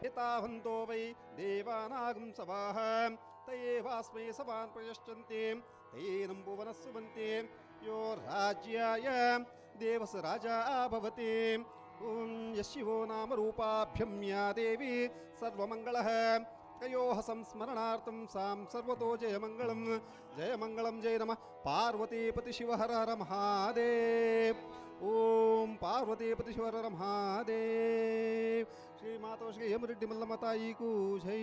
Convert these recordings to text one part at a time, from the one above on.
हिताहन्तो वै देवानागं सवाः तयेवास्मै सवान् प्रयश्चन्ति तयेनं भुवनः सुवन्ति यो राज्याय देवस्य राजा भवति यशिवो नाम रूपाभ्यं या देवी सर्वमङ्गलः तयोः संस्मरणार्थं सां सर्वतो जयमङ्गलं जय नमः पार्वतीपति शिव हर हर महादेव ओम पार्वतीपति शिव हर हर महादेव श्री माता श्री हेमरेड्डी मल्लमताई को जय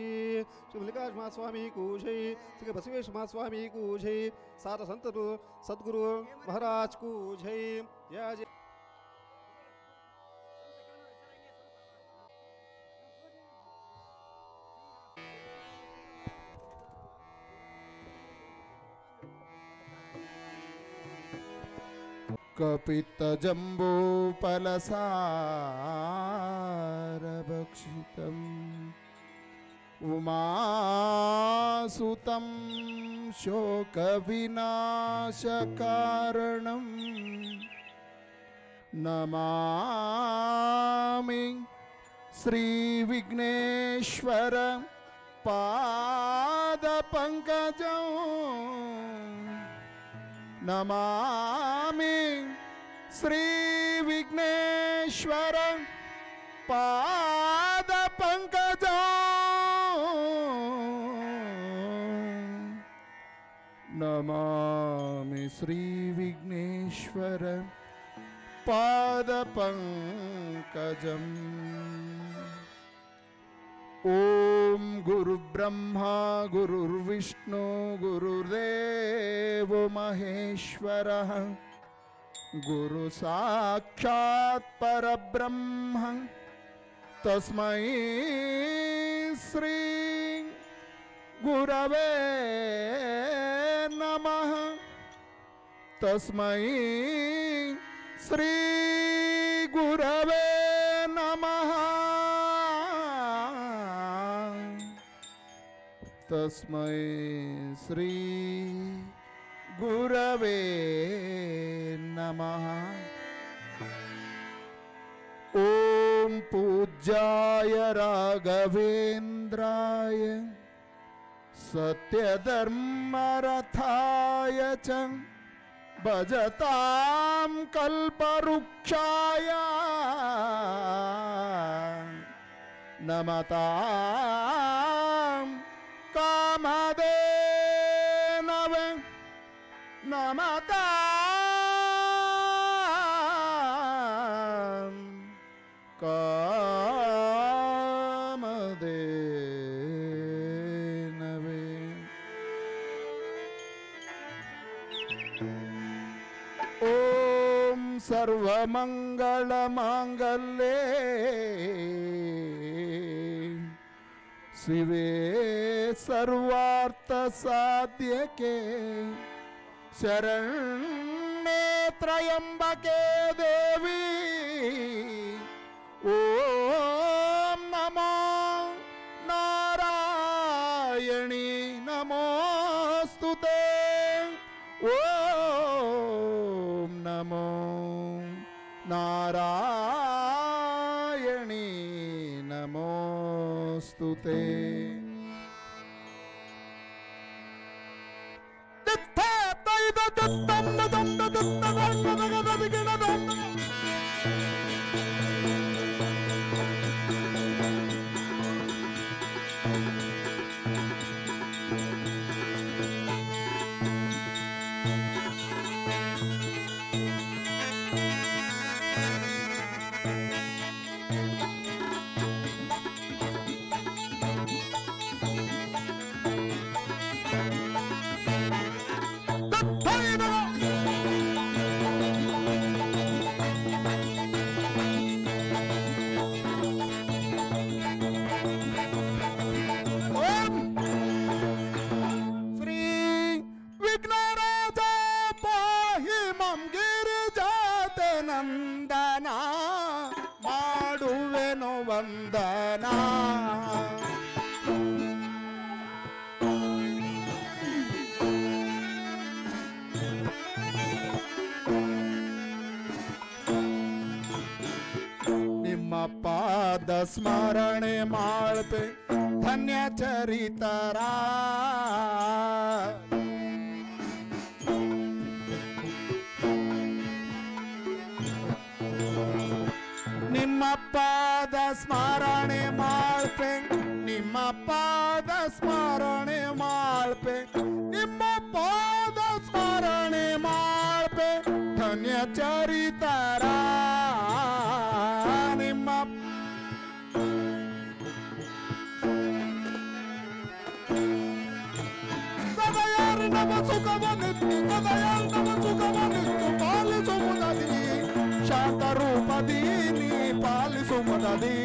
श्री मल्लिकार्जुन महास्वामी को जय श्री बसवेश्वर महास्वामी को जय सारा संत सद्गुरु महाराज को जय जय कपितजम्बूफलसारभक्षितम् उमासुतं शोकविनाशकारणं नमामि श्रीविघ्नेश्वर पादपङ्कजं नमामि श्री विघ्नेश्वर पादपङ्कजं नमामि श्री विघ्नेश्वर पादपङ्कजम् ओम गुरुब्रह्मा गुरुर्विष्णु गुरुर्देवो महेश्वरः गुरु साक्षात् परब्रह्म तस्मै श्री गुरवे नमः तस्मै श्री गुरवे नमः तस्मै श्री गुरवे नमः। ओम पूज्याय राघवेन्द्राय सत्यधर्मरथाय च भजतां कल्पवृक्षाय नमतां कामधेनवे नमतां कामधेनवे। ओम सर्वमंगलमांगल्ये शिवे सर्वार्थसाध्यके शरण्ये त्र्यंबके देवी ओम नमो नारायणी नमोस्तुते ओम नमो नारायणी नमोस्तुते। ಸ್ಮರಣೆ ಮಾಡ್ಪೆ ಧನ್ಯ ಚರಿತರ ನಿಮ್ಮ ಪಾದ ಸ್ಮರಣೆ ಮಾಡ್ಪೆ ನಿಮ್ಮ ಪಾದ ಸ್ಮರಣೆ ಮಾಡ್ಪೆ ನಿಮ್ಮ ಪಾದ ಸ್ಮರಣೆ ಮಾಡ್ಪೆ ಧನ್ಯ ಚರಿತರ ನಿಮ್ಮ ಸದಯಾರಿ ನಮ ಸುಖವನಿತ್ತು ಸದಯಾರಿ ನಮ ಸುಖವನಿತ್ತು ಪಾಲಿಸು ಮುದದಿ ಶಾಂತ ರೂಪದಿ ನೀ ಪಾಲಿಸು ಮುದದಿ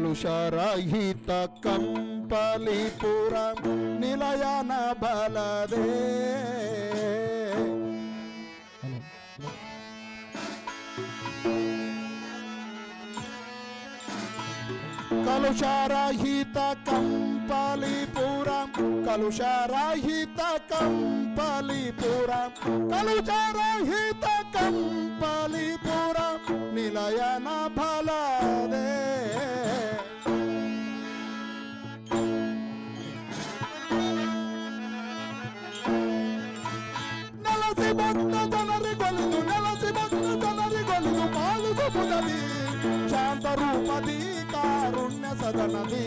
ಕಲುಷರಹಿತ ಕಂಪಲಿಪುರ ನಿಲಯನ ಬಲದೆ ಕಲುಷರಹಿತ ಕಂಪಲಿಪುರ ಕಲುಷರಹಿತ ಕಂಪಲಿಪುರ ಕಲುಷರಹಿತ ಕಂಪಲಿಪುರ ನಿಲಯನ ಬಲದೆ ನೆಲಸಿ ಬಂದ ಜನರಿಗೊಲಿದು ನೆಲಸಿ ಬಂದ ಜನರಿಗೊಲಿದು ಪಾಲಿಸು ಮುದದಿ ಶಾಂತ ರೂಪದಿ ಕಾರುಣ್ಯ ಸದನದಿ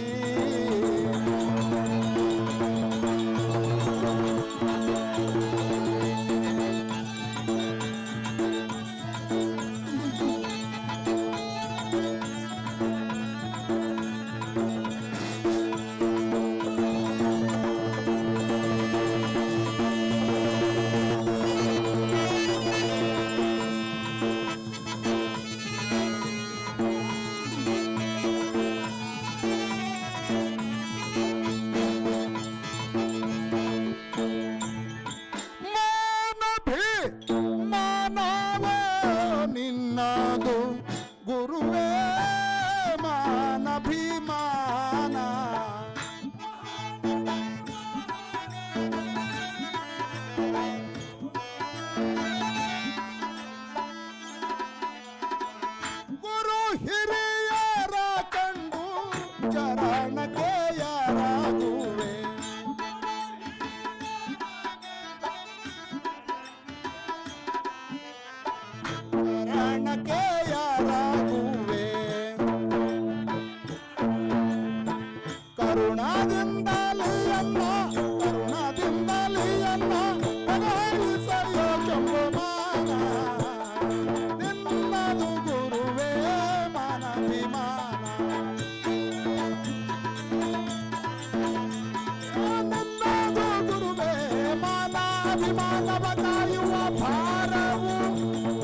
ಎಲ್ಲವ ಕಾಯುವ ಭಾರವು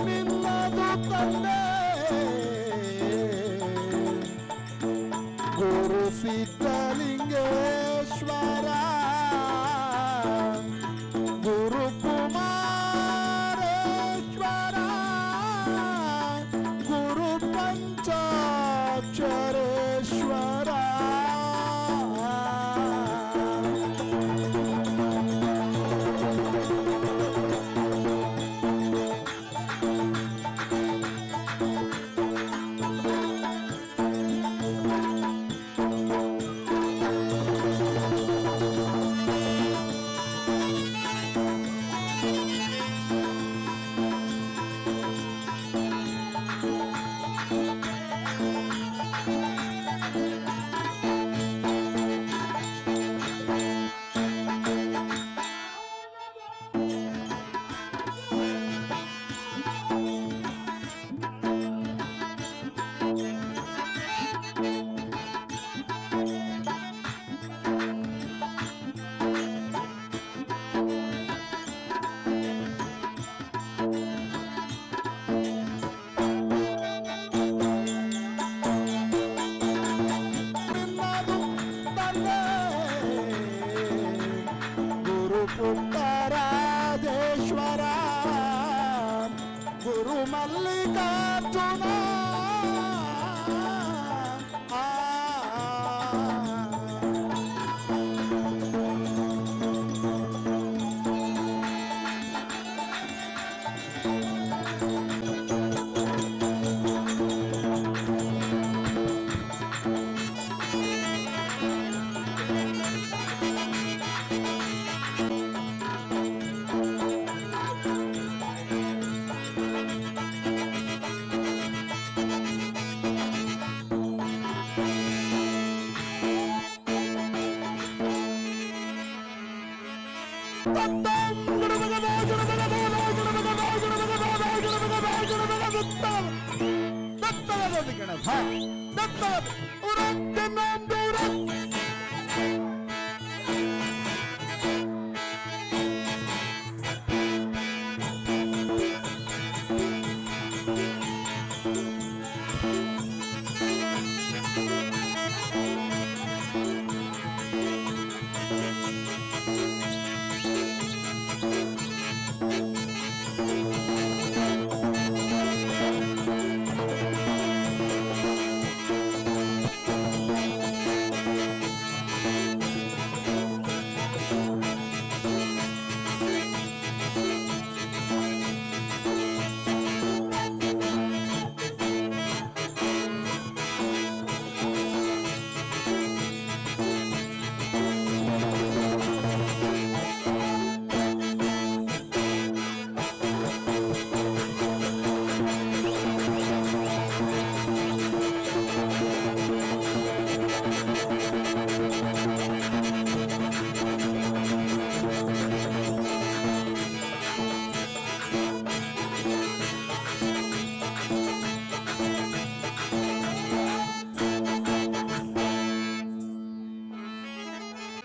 ನಿನ್ನದು ತಂದೆ. ಗುರು ಸಿದ್ಧಲಿಂಗೇಶ್ವರ, ಗುರು ಕುಮಾರೇಶ್ವರ, ಗುರು ಪಂಚಾಕ್ಷರೇಶ್ವರ. ಪುಟ್ಟರಾಜೇಶ್ವರ, ಗುರು ಮಲ್ಲಿಕಾರ್ಜುನ.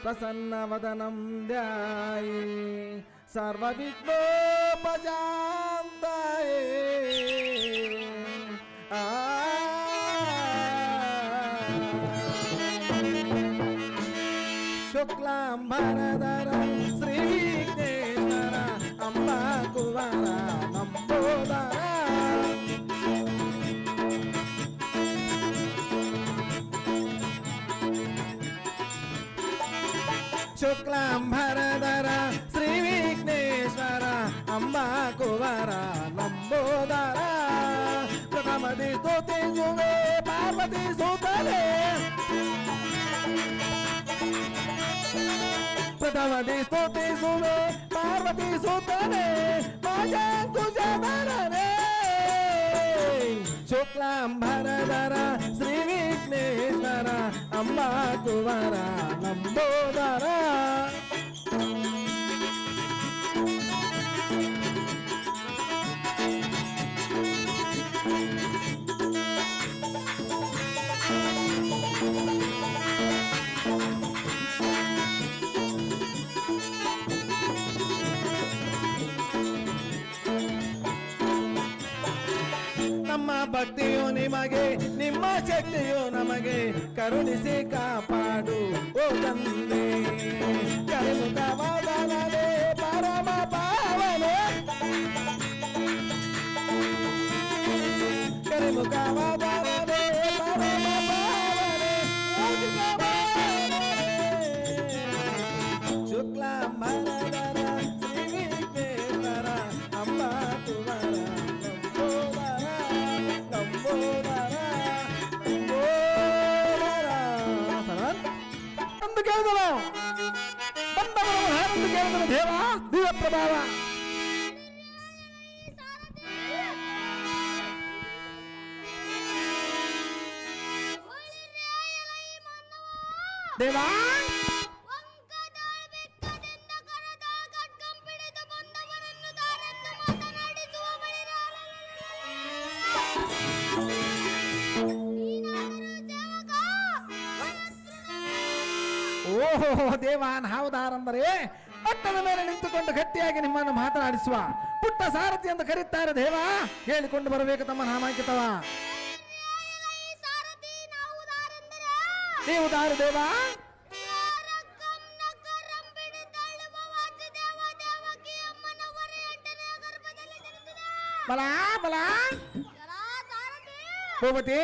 प्रसन्नवदनं ध्याये सर्वविघ्नोपशान्तये। शुक्लाम्बरधरं श्रीविघ्नेश्वर अम्बा कुमार लम्बोदर। शुक्लाम्बरधर श्रीविघ्नेश्वर अम्बा कुमार लम्बोदर। प्रथमदि स्तुति जुगे पार्वती सुतले। प्रथमदि स्तुति जुगे पार्वती सुतले। कुशधरने शुक्लाम्बरधर श्रीविघ्नेश्वर अम्बा कुमार लम्बोदर। ಭಕ್ತಿಯು ನಿಮಗೆ ನಿಮ್ಮ ಶಕ್ತಿಯು ನಮಗೆ ಕರುಣಿಸಿ ಕಾಪಾಡು ಓ ತಂದೆ ಕರಿಮುಖವಾದನೇ ಪರಮ ಪಾವನೆ ಕರಿಮುಖವಾದನೇ ಪರಮ ಪಾವನೆ ಶುಕ್ಲಾಂಬರಧರ ಶ್ರೀ ವಿಘ್ನೇಶ್ವರ ಅಂಬ ಕುಮಾರ ಲಂಬೋದರ ಎಂದು ಕೇಳಿದನು ಬಂದವರು ಹಾರೆಂದು ಕೇಳಿದನು ದೇವ ದಿವ್ಯ ಪ್ರಭಾವ ದೇವಾ ಓಹೋ ದೇವ ನಾವುದಾರಂದರೆ ಪಟ್ಟದ ಮೇಲೆ ನಿಂತುಕೊಂಡು ಗಟ್ಟಿಯಾಗಿ ನಿಮ್ಮನ್ನು ಮಾತನಾಡಿಸುವ ಪುಟ್ಟ ಸಾರಥಿ ಎಂದು ಕರೆಯುತ್ತಾರೆ ದೇವ ಹೇಳಿಕೊಂಡು ಬರಬೇಕು ತಮ್ಮ ನಾಮಾಂಕಿತವ ನೀವು ದಾರು ದೇವ ಬಲಾ ಬಲಾ ಭೂಪತಿ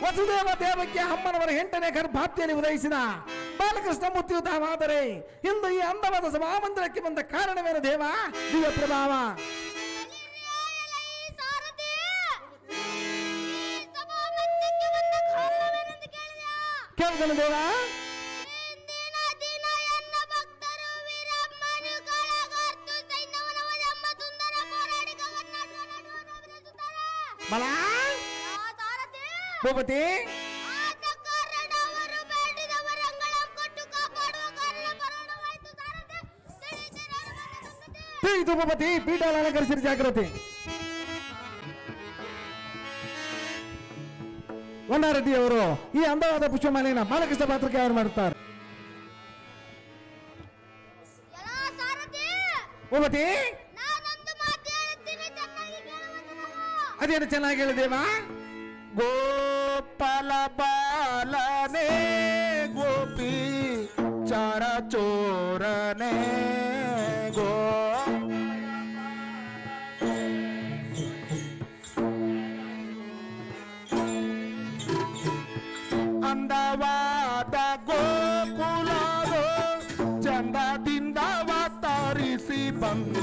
ವಸುದೇವ ದೇವಕ್ಕೆ ಅಮ್ಮನವರ 8ನೇ ಗರ್ಭಾಪ್ತಿಯಲ್ಲಿ ಉದಯಿಸಿದ ಬಾಲಕೃಷ್ಣ ಮುತ್ಯುತವಾದರೆ ಇಂದು ಈ ಅಂದವಾದ ಸಭಾಮಂದಿರಕ್ಕೆ ಬಂದ ಕಾರಣವೇನು ದೇವ ದಿವ್ಯ ಪ್ರಭಾವ ಕೇಳಿದನು ದೇವ ಬಲಾ ಭೂಪತಿ ತಿಳಿದು ಭೂಪತಿ ಪೀಠ ಅಲಂಕರಿಸಿದ ಜಾಗೃತಿ ವನ್ನಾರೆಡ್ಡಿಯವರು ಈ ಅಂದವಾದ ಪುಷ್ಪಮಾಲೆಯನ್ನು ಬಾಲಕೃಷ್ಣ ಪಾತ್ರಕ್ಕೆ ಅವರು ಮಾಡುತ್ತಾರೆ ಭೂಪತಿ ಅದೇನು ಚೆನ್ನಾಗಿ ಹೇಳಿದೇವಾ ಗೋಪಾಲ ಬಾಲನೆ ಗೋಪಿ ಚಾರ ಚೋರನೆ ಗೋ ಅಂದವಾದ ಗೋಕುಲೋ ಚಂದದಿಂದ ಅವತರಿಸಿ ಬಂದ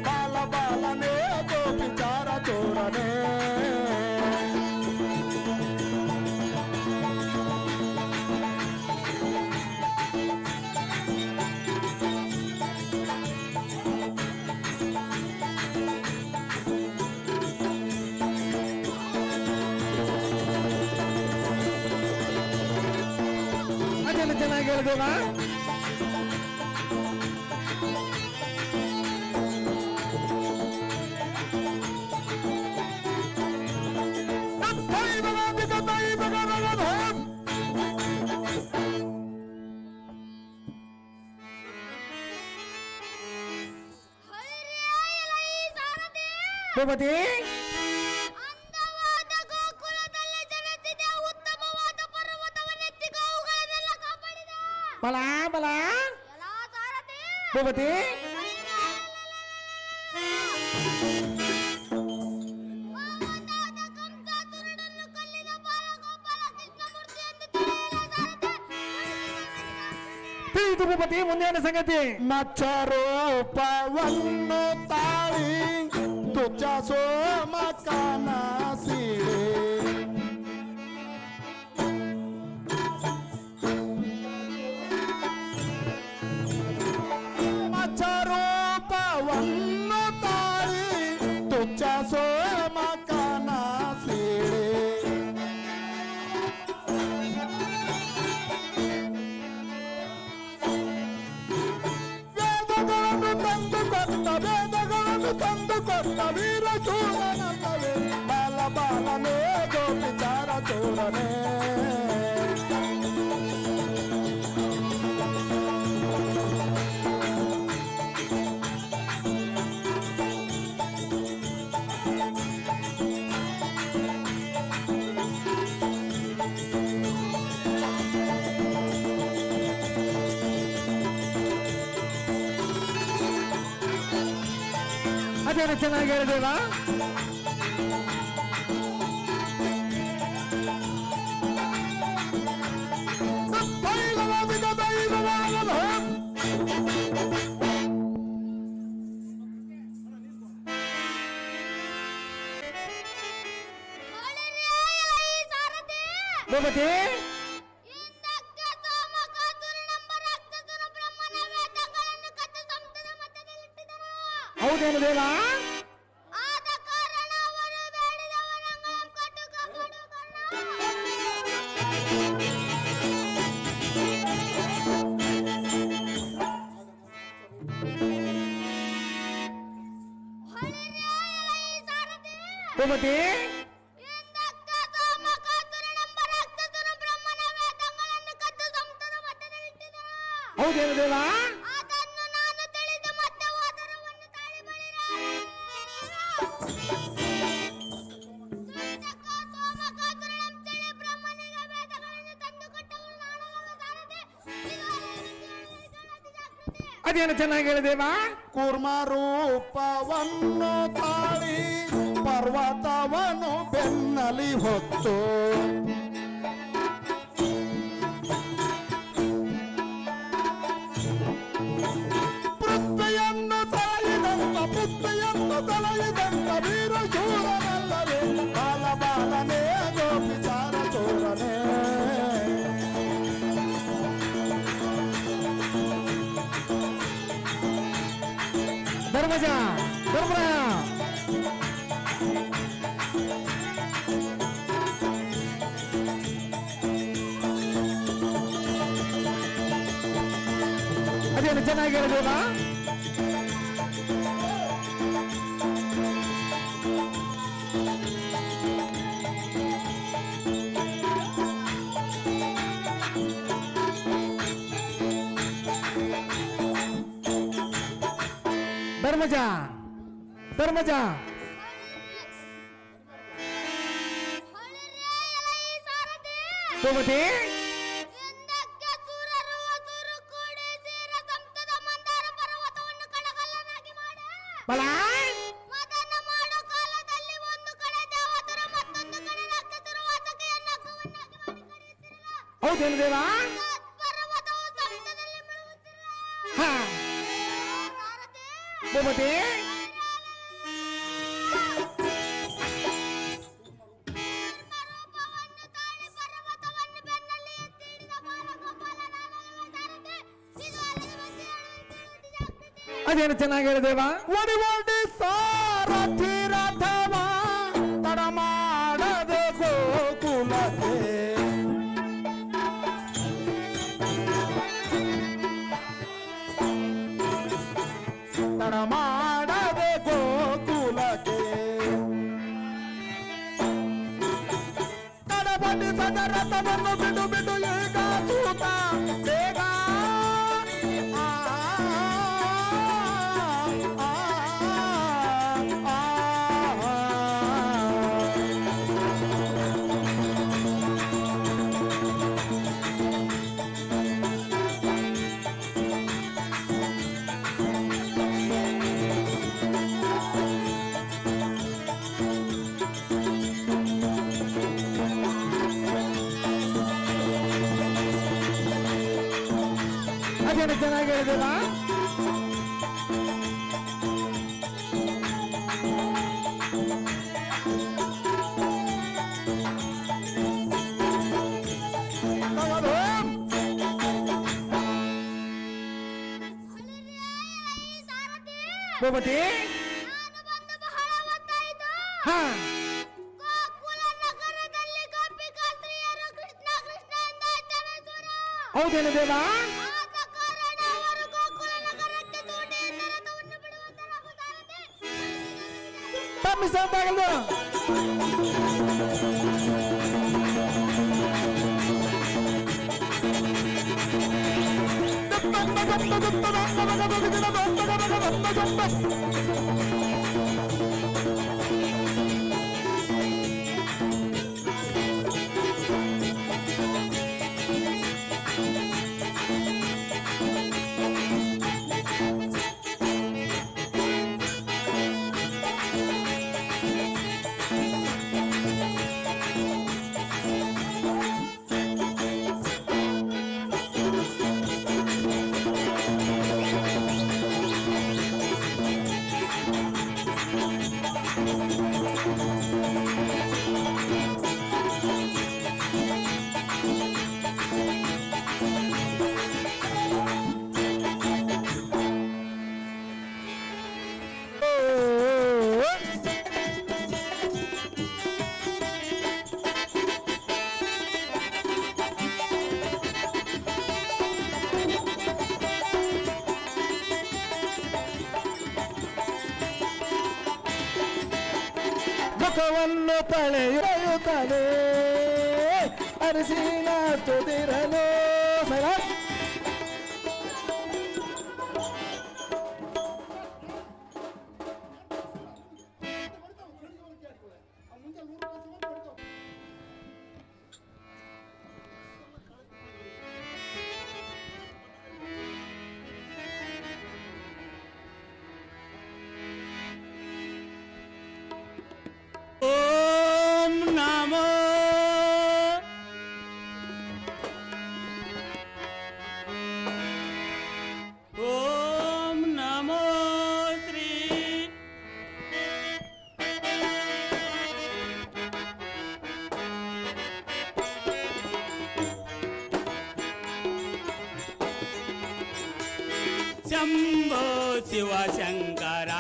ಬಾಲ ಬಾಲನೇ ಗೋಪಿ ಚಾರ ಚೋರನೇ ಅದೆಲ್ಲ ಚೆನ್ನಾಗಿ ಹೇಳಿದೇವಾ ಭೂಪತಿ ಅಂದವಾದ ಗೋಕುಲದಲ್ಲಿ ಜನಿಸಿದ ಉತ್ತಮವಾದ ಪರ್ವತವನ್ನೆತ್ತಿ ಗೋವುಗಳನ್ನೆಲ್ಲ ಕಾಪಾಡಿದ ಬಲಾ ಬಲಾ ಎಲ್ಲಾ ಭೂಪತಿ ಮಾವನಾದ ಕಂಸಾಸುರನನ್ನು ಕೊಲ್ಲಿದ ಬಾಲಗೋಪಾಲ ಕೃಷ್ಣಮೂರ್ತಿ ಎಂದು ತಿಳಿಯಲಿಲ್ಲ ಸಾರಥಿ. ತಿಳಿದು ಭೂಪತಿ, ಮುಂದೇನ ಸಂಗತಿ? ಮಚ್ಚರೂಪವನ್ನು ತಾಳಿ ತುಚ್ಚ ಸೋಮಕನ ಸೀರೆ ಮಚ್ಚರೂಪವನ್ನು ತಾಳಿ ತುಚ್ಚ ಸೋಮಕನ ಸೀರೆ ವೇದಗಳನ್ನು ತಂದು ಕೊಟ್ಟ ವೀರ ಚೂರನಲ್ಲವೇ ಬಾಲ ಬಾಲನೇ ಗೋಪಿಚಾರ ಚೂರನೇ ಅದೇನು ಚೆನ್ನಾಗಿ ಹೇಳಿದೇವಾ? ಭೂಪತಿ ಇಂದಕ್ಕೆ ಸೋಮಕಾಸುರನೆಂಬ ರಾಕ್ಷಸನು ಬ್ರಹ್ಮನ ವೇದಗಳನ್ನು ಕದ್ದು ಸಮುದ್ರದ ಮಧ್ಯದಲ್ಲಿಟ್ಟಿದ್ದನು. ಹೌದೇನು ದೇವಾ? ಆದ ಕಾರಣ ಅವರು ಬೇಡಿದವರಂಗಳನ್ನು ಕೊಟ್ಟು ಕಾಪಾಡುವನು. ಭೂಪತಿ ಇಂದಕ್ಕೆ ಸೋಮಕಾಸುರನೆಂಬ ರಾಕ್ಷಸನು ಬ್ರಹ್ಮನ ವೇದಗಳನ್ನು ಕದ್ದು ಸಮುದ್ರದ ಮಧ್ಯದಲ್ಲಿಟ್ಟಿದ್ದನು. ಹೌದೇನು ದೇವಾ? ಅದನ್ನು ನಾನು ತಿಳಿದು ಮತ್ತೆ ಓದರವನ್ನು ತಾಳಿ ಸೋಮಕಾಸುರನಂತೇಳಿ ಬ್ರಹ್ಮನಿಗೆ ವೇದಗಳನ್ನು ತಂದುಕೊಟ್ಟವನು ನಾನಲ್ಲವೇ ಸಾರಥಿ. ಜಾಗೃತಿ. ಅದೇನು ಚೆನ್ನಾಗಿ ಹೇಳಿದೇವಾ? ಕೂರ್ಮ ರೂಪವನ್ನು ತಾಳಿ ಪರ್ವತವನು ಬೆನ್ನಲಿ ಹೊತ್ತು ಪೃಥ್ವಿಯನ್ನು ತಲೆಯಿದಂತ ವೀರ ಶೂರನಲ್ಲವೇ ಬಾಲ ಬಾಲನೇ ಗೋಪಿಚಾರ ಚೋರನೇ ಧರ್ಮಜ ಧರ್ಮರಾಯ ಅದೇನು ಚೆನ್ನಾಗಿ ಹೇಳಿದೇವಾ? ಧರ್ಮಜ ಧರ್ಮಜ ಭೂಪತಿ ಇಂದಕ್ಕೆ ಸುರರು ಅಸುರು ಕೂಡಿ ಸೇರ ಸಂತದ ಮಂದಾರ ಪರ್ವತವನ್ನು ಕಣಗಲ್ಲನಾಗಿ ಮಾಡ. ಬಲ ಮದನ ಮಾಡೋ ಕಾಲದಲ್ಲಿ ಒಂದು ಕಡೆ ದೇವತರು ಮತ್ತೊಂದು ಕಡೆ ರಾಕ್ಷಸರು ವಾಸಕೆಯನ್ನು ಅಗ್ಗವನ್ನಾಗಿ ಮಾಡಿ ಕಡಿಯುತ್ತಿರಲ್ಲ. ಹೌದೇನು ದೇವಾ? ಪರ್ವತವು ಸಮುದ್ರದಲ್ಲಿ ಮುಳುಗುತ್ತಿರಲ್ಲ. ಹಾ ಸಾರಥಿ ಭೂಪತಿ ರೂಪವನ್ನು ತಾಳಿ ಪರ್ವತವನ್ನು ಬೆನ್ನಲ್ಲಿ ಎತ್ತಿ ಹಿಡಿದ ಬಾಲಗೋಪಾಲ ನಾನಲ್ಲವೇ ಸಾರಥಿ. ಇದು ಅಲ್ಲಿಗೆ ಬಂದು ಹೇಳುವುದು ಜಾಗೃತಿ. ಅದೇನು ಚೆನ್ನಾಗಿ ಹೇಳಿದೇವಾ? ಒಡಿ ಸಾರಥಿ ರಥವ ತಡ ಮಾಡದೆ ಗೋಕುಲಕ್ಕೆ ತಡ ಮಾಡದೆ ಗೋಕುಲಕ್ಕೆ ತಡಬಡಿಸದ ರಥವನ್ನು ಬಿಡು ಬಿಡು ಈಗ ಸೂತ ಬೇಗ ಆ, ಆ, ಆ, ಆ. ಅದೇನು ಚೆನ್ನಾಗಿ ಹೇಳಿದೇವಾ? ಭೂಪತಿ ನಾನು ಬಂದು ಬಹಳ ಹೊತ್ತಾಯಿತು. ಹಾ ಗೋಕುಲ ನಗರದಲ್ಲಿ ಗೋಪಿಕಾಸ್ತ್ರೀಯರು ಕೃಷ್ಣ ಕೃಷ್ಣ ಅಂತ ಜನಿಸಿದರು. ಹೌದೇನು ದೇವಾ? ಆದ ಕಾರಣ ಅವರು ಗೋಕುಲ ನಗರಕ್ಕೆ ದೂಡಿಯಿಂದ ರಥವನ್ನು ಬಿಡುವಂತರಾಗು ಸಾರಥಿ. ತಪ್ಪಿಸಂತಾಗಲ್ದು. ಮುಖವನ್ನು ತಳೆಯುತ್ತದೆ ಅರಸಿನ ತುದಿರಲು ಸರ ಓಂ ನಮೋ ಓಂ ನಮೋ ಶ್ರೀ ಶಂಭೋ ಶಿವಶಂಕರ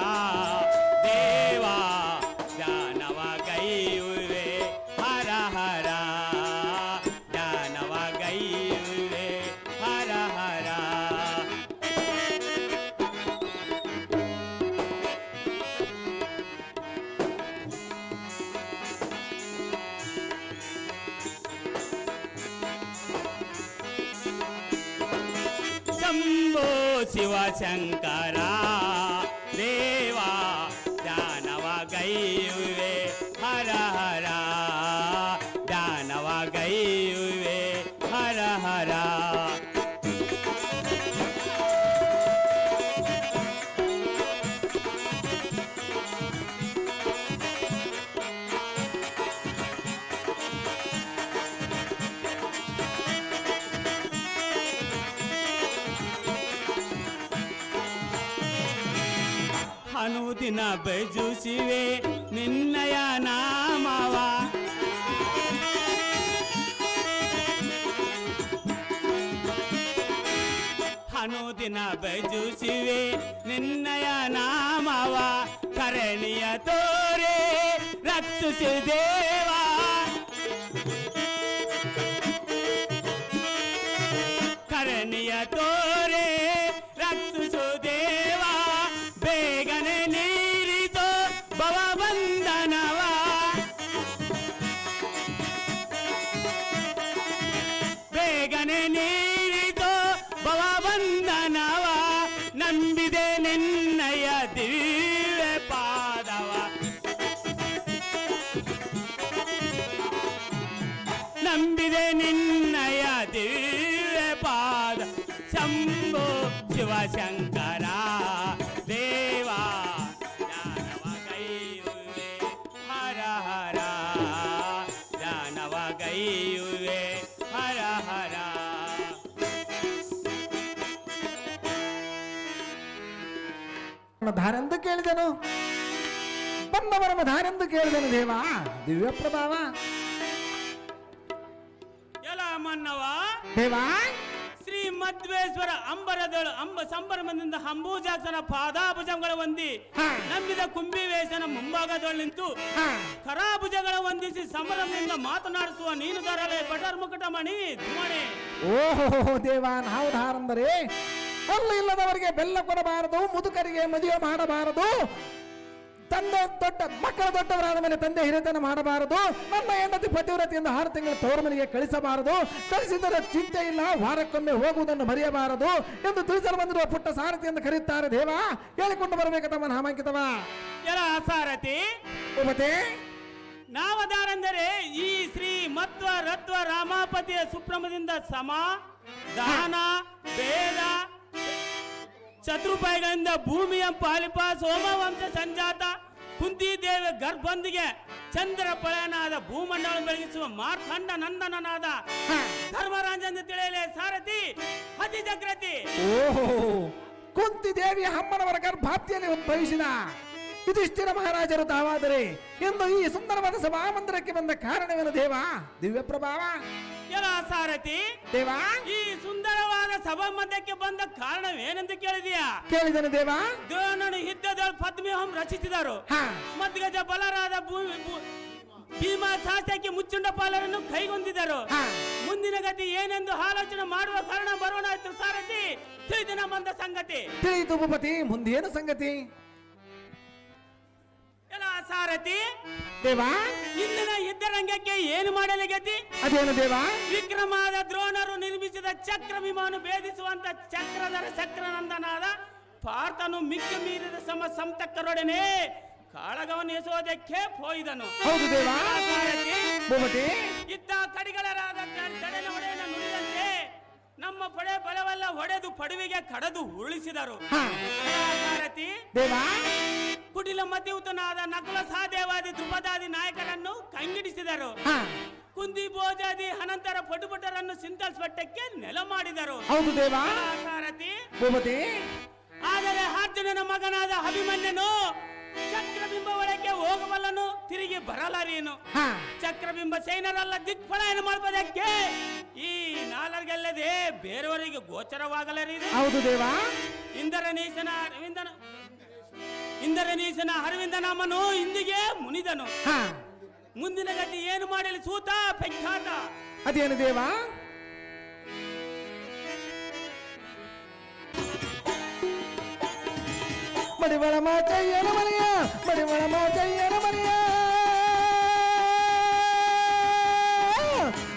ದೇವಾ ದಾನವ ಗೈಯುವೆ ಹರ ಹರ ದಾನವ ಗೈಯುವೆ ಹರ ಹರ ಶಂಭೋ ಶಿವಶಂಕರ ದೇವಾ ದಾನವ ಗೈಯುವೆ ಹರ ಹರ ದಾನವ ಗೈಯುವೆ ಹರ ಹರ ಅನುದಿನ ಭಜಿಸುವೆ ನಿನ್ನಯ ನಾಮವ ಅನುದಿನ ಭಜಿಸುವೆ ನಿನ್ನಯ ನಾಮವ ಕರಣಿಯ ತೋರೆ ರಕ್ಷಿಸಿ ದೇವಾ ಕರಣಿಯ ತೋರೆ ರಕ್ಷಿಸು ದೇವಾ ಬೇಗನೆ ನೀರಿತೋ ಭವಬಂಧನವ ಬೇಗನೆ ನೀರಿತೋ ಭವಬಂಧನವ ನಂಬಿದೆ ನಿನ್ನಯ ದಿವ್ಯ ಪಾದವ ನಂಬಿದೆ ನಿನ್ನಯ ದಿವ್ಯ ಪಾದ ಶಂಭೋ ಶಿವಶಂಕರ ದೇವಾ ದಾನವ ಗೈಯುವೆ ಹರ ಹರ ದಾನವ ಗೈಯುವೆ ಹರ ಹರ ಧಾರೆಂದು ಕೇಳಿದೆನು, ಬಂದವರ ಧಾರೆಂದು ಕೇಳಿದೆನು ದೇವ. ದಿವ್ಯ ಪ್ರಭಾವ ಎಲ್ಲ ಮನ್ನವ ದೇವ. ಶ್ರೀ ಮಧ್ವೇಶ್ವರ ಸಂಭ್ರಮದಿಂದ ಅಂಬೂಜಾಕ್ಷನ ಪಾದಾಭುಜಗಳ ಹೊಂದಿ ನಂಬಿದ ಕುಂಭಿವೇಶನ ಮುಂಭಾಗದೊಳು ನಿಂತು ಕರಾಭುಜಗಳ ಹೊಂದಿಸಿ ಸಂಭ್ರಮದಿಂದ ಮಾತನಾಡಿಸುವ ನೀನು ದೊರಲೆ ಬಟರ್ಮುಕಟಮಣಿ ಧುಮಣೆ. ಓಹೋ ದೇವ, ನಾವು ಧಾರಂದರೆ ಅಲ್ಲ ಇಲ್ಲದವರಿಗೆ ಬೆಲ್ಲ ಕೊಡಬಾರದು, ಮುದುಕರಿಗೆ ಮದುವೆ ಮಾಡಬಾರದು, ತಂದೆ ದೊಡ್ಡ ಮಕ್ಕಳ ದೊಡ್ಡವರಾದ ಮೇಲೆ ತಂದೆ ಹಿರಿತನ ಮಾಡಬಾರದು, ನನ್ನ ಹೆಂಡತಿ ಪತಿವ್ರತೆಯಿಂದ 6 ತಿಂಗಳು ತವರು ಮನೆಗೆ ಕಳಿಸಬಾರದು, ಕಳಿಸಿದರೆ ಚಿಂತೆ ಇಲ್ಲ, ವಾರಕ್ಕೊಮ್ಮೆ ಹೋಗುವುದನ್ನು ಮರೆಯಬಾರದು ಎಂದು ತಿಳಿಸಲು ಬಂದಿರುವ ಪುಟ್ಟ ಸಾರಥಿ ಎಂದು ಕರೆಯುತ್ತಾರೆ ದೇವ. ಹೇಳಿಕೊಂಡು ಬರಬೇಕು ತಮ್ಮ ನಾಮಾಂಕಿತವ. ಎಲ್ಲ ಸಾರಥಿ ಉಪತೆ ನಾವದಾರೆಂದರೆ ಈ ಶ್ರೀ ಮತ್ವ ರತ್ವ ರಾಮಾಪತಿಯ ಸುಪ್ರಮದಿಂದ ಸಮ ದಾನ ಭೇದ ಶತ್ರುಪಾಯಿಗಳಿಂದ ಭೂಮಿಯ ಪಾಲಿಪ ಸೋಮವಂಶ ಸಂಜಾತ ಕುಂತಿದೇವಿ ಗರ್ಭಂದಿಗೆ ಚಂದ್ರ ಪಳಯನಾದ ಭೂಮಂಡಲ ಬೆಳಗಿಸುವ ಮಾರ್ಕಂಡ ನಂದನನಾದ ಧರ್ಮರಾಜನ ತಿಳಿಯಲೇ ಸಾರಥಿ ಅತಿ ಜಾಗೃತಿ. ಓಹೋ, ಕುಂತಿದೇವಿಯ ಅಮ್ಮನವರ ಗರ್ಭಾಪ್ತಿಯಲ್ಲಿ ಉದ್ಭವಿಸಿದ ಯುಧಿಷ್ಠಿರ ಮಹಾರಾಜರು ತಾವಾದರೆ ಇಂದು ಈ ಸುಂದರವಾದ ಸಭಾಮಂದಿರಕ್ಕೆ ಬಂದ ಕಾರಣವೇನು ದೇವ? ದಿವ್ಯ ಪ್ರಭಾವ ಎಲ್ಲ ಸಾರಥಿ ದೇವ. ಈ ಸುಂದರವಾದ ಸಭಾ ಮಧ್ಯಕ್ಕೆ ಬಂದ ಕಾರಣವೇನೆಂದು ಕೇಳಿದೆಯಾ? ಕೇಳಿದನು ದೇವ. ದ್ರೋಣನು ಯುದ್ಧದಲ್ಲಿ ಪದ್ಮವ್ಯೂಹಂ ರಚಿಸಿದರು. ಮದ್ಗಜ ಬಲರಾದ ಭೀಮಾ ಶಾಸ್ತ್ರಕ್ಕೆ ಮುಚ್ಚುಂಡ ಪಾಲರನ್ನು ಕೈಗೊಂಡಿದ್ದರು. ಮುಂದಿನ ಗತಿ ಏನೆಂದು ಆಲೋಚನೆ ಮಾಡುವ ಕಾರಣ ಬರೋಣ ಸಾರಥಿ. ತಿಳಿದಿನ ಬಂದ ಸಂಗತಿ ತಿಳಿಯಿತು ಭೂಪತಿ, ಮುಂದೇನು ಸಂಗತಿ? ಎಲ್ಲ ಸಾರಥಿ ದೇವ, ಇಂದಿನ ಯುದ್ಧರಂಗಕ್ಕೆ ಏನು ಮಾಡಲಿ ಗತಿ? ಅದೇನು ದೇವ? ವಿಕ್ರಮಾದ ದ್ರೋಣರು ನಿರ್ಮಿಸಿದ ಚಕ್ರ ವಿಮಾನ ಭೇದಿಸುವಂತ ಚಕ್ರಧರ ಚಕ್ರನಂದನಾದ ಪಾರ್ಥನು ಮಿಕ್ಕ ಮೀರಿದ ಸಂತಕ್ಕರೊಡನೆ ಕಾಳಗವನ್ನು ಎಸೋದಕ್ಕೆ ಹೋಯಿದನು. ಹೌದು ದೇವ. ಭೂಪತಿ ಇತ್ತ ಕಡಿಗಳರಾದ ತಡೆನ ಹೊಡೆಯನ್ನ ನುಡಿದಂತೆ ನಮ್ಮ ಪಡೆ ಬಲವೆಲ್ಲ ಹೊಡೆದು ಪಡುವಿಗೆ ಕಡದು ಉರುಳಿಸಿದರು. ಸಾರಥಿ ದೇವ, ಕುಟಿಲ ಮಧ್ಯವತನಾದ ನಕುಲ ಸಹದೇವಾದಿ ದ್ರುಪದಾದಿ ನಾಯಕರನ್ನು ಕಂಗಿಡಿಸಿದರು. ಕುಂದಿ ಭೋಜಾದಿ ಅನಂತರ ಪಟುಪಟರನ್ನು ಸಿಂತಲ್ಸ್ ಬೆಟ್ಟಕ್ಕೆ ನೆಲ ಮಾಡಿದರು. ಹೌದು ದೇವ. ಸಾರಥಿ ಭೂಪತಿ, ಆದರೆ ಅರ್ಜುನನ ಮಗನಾದ ಅಭಿಮನ್ಯನು ಚಕ್ರಬಿಂಬ ಒಳಗೆ ಹೋಗಬಲ್ಲನು, ತಿರುಗಿ ಬರಲಾರೇನು. ಚಕ್ರಬಿಂಬ ಸೈನ್ಯರೆಲ್ಲ ದಿಗ್ಫಲನ ಮಾಡುವುದಕ್ಕೆ ಈ ನಾಲ್ಗಲ್ಲದೆ ಬೇರೆಯವರಿಗೆ ಗೋಚರವಾಗಲಾರಿದೆ. ಹೌದು ದೇವ. ಇಂದರನೀಶನ ಅರವಿಂದ ನಾಮನು ಇಂದಿಗೆ ಮುನಿದನು. ಮುಂದಿನ ಗತಿ ಏನು ಮಾಡಲಿ ಸೂತ ಪೆಖ್ಯಾತ? ಅದೇನು ದೇವ? ಮಡಿವಳ ಮಾಚಯ್ಯನ ಮನೆಯ, ಮಡಿವಳ ಮಾಚಯ್ಯನ ಮನೆಯ,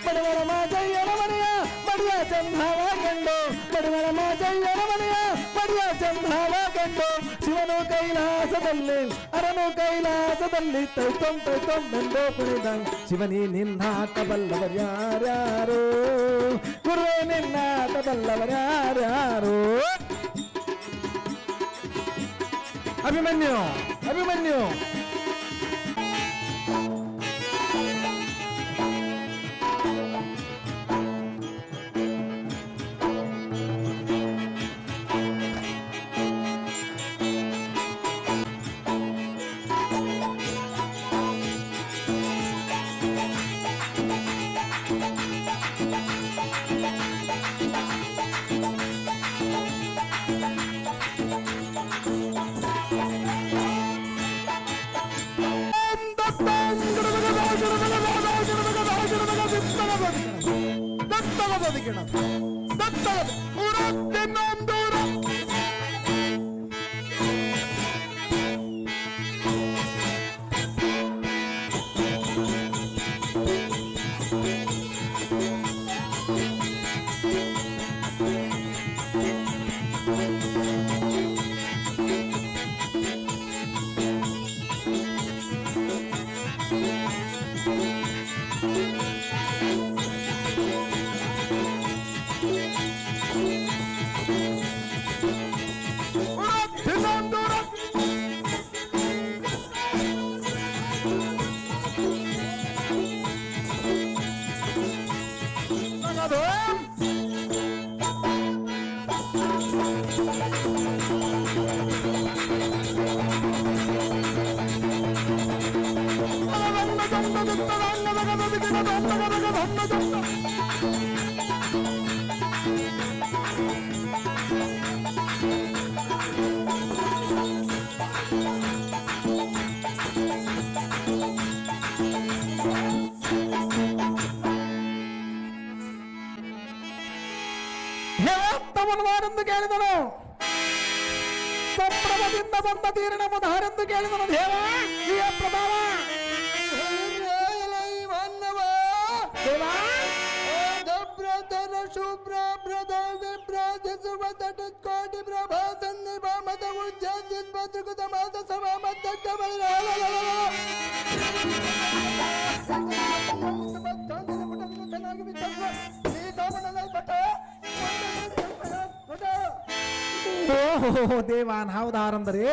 ಮಡಿವಳ ಮಾಚಯ್ಯನ ಮನೆಯ ಮಡಿಯ ಚಂದಾವ ಗಂಡು, ಮಡಿವಳ ಮಾಚಯ್ಯನ ಮನೆಯ ಮಡಿಯ ಚಂದಾವ ಗಂಡು. ಶಿವನು ಕೈಲಾಸದಲ್ಲಿ ಅರನು ಕೈಲಾಸದಲ್ಲಿ ತೈತೊಂ ಎಂದು ಕುಣಿದ ಶಿವನಿ ನಿನ್ನಾಟ ಬಲ್ಲವರ್ಯಾರ್ಯಾರು, ಗುರುವೇ ನಿನ್ನಾಟ ಬಲ್ಲವರ್ಯಾರ್ಯಾರು. ಅಭಿಮನ್ಯು, ಅಭಿಮನ್ಯು ಬಲವಾರೆಂದು ಕೇಳಿದನು. ಸಂಭ್ರಮದಿಂದ ಬಂದ ತೀರಣ ಮುದಾರೆಂದು ಕೇಳಿದನು. ದೇವ ಈ ಪ್ರಭಾವ ದೇವ ಶುಭ್ರ ಬ್ರದ ವಿಭ್ರಾಧಿಸುವ ಕೋಟಿ ಪ್ರಭಾ ಸನ್ನಿಭ ಮತ ಉಜ್ಜಾದ್ಯತ್ ಭದ್ರಕುತ ಮಾತ ಸಭಾ ಮದ್ದಕ್ಕ ಓಹೋ ದೇವಾನ್ ಹೌದಾರಂದರೆ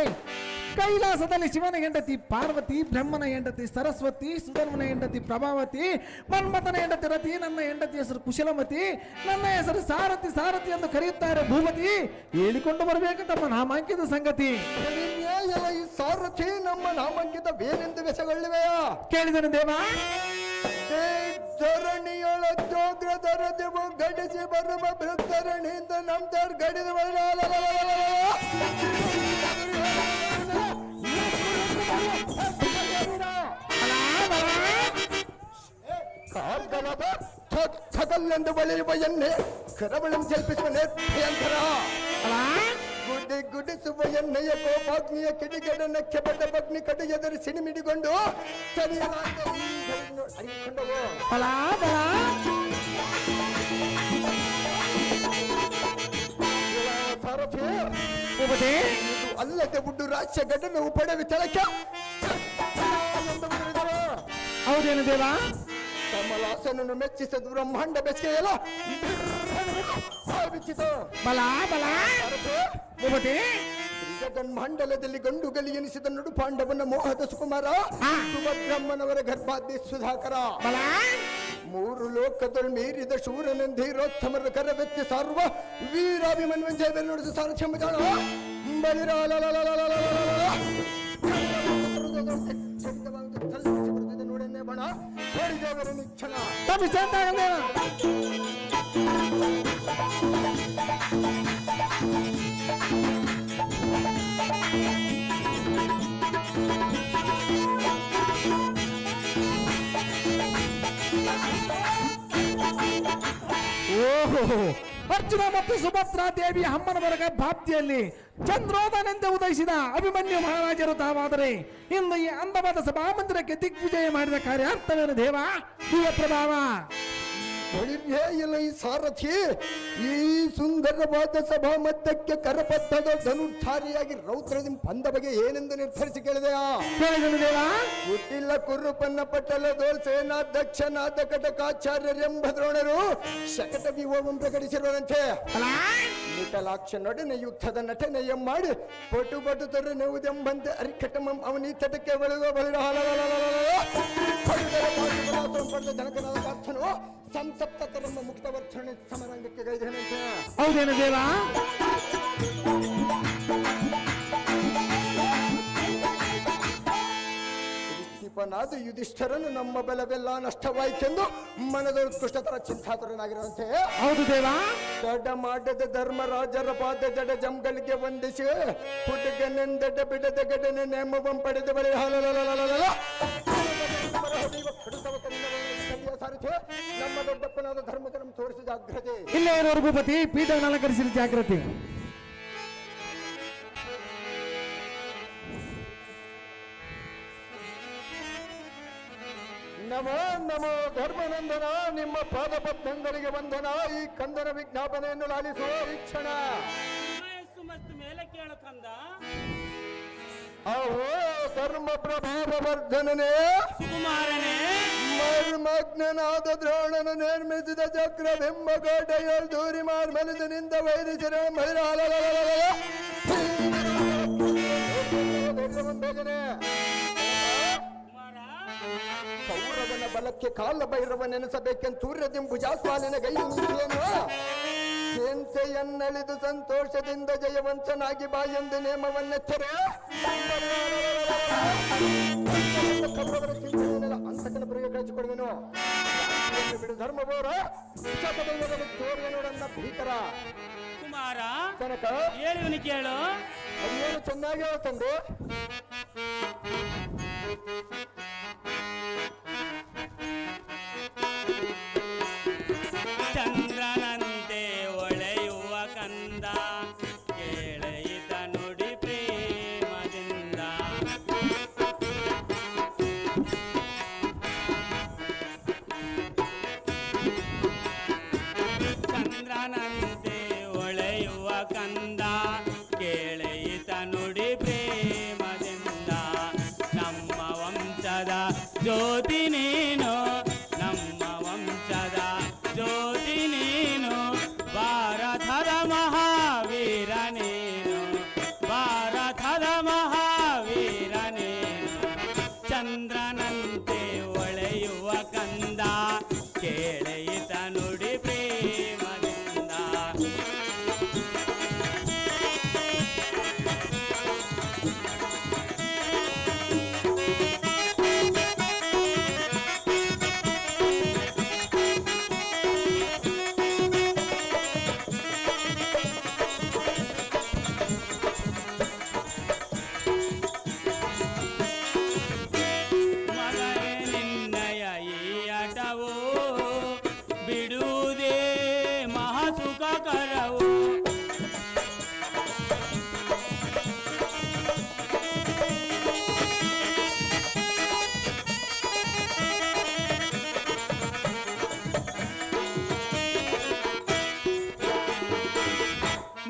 ಕೈಲಾಸದಲ್ಲಿ ಶಿವನ ಹೆಂಡತಿ ಪಾರ್ವತಿ, ಬ್ರಹ್ಮನ ಹೆಂಡತಿ ಸರಸ್ವತಿ, ಸುಧರ್ಮನ ಹೆಂಡತಿ ಪ್ರಭಾವತಿ, ಮನ್ಮಥನ ಹೆಂಡತಿ ರತಿ, ನನ್ನ ಹೆಂಡತಿ ಹೆಸರು ಕುಶಲಮತಿ, ನನ್ನ ಹೆಸರು ಸಾರಥಿ. ಸಾರಥಿ ಎಂದು ಕರೆಯುತ್ತಾರೆ ಭೂಪತಿ. ಹೇಳಿಕೊಂಡು ಬರಬೇಕು ತಮ್ಮ ನಾಮಾಂಕಿತ ಸಂಗತಿ. ಈ ಸಾರಥಿ ನಮ್ಮ ನಾಮಾಂಕಿತವೇನೆಂದು ಬೆಸಗೊಳ್ಳುವೆಯಾ? ಕೇಳಿದನು ದೇವ. ಧರಣಿಯೊಳಗ್ರದರದೆವು ಗಡಿಸಿ ಬರುವ ಭೃತರಣಿಯಿಂದ ನಮ್ದರ್ ಗಡಿದ ಸಕಲ್ಲೆಂದು ಬಳಿಯುವ ಎಣ್ಣೆ ಕರವಳಂ ಜಲ್ಪಿಸುವ ನಿರ್ಭಯಂಕರ ಗುಡಿಸುವ ಎಣ್ಣೆಯ ಕೋಪಾಗ್ನಿಯ ಕಿಡಿಗೇಡನ್ನ ಕೆಬಡ್ಡ ಬಗ್ನಿ ಕಡೆ ಎದುರು ಸಿಡಿಮಿಡಿಕೊಂಡು ಅಲ್ಲದೆ ಉಡ್ಡು ರಾಜ್ಯ ಗಡ್ಡನ್ನು ಪಡೆವಿ ತಳಕ ಹೌದೇನು ದೇವ? ಕಮಲಾಸನನ್ನು ಮೆಚ್ಚಿಸದು ಬ್ರಹ್ಮಾಂಡ ಬೆಚ್ಚೆಯಲ್ಲ ಬಲ ಬಲ ಜಗನ್ಮಂಡಲದಲ್ಲಿ ಗಂಡುಗಲಿ ಎನಿಸಿದ ನಡು ಪಾಂಡವನ ಮೋಹದ ಸುಕುಮಾರ ಸುಭದ್ರಮ್ಮನವರ ಗರ್ಭಾದ್ಯ ಸುಧಾಕರ ಮೂರು ಲೋಕದಲ್ಲಿ ಮೀರಿದ ಶೂರನೆಂದೀರೋತ್ತಮರ ಕರವೆತ್ತಿ ಸಾರುವ ವೀರಾಭಿಮನ್ವಂಜಯ ನುಡಿದ ಸಾರಥ್ಯಮ ಜಾಣ ನೋಡನ್ನೇ ಬಣ ಹೇಳಿದವರ ನಿಕ್ಷಣ ಓಹೋ ಅರ್ಜುನ ಮತ್ತು ಸುಭದ್ರಾ ದೇವಿಯ ಅಮ್ಮನವರ ಗರ್ಭಾಪ್ತಿಯಲ್ಲಿ ಚಂದ್ರೋದನೆಂದೇ ಉದಯಿಸಿದ ಅಭಿಮನ್ಯು ಮಹಾರಾಜರು ತಾವಾದರೆ ಇಂದು ಈ ಅಂದವಾದ ಸಭಾಮಂದಿರಕ್ಕೆ ದಿಗ್ವಿಜಯ ಮಾಡಿದ ಕಾರ್ಯಾರ್ಥವೇನು ದೇವ? ದಿವ್ಯ ಪ್ರಭಾವ ಇಲ್ಲ ಈ ಸಾರಥಿ ಈ ಸುಂದರವಾದ ಸಭಾ ಮಧ್ಯಕ್ಕೆ ಕರಪತ್ತದ ಧನುರ್ಧಾರಿಯಾಗಿ ರೌದ್ರದಿ ಬಂದ ಬಗ್ಗೆ ಏನೆಂದು ನಿರ್ಧರಿಸಿ ಕೇಳಿದೆಯಾ? ಹುಟ್ಟಿಲ್ಲ ಕುರುಪನ್ನ ಪಟ್ಟಲ ದೋಲ್ ಸೇನಾಧ್ಯಕ್ಷನಾದ ಕಟಕಾಚಾರ್ಯರೆಂಬ ದ್ರೋಣರು ಶಕಟ ವಿವೋಂ ಪ್ರಕಟಿಸಿರುವಂತೆ ನಿಟಲಾಕ್ಷನೊಡನೆ ಯುದ್ಧದ ನಟನೆಯ ಮಾಡಿ ಪಟು ಪಟು ತೊರೆನೆವುದೆಂಬಂತೆ ಅರಿಕಟಮಂ ಅವನಿ ತಟಕ್ಕೆ ಬೆಳೆಯುವ ಬಲಿರ ಜನಕನಾದ ಪಾರ್ಥನು ಸಂಸಪ್ತರಮ್ಮ ಮುಕ್ತವರ್ಧನೆ ಸಮರಂಗಕ್ಕೆ ಗೈದನಂತೆ. ಹೌದೇನು ದೇವ? ದೀಪನಾದ ಯುಧಿಷ್ಠರನು ನಮ್ಮ ಬಲವೆಲ್ಲ ನಷ್ಟವಾಯಿತೆಂದು ಮನದ ಉತ್ಕೃಷ್ಟತರ ಚಿಂತಾತುರನಾಗಿರುವಂತೆ. ಹೌದು ದೇವ. ದೊಡ್ಡ ಮಾಡದ ಧರ್ಮರಾಜರ ಪಾದ ಜಡ ಜಂಗಳಿಗೆ ವಂದಿಸಿ ಹುಡುಗನೆಂದಡ ಬಿಡದ ಗಡನೆ ನೇಮವಂ ಪಡೆದ ಬಳಿ ನಮ್ಮ ದೊಡ್ಡಪ್ಪನಾದ ಧರ್ಮಕರಂ ತೋರಿಸಿದ ಜಾಗ್ರತೆ. ಇಲ್ಲೇ ಇರೋರು ಭೂಪತಿ ಪೀಠವನ್ನು ಅಲಂಕರಿಸಿದ ಜಾಗ್ರತೆ. ನಮೋ ನಮೋ ಧರ್ಮನಂದನ, ನಿಮ್ಮ ಪಾದಪದ್ಮಗಳಿಗೆ ವಂದನ. ಈ ಕಂದನ ವಿಜ್ಞಾಪನೆಯನ್ನು ಲಾಲಿಸುವ ಈ ಕ್ಷಣ ಮೇಲೆ ಕೇಳು ಕಂದ. ಅಹೋ ಧರ್ಮ ಪ್ರಭಾವವರ್ಧನನೇ ಸುಕುಮಾರನೇ, ಮರ್ಮಗ್ನಾದ ದ್ರೋಣನು ನಿರ್ಮಿಸಿದ ಚಕ್ರ ಬಿಂಬಕೋಟೆಯಲ್ಲಿ ದೂರಿ ಮಾರ್ಮಲಿನಿಂದ ವೈರಿಸಿರ ಕೌರವನ ಬಲಕ್ಕೆ ಕಾಲ ಭೈರವ ನೆನೆಸಬೇಕೆಂದು ಸೂರ್ಯದಿಂಬುಜಾಸ್ವಾಲಿನ ಗೈ ನೀತಿಯನ್ನು ಚಿಂತೆಯನ್ನಳಿದು ಸಂತೋಷದಿಂದ ಜಯವಂತನಾಗಿ ಬಾ ಎಂದು ನೇಮವನ್ನೆತ್ತರೆ ಕೌರವರ ಚಿಂತೆಯನ್ನೆಲ್ಲ ಅಂತಕನ ಬರಿಗೆ ಕಳಿಸಿಕೊಡುವೆನು. ಬಿಡು ಧರ್ಮಬೋರ ತೋರಿಯ ನೋಡನ್ನ ಭೀಕರ ಕುಮಾರ ಕನಕ ಹೇಳುವನು ಕೇಳು. ಅದೇನು ಚೆನ್ನಾಗಿ ಹೇಳ್ತಂದು ಚಂದ್ರನಂತೆ ಹೊಳೆಯುವ ಕನ್ನ ಕಂದ ಕೇಳೆಯಿತ ನುಡಿ ಪ್ರೇಮದಿಂದ ನಮ್ಮ ವಂಶದ ಜ್ಯೋತಿ ನೀನು ನಮ್ಮ ವಂಶದ ಜ್ಯೋತಿ ನೀನು ಭಾರತದ ಮಹಾವೀರ ನೀನು ಭಾರತದ ಮಹಾವೀರ ನೀನು ಚಂದ್ರನಂತೆ ಹೊಳೆಯುವ ಕಂದ ಕೇಳೆಯಿತ ನುಡಿ ಪ್ರೇಮದಿಂದ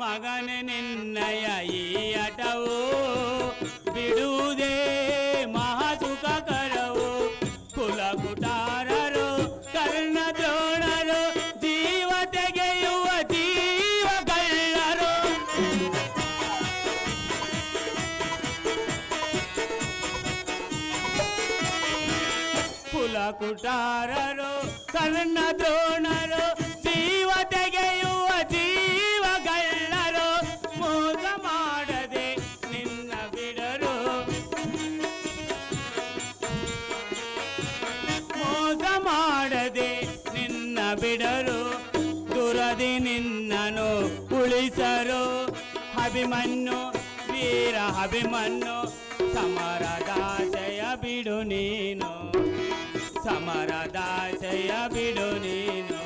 ಮಗನೆ ನಿನ್ನಯ ಈ ಆಟವು ಬಿಡುವುದೇ ಮಹಾಸುಖಕರವು ಕುಲ ಕುಟಾರರು ಕರ್ಣ ದ್ರೋಣರು ಜೀವ ತೆಗೆಯುವ ಜೀವಗಳ್ಳರು ಕುಲ ಕುಟಾರರು ಕರ್ಣ ದ್ರೋಣರು ಜೀವ ತೆಗೆಯುವ ಜೀವಗಳ್ಳರು ಮೋಸ ಮಾಡದೆ ನಿನ್ನ ಬಿಡರು ಮೋಸ ಮಾಡದೆ ನಿನ್ನ ಬಿಡರು ದುರದಿ ನಿನ್ನನು ಉಳಿಸರು ಅಭಿಮನ್ಯು ವೀರ ಅಭಿಮನ್ಯು ಸಮರದಾಸೆಯ ಬಿಡು ನೀನು ಸಮರದಾಸೆಯ ಬಿಡು ನೀನು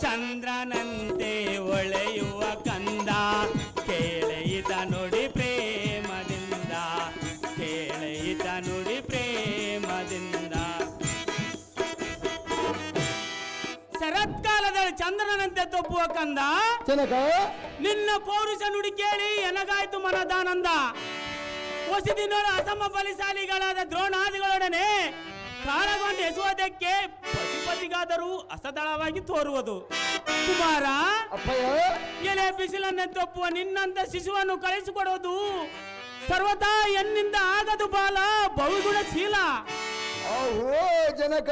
ಚಂದ್ರನಂತೆ ಹೊಳೆಯುವ ಕಂದ ಕೇಳೆಯಿತ ನುಡಿ ಪ್ರೇಮದಿಂದ ಕೇಳೆಯಿತ ನುಡಿ ಪ್ರೇಮದಿಂದ ಶರತ್ಕಾಲದಲ್ಲಿ ಚಂದ್ರನಂತೆ ತಪ್ಪುವ ಕಂದ ಜನಕ ನಿನ್ನ ಪೌರುಷ ನುಡಿ ಕೇಳಿ ಎನಗಾಯ್ತು ಮನದಾನಂದ ಹೊಸದಿನೋರು ಅಸಮ ಬಲಿಶಾಲಿಗಳಾದ ದ್ರೋಣಾದಿಗಳೊಡನೆ ಕಾಳಗೊಂಡು ಎಸುವುದಕ್ಕೆ ಪಶುಪತಿಗಾದರೂ ಅಸದಳವಾಗಿ ತೋರುವುದು ಕುಮಾರ ಅಪ್ಪಯ್ಯ ಎಲೆ ಬಿಸಿಲನ್ನೇ ತಪ್ಪುವ ನಿನ್ನಂತ ಶಿಶುವನ್ನು ಕಳಿಸಿಕೊಡುವುದು ಸರ್ವದಾ ಎನ್ನಿಂದ ಆಗದು ಬಾಲ ಬಹುಗುಣಶೀಲ ಓಹೋ ಜನಕ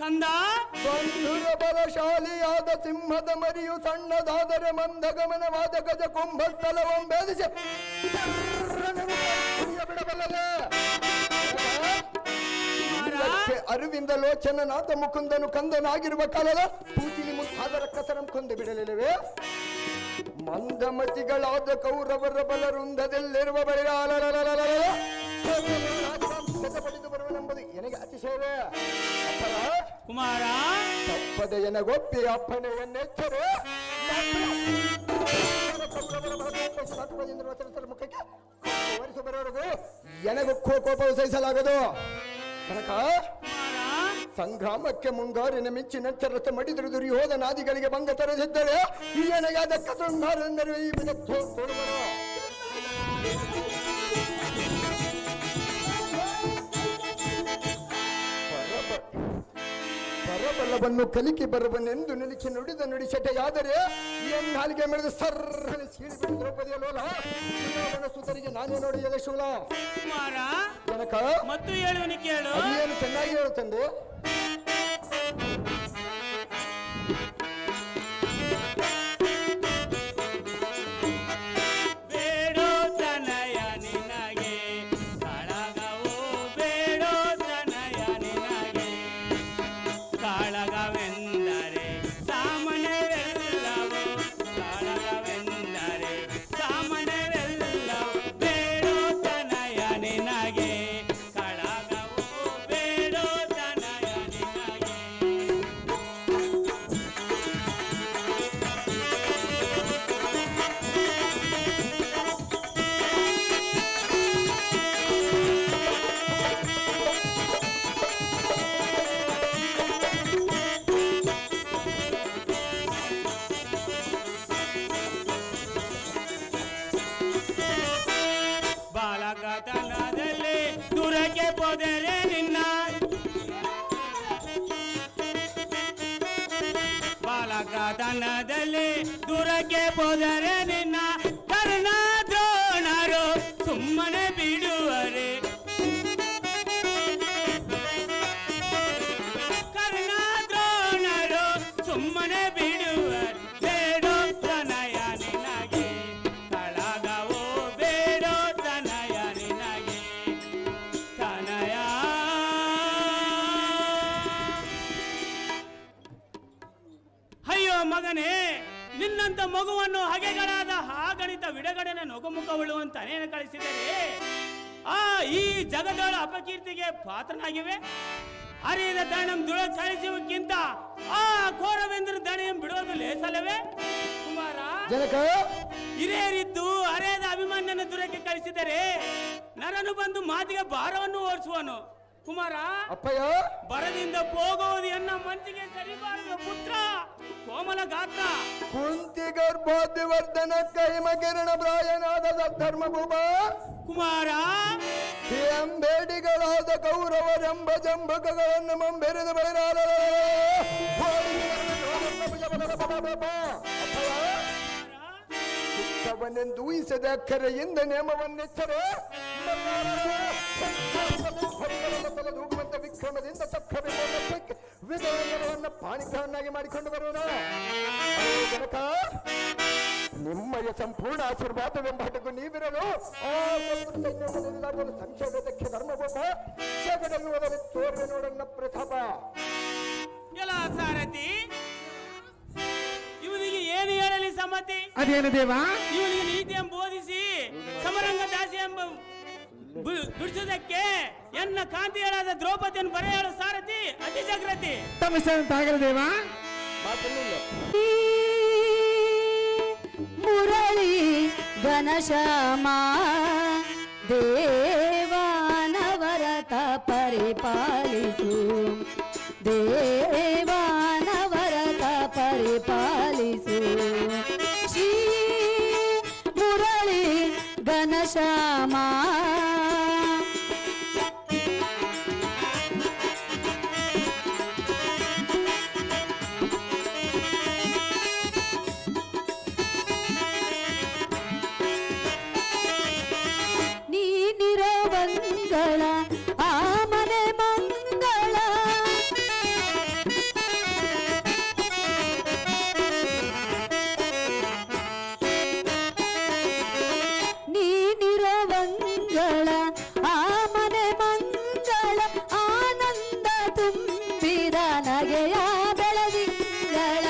ಕಂದ ಬಂಧುರ ಬಲಶಾಲಿಯಾದ ಸಿಂಹದ ಮರಿಯು ಸಣ್ಣದಾದರೆ ಮಂದಗಮನವಾದ ಗಜ ಕುಂಭಸ್ಥಲವನ್ನು ಭೇದಿಸಿ ಬಿಡಬಲ್ಲದೆ ಅರಿವಿಂದ ಲೋಚನನಾದ ಮುಕುಂದನು ಕಂದನಾಗಿರುವ ಕಾಲದ ಪೂಜಿಲಿ ಮುಂತಾದರ ಕಸರಂ ಕೊಂದು ಬಿಡಲಿಲ್ಲವೇ ಮಂದಮತಿಗಳಾದ ಕೌರವರ ಬಲವೃಂದದಲ್ಲಿರುವ ಪಡೆದು ಬರುವನೆಂಬುದು ನನಗೆ ಅತಿಶಯವೇ ಅಪ್ಪರ ಕುಮಾರ ತಪ್ಪದೆ ಎನಗೊಪ್ಪಿ ಅಪ್ಪನೆಯನ್ನೆಚ್ಚರು ಮುಖಕ್ಕೆ ವರಿಸು ಬರೋವರೆಗೂ ಎನಗೂ ಕೋಪವು ಸಹಿಸಲಾಗದು ಕನಕ ಸಂಗ್ರಾಮಕ್ಕೆ ಮುಂಗಾರಿನ ಮಿಂಚಿನಚ್ಚರತ ಮಡಿದರು ದುರ್ಯೋಧನಾದಿಗಳಿಗೆ ಭಂಗ ತರದಿದ್ದರೆ ಈ ನನಗಾದ ಕತುಂಬಾರೆಂದರೆ ಈ ಪರಬಲವನ್ನು ಕಲಿಕೆ ಬರುವನೆಂದು ನಿಲಿಕೆ ನುಡಿದ ನುಡಿಸಟೆಯಾದರೆ ಏನ್ ನಾಲಿಗೆ ಮೆಳೆದು ಸರ್ರನೆ ಸೀಳಿ ಬಿಡು ದ್ರೌಪದಿಯ ಲೋಲ ಸುತರಿಗೆ ನಾನೇ ನೋಡಿಯದೆ ಶೂಲ ಕುಮಾರ ಜನಕ ಮತ್ತು ಹೇಳುವನಿ ಕೇಳು ಅದೇನು ಚೆನ್ನಾಗಿ ಹೇಳುತ್ತಂದೆ ಬಾಲಕತನದಲ್ಲಿ ದೂರಕ್ಕೆ ಹೋದರೆ ನಿನ್ನ ಕರ್ಣ ದ್ರೋಣರು ಸುಮ್ಮನೆ ಬಿಡುವರೆ. ಕರ್ಣ ದ್ರೋಣರು ಸುಮ್ಮನೆ ಬಿಡುವರೆ. ಬೇಡೋ ತನಯ ನಿನಗೆ ಕಳಗವೋ, ಬೇಡೋ ತನಯ ನಿನಗೆ ತನಯ. ಅಯ್ಯೋ ಮಗನೇ, ನಿನ್ನಂತ ಮಗುವನ್ನು ಹಗೆಗಳಾದ ಹಾಗಣಿತ ವಿಡಗಡನೆ ನೊಗಮುಖವುಳ್ಳುವಂತ ಅನೇನ ಕಳಿಸಿದರೆ ಈ ಜಗದೊಳ ಅಪಕೀರ್ತಿಗೆ ಪಾತ್ರನಾಗಿವೆ. ಅರಿಯದ ದಣಂ ದುಳ ಕಳಿಸುವುದಕ್ಕಿಂತ ಆ ಕೋರವೆಂದ್ರ ದಣಿಯಂ ಬಿಡೋದು ಲೇಸಲ್ಲವೇ ಕುಮಾರ? ಹಿರಿಯರಿದ್ದು ಅರೆಯದ ಅಭಿಮನ್ಯನ ದುರಕ್ಕೆ ಕಳಿಸಿದರೆ ನರನು ಬಂದು ಮಾತಿಗೆ ಭಾರವನ್ನು ಓಡಿಸುವನು. ಕುಮಾರ, ಅಪ್ಪಯ್ಯ, ಬರದಿಂದ ಹೋಗುವುದು ಎನ್ನ ಮನಸ್ಸಿಗೆ ಸರಿಬಾರದ ಪುತ್ರ ಕೋಮಲ ಗಾತ್ರ ಕುಂತಿ ಗರ್ಭೋದ್ವರ್ಧನ ಕೈಮ ಕಿರಣ ಪ್ರಾಯನಾದ ಧರ್ಮಭೂಮ ಕುಮಾರ. ಬೇಡಿಗಳಾದ ಕೌರವರೆಂಬ ಜಂಬಕಗಳನ್ನು ಮಂಬೆರೆದು ಬಳಿರಾದ ಚಿತ್ತವನ್ನೆಂದು ಊಹಿಸದ ಅಕ್ಕರೆಯಿಂದ ನೇಮವನ್ನೆಚ್ಚರೆ ತಲೆದೂಗುವಂತ ವಿಕ್ರಮದಿಂದ ಚಕ್ರವೆಂಬ ವಿಜಯವನ್ನು ಪಾಣಿಗ್ರಹನ್ನಾಗಿ ಮಾಡಿಕೊಂಡು ಬರುವನ ಜನಕ. ನಿಮ್ಮಯ ಸಂಪೂರ್ಣ ಆಶೀರ್ವಾದವೆಂಬ ಹಟಕು ನೀವಿರಲು ಸಂಕ್ಷೇಪಕ್ಕೆ ಧರ್ಮಭೂಮ ಜಗದಲ್ಲುವುದರಲ್ಲಿ ತೋರ್ವೆ ನೋಡನ್ನ ಪ್ರತಾಪ. ಎಲ್ಲ ಸಾರಥಿ, ಇವನಿಗೆ ಏನು ಹೇಳಲಿ ಸಮ್ಮತಿ? ಅದೇನು ದೇವ? ಇವನಿಗೆ ನೀತಿಯನ್ನು ಬೋಧಿಸಿ ಸಮರಂಗ ದಾಸಿ ಎಂಬ ಬಿಡಿಸುವುದಕ್ಕೆ ಎನ್ನ ಕಾಂತಿಯರಾದ ದ್ರೌಪದಿಯನ್ನು ಬರೆಯಲು ಸಾರಥಿ ಅತಿ ಜಾಗೃತಿ. ತಮಿಸಂತಾಗಲಿ ದೇವ. ಮುರಳಿ ಘನಶ್ಯಾಮ ದೇವಾನವರತ ಪರಿಪಾಲಿಸು, ದೇವಾನವರತ ಪರಿಪಾಲಿಸು. ಶ್ರೀ ಮುರಳಿ ಘನಶ್ಯಾಮ ಮಂಗಳ ಆ ಮನೆ ಮಂಗಳ, ನೀನಿರೋ ಮಂಗಳ ಆ ಮನೆ ಮಂಗಳ, ಆನಂದ ತುಂಬಿದ ನಗೆಯ ಬೆಳದಿಂಗಳ.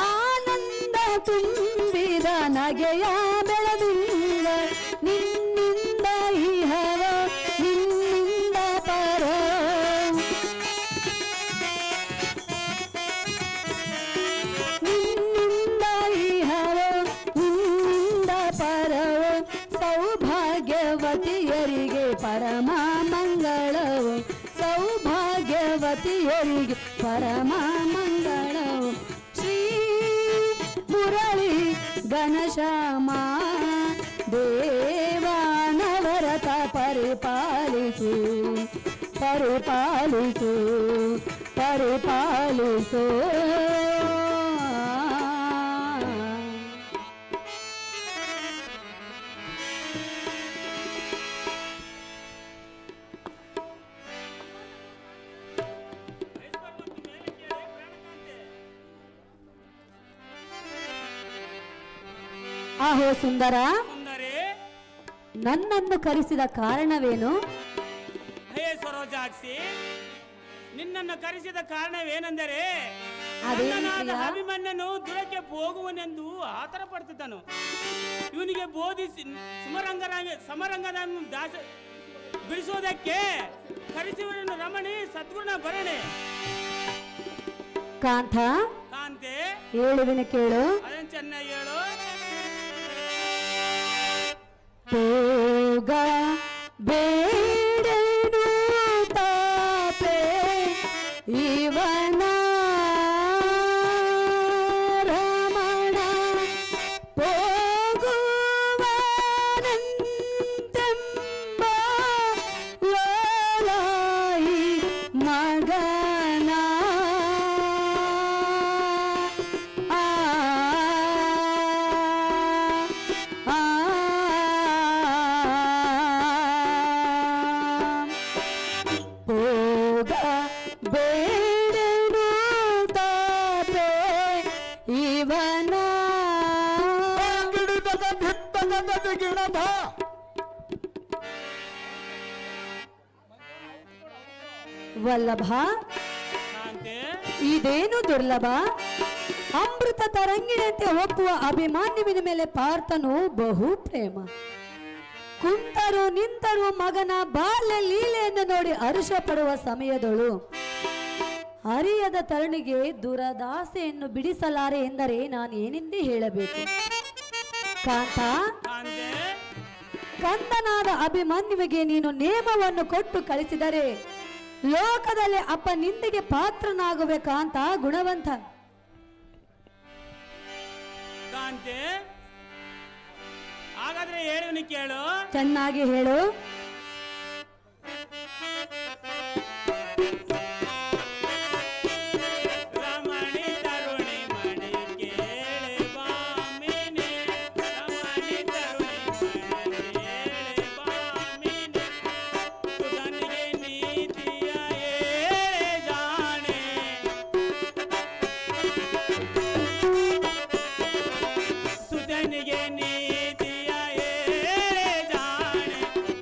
ಆನಂದ ತುಂಬಿದ ನಗೆಯ ಬೆಳದಿಂಗ, ನಿನ್ನಿಂದ ಇಹವ ನಿನ್ನಿಂದ ಪರ, ನಿನ್ನಿಂದ ಇಹವ ನಿನ್ನಿಂದ ಪರ. ಸೌಭಾಗ್ಯವತಿಯರಿಗೆ ಪರಮ ಮಂಗಳವು, ಸೌಭಾಗ್ಯವತಿಯರಿಗೆ ಪರಮ ಮಂಗಳವು. ಶ್ರೀ ಮುರಳಿ ಘನಶ್ಯಾಮ ದೇವಾನವರತ ಪರಿಪಾಲಿಸು, ಪರಿಪಾಲಿಸು, ಪರಿಪಾಲಿಸು. ಆಹೋ ಸುಂದರ, ನನ್ನನ್ನು ಕರೆಸಿದ ಕಾರಣವೇನು? ಹೇ ಸರೋಜಾಕ್ಷಿ, ನಿನ್ನನ್ನು ಕರೆಸಿದ ಕಾರಣವೇನೆಂದರೆ ಅಭಿಮನ್ಯನು ದುರಕ್ಕೆ ಹೋಗುವನೆಂದು ಆತರ ಪಡ್ತಿದ್ದನು. ಇವನಿಗೆ ಬೋಧಿಸಿ ಸಮರಂಗದ ದಾಸ ಬಿಡಿಸುವುದಕ್ಕೆ ಕರೆಸಿವರನ್ನು ರಮಣಿ ಸದ್ಗುಣ ಭರಣೆ. ಕಾಂತ ಕಾಂತೆ ಹೇಳುವಿನ ಕೇಳು. ಅದೇನು ಚೆನ್ನಾಗಿ ಹೇಳು. ಹೋಗ ಬೇಡನು ತಾಪೆ ಇವನ ರಮಣ, ಹೋಗುವನಂತೆಂಬ ಲೋಲಾಯಿ ಹೋಗ ಬೇಡನು ತಾಪೆ ಇವನ ಗಿಣಧ ವಲ್ಲಭ, ಕಾಂತೆ ಇದೇನು ದುರ್ಲಭ. ಅಮೃತ ತರಂಗಿನಂತೆ ಒಪ್ಪುವ ಅಭಿಮಾನ್ಯುವಿನ ಮೇಲೆ ಪಾರ್ಥನು ಬಹು ಪ್ರೇಮ. ಕುಂತರು ನಿಂತರು ಮಗನ ಬಾಲ್ಯ ಲೀಲೆಯನ್ನು ನೋಡಿ ಹರುಷ ಪಡುವ ಸಮಯದಳು ಹರಿಯದ ತರುಣಿಗೆ ದುರದಾಸೆಯನ್ನು ಬಿಡಿಸಲಾರೆ ಎಂದರೆ ನಾನು ಏನೆಂದೇ ಹೇಳಬೇಕು. ಕಾಂತ, ಕಾಂತೆ ಕಂದನಾದ ಅಭಿಮನ್ಯುವಿಗೆ ನೀನು ನೇಮವನ್ನು ಕೊಟ್ಟು ಕಳಿಸಿದರೆ ಲೋಕದಲ್ಲಿ ಅಪ್ಪ ನಿಂದಿಗೆ ಪಾತ್ರನಾಗುವೆ ಕಾಂತ ಗುಣವಂತ. ಕಾಂತೆ ಹಾಗಾದ್ರೆ ಹೇಳುವನಿ ಕೇಳು. ಚೆನ್ನಾಗಿ ಹೇಳು. ರಮಣಿ ತರುಣಿ ಮಣಿ ಕೇಳೆ ಬಾಮಿನಿ, ರಮಣಿ ತರುಣಿ ಮಣಿ ಕೇಳೆ ಬಾಮಿನಿ, ಸುಧನಿಗೆ ನೀತಿಯ ಏಳೆ ಜಾಣೆ, ಸುಧನಿಗೆ ನೀತಿಯ ಏಳೆ ಜಾಣೆ,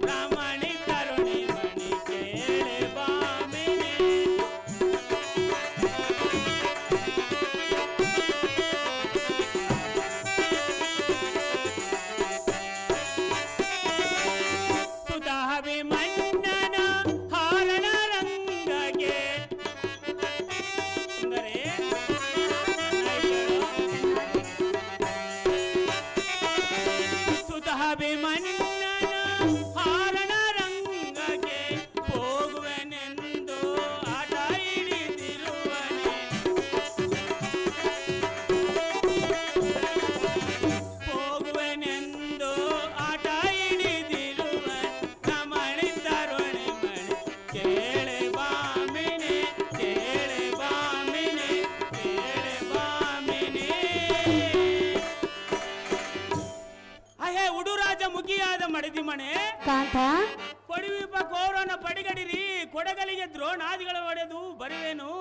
ರಮಣಿ ತರುಣಿ ಮಣಿ ಕೇಳೆ ಬಾಮಿನಿ. ಸುಧಾಭಿಮನ್ನನ ಹಾರಣ ರಂಗಗೆ ಸುಂದರೇ, ಸುಧಾಭಿಮನ್ನನ ಹಾರಣ ರಂಗಗೆ ಹೋಗುವೆನೆಂದು ಆಟ ಹಿಡಿದಿರುವನೆ, ಹೋಗುವೆನೆಂದು ಆಟ ಹಿಡಿದಿರುವ ರಮಣಿ ತರುಣಿ ಮಣಿ ಕೇಳೆ ಬಾಮಿನಿ, ಕೇಳೆ ಬಾಮಿನಿ, ಕೇಳೆ ಬಾಮಿನಿ. ಅಹೇ ಉಡುರಾಜ ಮುಗಿಯಾದ ಮಡದಿ ಮಣೆ, ಕಾಂತ, ಪಡಿವಿಪ ಕೌರವನ ಪಡಿಗಡಿರಿ, ಕೊಡಗಲಿಗೆ ದ್ರೋಣಾದಿಗಳ ಒಡೆದು ಬರುವೆನು,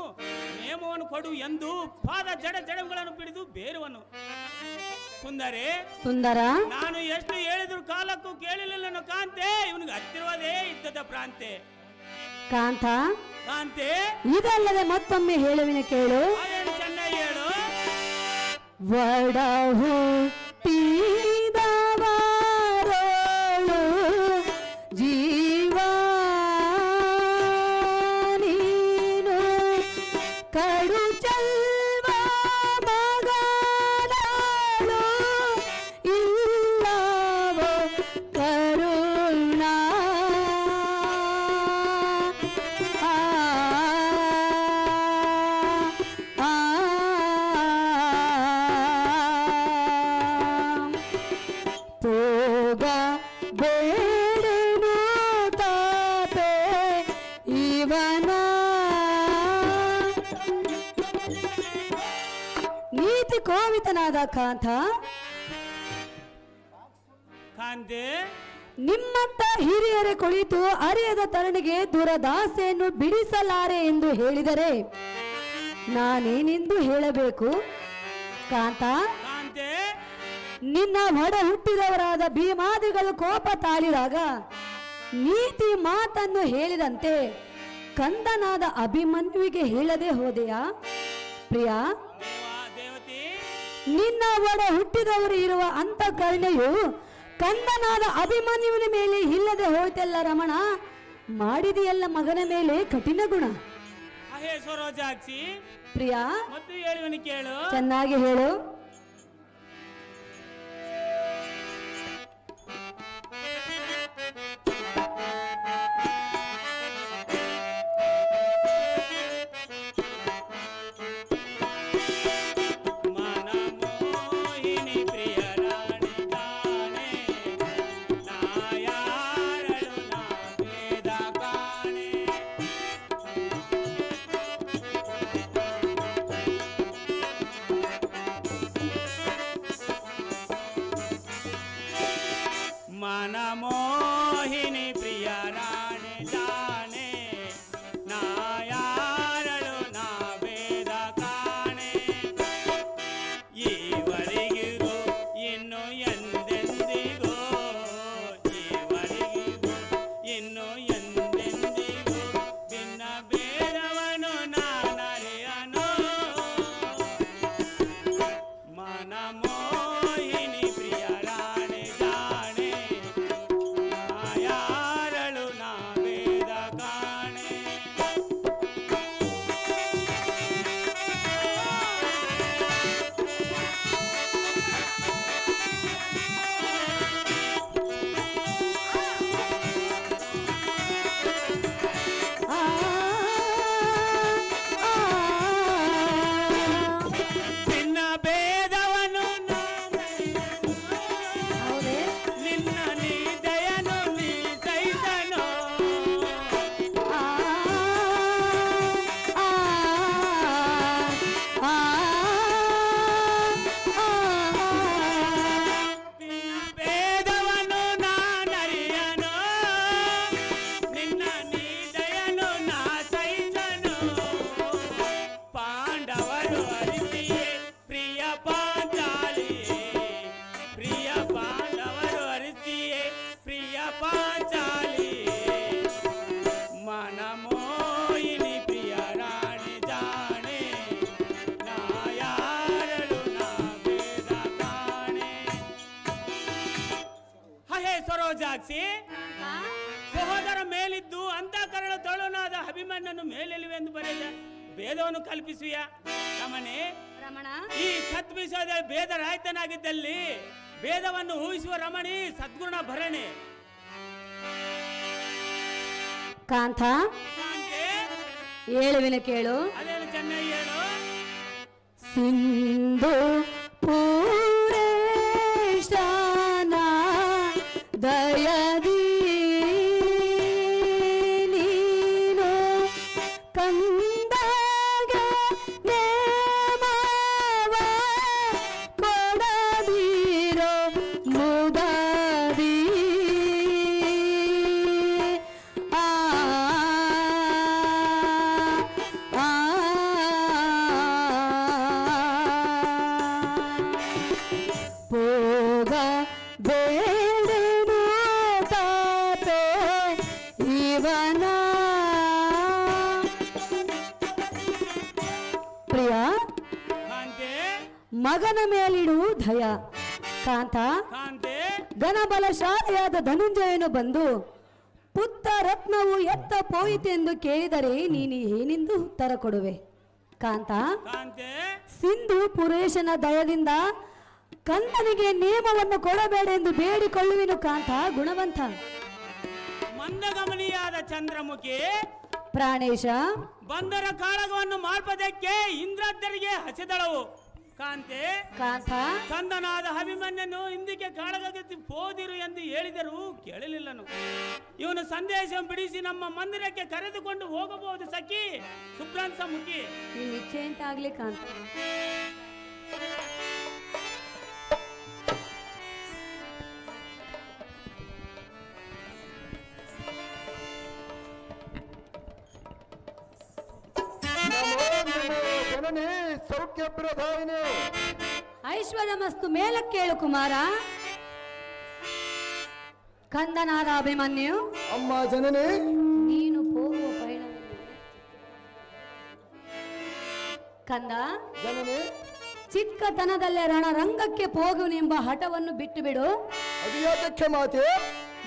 ನೇಮವನ್ನು ಕೊಡು ಎಂದು ಪಾದ ಜಡ ಜಡಗಳನ್ನು ಬಿಡಿದು ಬೇರುವನು. ಸುಂದರೇ, ಸುಂದರ, ನಾನು ಎಷ್ಟು ಹೇಳಿದ್ರು ಕಾಲಕ್ಕೂ ಕೇಳಿಲ್ಲ ಕಾಂತೆ, ಇವನಿಗೆ ಹತ್ತಿರವದೇ ಇದ್ದದ ಪ್ರಾಂತೆ. ಕಾಂತ, ಕಾಂತೆ ಇದಲ್ಲದೆ ಮತ್ತೊಮ್ಮೆ ಹೇಳುವಿನ ಕೇಳು. ಅದೇನು ಚೆನ್ನಾಗಿ ಹೇಳು. ವಡ ಹುಟ್ಟಿದವರೋಳು ಜೀವ ನೀನು, ಕಡು ಚಲ್ವ ಮಗನಾಳು ಇಲ್ಲವೋ ಕರುಣಾ. ಆ ಆ ಹೋಗ ಬೇಡನು ತಾಪೆ ಇವನ. ನೀತಿ ಕೋವಿತನಾದ ಕಾಂತ, ಕಾಂತೆ ನಿಮ್ಮಂತ ಹಿರಿಯರೇ ಕುಳಿತು ಅರಿಯದ ತರಣಿಗೆ ದುರದಾಸೆಯನ್ನು ಬಿಡಿಸಲಾರೆ ಎಂದು ಹೇಳಿದರೆ ನಾನೇನೆಂದು ಹೇಳಬೇಕು. ಕಾಂತ, ಕಾಂತೆ ನಿನ್ನ ಒಡ ಹುಟ್ಟಿದವರಾದ ಭೀಮಾದಿಗಳು ಕೋಪ ತಾಳಿದಾಗ ನೀತಿ ಮಾತನ್ನು ಹೇಳಿದಂತೆ ಕಂದನಾದ ಅಭಿಮನ್ಯುವಿಗೆ ಹೇಳದೆ ಹೋದೆಯಾ ಪ್ರಿಯ? ದೇವತಿ ನಿನ್ನ ಒಡ ಹುಟ್ಟಿದವರು ಇರುವ ಅಂತಃಕರಣೆಯು ಕಂದನಾದ ಅಭಿಮನ್ಯುವಿನ ಮೇಲೆ ಇಲ್ಲದೆ ಹೋಯ್ತೆಲ್ಲ ರಮಣ. ಮಾಡಿದೆಯಲ್ಲ ಮಗನ ಮೇಲೆ ಕಠಿಣ ಗುಣ. ಅಹೇ ಸರೋಜಾಕ್ಷಿ, ಪ್ರಿಯ, ಮತ್ತು ಹೇಳುವನಿ ಕೇಳು. ಚೆನ್ನಾಗಿ ಹೇಳು. ಮನಮೋಹಿನಿ ಪ್ರಿಯ ರಾಣಿ ಕಾಣೆ, ನಾಯಾರಳು ನಾ ವೇದ ಕಾಣೆ, ಅಭಿಮನ್ಯನು ಮೇಲೆಳುವೆ ಎಂದು ಬರೆದ ಭೇದವನ್ನು ಕಲ್ಪಿಸುವ ರಮಣೆ. ರಮಣ, ಈ ಕತ್ಮಿಸದ ಭೇದ ರಾಯ್ತನಾಗಿದ್ದಲ್ಲಿ ಭೇದವನ್ನು ಊಹಿಸುವ ರಮಣಿ ಸದ್ಗುಣ ಭರಣೆ. ಕಾಂತ ಕಾಂತೆ, ಹೇಳುವಿನ ಕೇಳು. ಅದೇನು ಚೆನ್ನಾಗಿ ಹೇಳು. ಸಿಂಧು ಪೂರೇಶನ ದಯದಿ ನೀನು ಕಂದಾಗ ನೇಮವ ಕೊಡದಿರೋ ಮುದದಿ ಆ ಆ ಪೋಗ ಬೇಡೇನು ತಾತೆ ಇವನ ಪ್ರಿಯ ಕಾಂತೆ, ಮಗನ ಮೇಲಿಡು ದಯ. ಕಾಂತ, ಕಾಂತೆ, ಘನಬಲಶಾಲಿಯಾದ ಧನುಂಜಯನು ಬಂದು ಪುತ್ತ ರತ್ನವು ಎತ್ತ ಪೋಯಿತೆಂದು ಕೇಳಿದರೆ ನೀನು ಏನೆಂದು ಉತ್ತರ ಕೊಡುವೆ? ಕಾಂತ, ಕಾಂತೆ, ಸಿಂಧು ಪುರೇಶನ ದಯದಿಂದ ಕಂದನಿಗೆ ನೇಮವನ್ನು ಕೊಡಬೇಡ ಎಂದು ಬೇಡಿಕೊಳ್ಳುವೆನು ಕಾಂತ ಗುಣವಂತ. ಮಂದಗಮನಿಯಾದ ಚಂದ್ರಮುಖಿ ಪ್ರಾಣೇಶ, ಬಂದರ ಕಾಳಗವನ್ನು ಮಾರ್ಪದಕ್ಕೆ ಇಂದ್ರದ್ದರಿಗೆ ಹಸಿದಳವು. ಕಾಂತೆ, ಕಾಂತ, ಕಂದನಾದ ಅಭಿಮನ್ಯನು ಹಿಂದಕ್ಕೆ ಕಾಳಗಕ್ಕೆ ಹೋದಿರು ಎಂದು ಹೇಳಿದರೂ ಕೇಳಲಿಲ್ಲನು. ಇವನು ಸಂದೇಶ ಬಿಡಿಸಿ ನಮ್ಮ ಮಂದಿರಕ್ಕೆ ಕರೆದುಕೊಂಡು ಹೋಗಬಹುದು ಸಖಿ ಸುಬ್ರಾಂಶ ಮುಖಿ. ನೀನು ಇಚ್ಛೆ ಅಂತ ಆಗ್ಲಿ ಕಾಂತ. ಜನನಿ ಸೌಖ್ಯ ಪ್ರಧಾನಿ. ಐಶ್ವರ್ಯಮಸ್ತು ಮೇಲಕ್ಕೇಳು ಕುಮಾರ. ಕಂದನಾದ ಅಭಿಮನ್ಯು, ಅಮ್ಮ ಜನನಿ, ನೀನು ಹೋಗುವ ಪಯಣ ಕಂದ ಜನನಿ, ಚಿಕ್ಕತನದಲ್ಲೇ ರಣರಂಗಕ್ಕೆ ಹೋಗುವನೆಂಬ ಹಠವನ್ನು ಬಿಟ್ಟು ಬಿಡು. ಅದು ಯಾಕೆ ಮಾತೆ?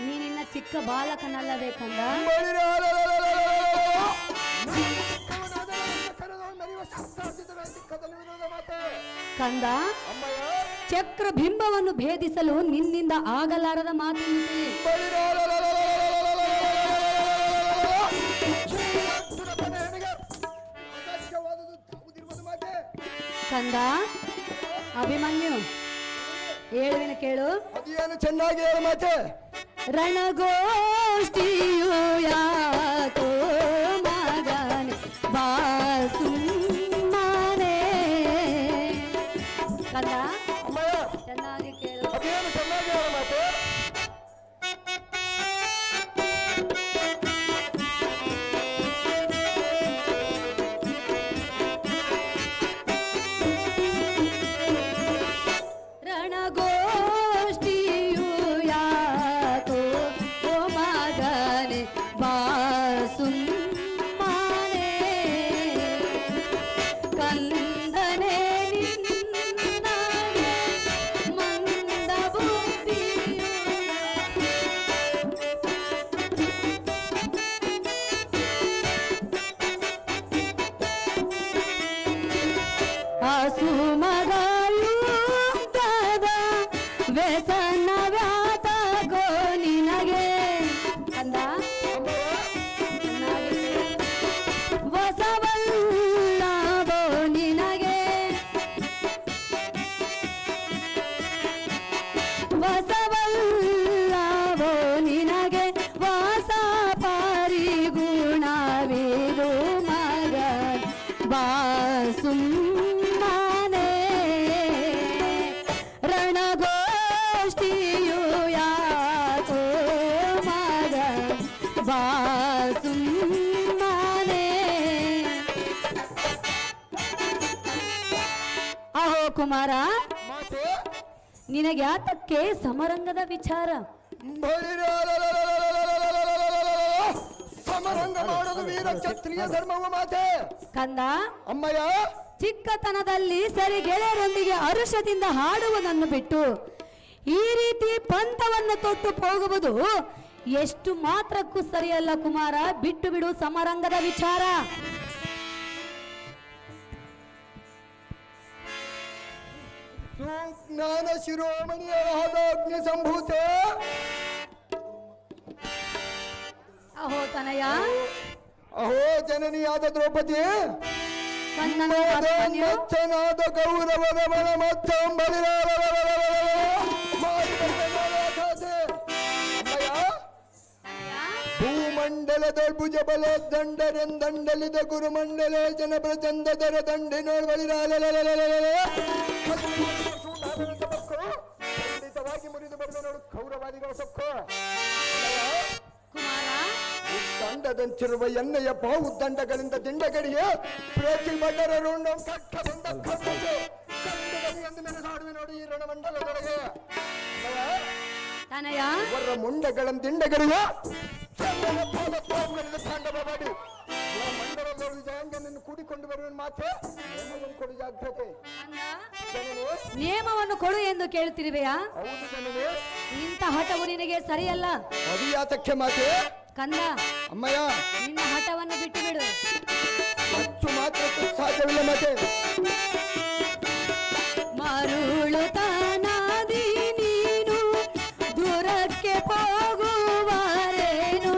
ನೀನಿನ್ನ ಚಿಕ್ಕ ಬಾಲಕನಲ್ಲವೇ ಕಂದ. ಕಂದ, ಚಕ್ರ ಬಿಂಬವನ್ನು ಭೇದಿಸಲು ನಿನ್ನಿಂದ ಆಗಲಾರದ ಮಾತು. ಕಂದ ಅಭಿಮನ್ಯು, ಹೇಳುವಿನ ಕೇಳು. ಅದೇನು ಚೆನ್ನಾಗಿ ಹೇಳು ಮಾತೆ. ರಣಗೋಷ್ಠಿಯು ಯಾಕೋ ಮಗನೆ ಬಾಸುಮ್ಮನೆ. ಕಂದ ಅಮ್ಮಯ್ಯ, ಚೆನ್ನಾಗಿ ಕೇಳು. ಅದೇನು ಚೆನ್ನಾಗಿ ಹೇಳು ಮಾತೆ. ರಣಗೋಷ್ಠಿಯು ಯಾಕೋ ಓ ಮಗನೆ ಬಾಸುಮ್ಮನೆ. ಕಂದನೆ ನಿನ್ನಗೆ ಮಂದ ಬುದ್ಧಿಯು ಆಸು ಮಗಯುಗದ ವ್ಯಸನ ವ್ಯಾತಕೋ ನಿನಗೆ. ಕಂದ ವಸವಲ್ಲವೋ ನಿನಗೆ, ವಸವಲ್ಲವೋ ನಿನಗೆ ವಾಸ ಪರಿಗುಣವಿದು ಮಗ ಬಾಸುಮ್ಮನೆ. ರಣಗೋಷ್ಠಿಯು ಯಾಕೋ ಮಗ ಬಾಸುಮ್ಮನೆ. ಅಹೋ ಕುಮಾರ, ಮಾತೆ, ನಿನಗೆ ಆತಕ್ಕೆ ಸಮರಂಗದ ವಿಚಾರ. ಸಮರಂಗ ಮಾಡೋದು ವೀರ ಕ್ಷತ್ರಿಯ ಧರ್ಮವು ಮಾತೆ. ಕಂದ, ಅಮ್ಮಯ್ಯ, ಚಿಕ್ಕತನದಲ್ಲಿ ಸರಿ ಗೆಳೆಯರೊಂದಿಗೆ ಹರುಷದಿಂದ ಹಾಡುವುದನ್ನು ಬಿಟ್ಟು ಈ ರೀತಿ ಪಂಥವನ್ನು ತೊಟ್ಟು ಹೋಗುವುದು ಎಷ್ಟು ಮಾತ್ರಕ್ಕೂ ಸರಿಯಲ್ಲ ಕುಮಾರ. ಬಿಟ್ಟು ಬಿಡು ಸಮರಂಗದ ವಿಚಾರ. ಸುಜ್ಞಾನ ಶಿರೋಮಣಿಯಾದ ಅಗ್ನಿ ಸಂಭೂತೆ. ಅಹೋ ತನಯ, ಅಹೋ ಜನನಿಯಾದ ದ್ರೌಪದಿ, ಕನ್ನಡ ಅಭಿಮನ್ಯು, ಮಚ್ಚನಾದ ಗೌರವದ ಮನ ಭೂಮಂಡಲದ ಭುಜ ಬಲ ದಂಡರೆಂದಂಡಲಿದ ಗುರುಮಂಡಲೇ ಜನ ಪ್ರಚಂದರ ದಂಡಿನೋಳ್ ಖಂಡಿತವಾಗಿ ಮುರಿದು ಬರೆದ ನೋಡು ಕೌರವಾದಿಗಳ ಸೊಕ್ಕು. ದಂಡದಂತಿರುವ ಎಣ್ಣೆಯ ಬಾವು ದಂಡಗಳಿಂದ ದಿಂಡಗಡಿಗೆ ಪ್ರೇತಿ ಮಡ್ಡರರು ಮೆರೆಸಾಡುವೆ ನೋಡಿ ಈ ರಣಮಂಡಲದೊಳಗೆ. ಅವರ ಮುಂಡಗಳ ದಿಂಡಗಳಿಗೆ ತಾಂಡವವಾಡಿ ಮಂಡಲದ ವಿಜಯಾಂಗನನ್ನು ಕೂಡಿಕೊಂಡು ಬರುವ ಮಾತೆ ಕೊಡು ಜಾಗ್ರತೆ. ನಿಯಮವನ್ನು ಕೊಡು ಎಂದು ಕೇಳುತ್ತಿರುವೆಯಾ? ಹೌದು ಜನನೇ. ಇಂಥ ಹಠವು ನಿನಗೆ ಸರಿಯಲ್ಲ. ಅದು ಯಾತಕ್ಕೆ ಮಾತೆ? ಕಂದ, ಅಮ್ಮಯ್ಯ, ನಿನ್ನ ಹಠವನ್ನು ಬಿಟ್ಟು ಬಿಡು. ಅಚ್ಚು ಮಾತ್ರ ಸಾಧ್ಯವಿಲ್ಲ ಮಾತೆ. ಮರುಳುತ್ತಾನಾದಿ ನೀನು ದೂರಕ್ಕೆ ಹೋಗುವರೇನು?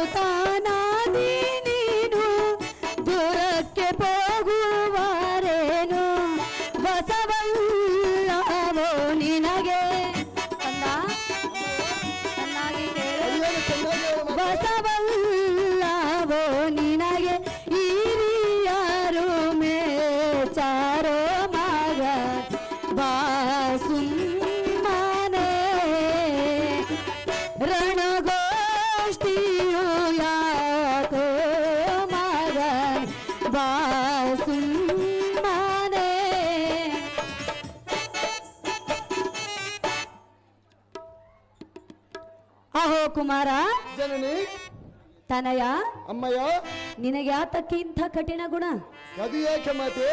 ಮರುಳುತ್ತಾನಾದಿ ನೀನು ದೂರಕ್ಕೆ ಹೋಗುವರೇನು? ಬಸವಲ್ಲವೋ ನಿನಗೆ ಕಂದ, ಚೆನ್ನಾಗಿ ಕೇಳು. ಬಸವಲ್ಲವೋ ನಿನಗೆ ಹಿರಿಯರು ಮೇಚಾರೋ ಮಗ ಬಾಸುಮ್ಮನೆ ರಣಗೋಷ್ಠಿಯು ಯಾಕೋ ಮಗ ಬಾಸುಮ್ಮನೆ. ಅಹೋ ಕುಮಾರ, ಜನನಿ, ತನಯ, ಅಮ್ಮಯ್ಯ, ನಿನಗೆ ಯಾತಕ್ಕೆ ಇಂಥ ಕಠಿಣ ಗುಣ? ಅದು ಯಾಕೆ ಮಾತೆ?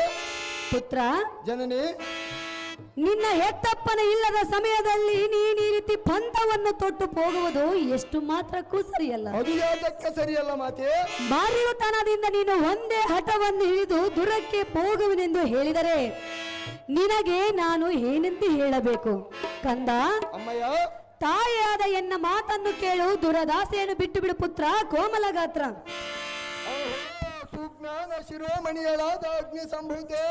ಪುತ್ರ, ಜನನಿ, ನಿನ್ನ ಹೆತ್ತಪ್ಪನ ಇಲ್ಲದ ಸಮಯದಲ್ಲಿ ನೀನು ಈ ರೀತಿ ಪಂಥವನ್ನು ತೊಟ್ಟು ಹೋಗುವುದು ಎಷ್ಟು ಮಾತ್ರಕ್ಕೂ ಸರಿಯಲ್ಲ. ಅದು ಯಾತಕ್ಕೆ ಸರಿಯಲ್ಲ ಮಾತೆ? ಬಾರಿರುತನದಿಂದ ನೀನು ಒಂದೇ ಹಠವನ್ನು ಹಿಡಿದು ದುರಕ್ಕೆ ಹೋಗುವನೆಂದು ಹೇಳಿದರೆ ನಿನಗೆ ನಾನು ಏನೆಂದು ಹೇಳಬೇಕು? ಕಂದ, ಅಮ್ಮಯ್ಯ, ತಾಯಿಯಾದ ಎನ್ನ ಮಾತನ್ನು ಕೇಳು. ದುರದಾಸೆಯನ್ನು ಬಿಟ್ಟು ಬಿಡು ಪುತ್ರ. ಕೋಮಲ ಗಾತ್ರ, ಸುಜ್ಞಾನ ಶಿರೋಮಣಿಯಳಾದ ಅಗ್ನಿ ಸಂಭೂತೆ,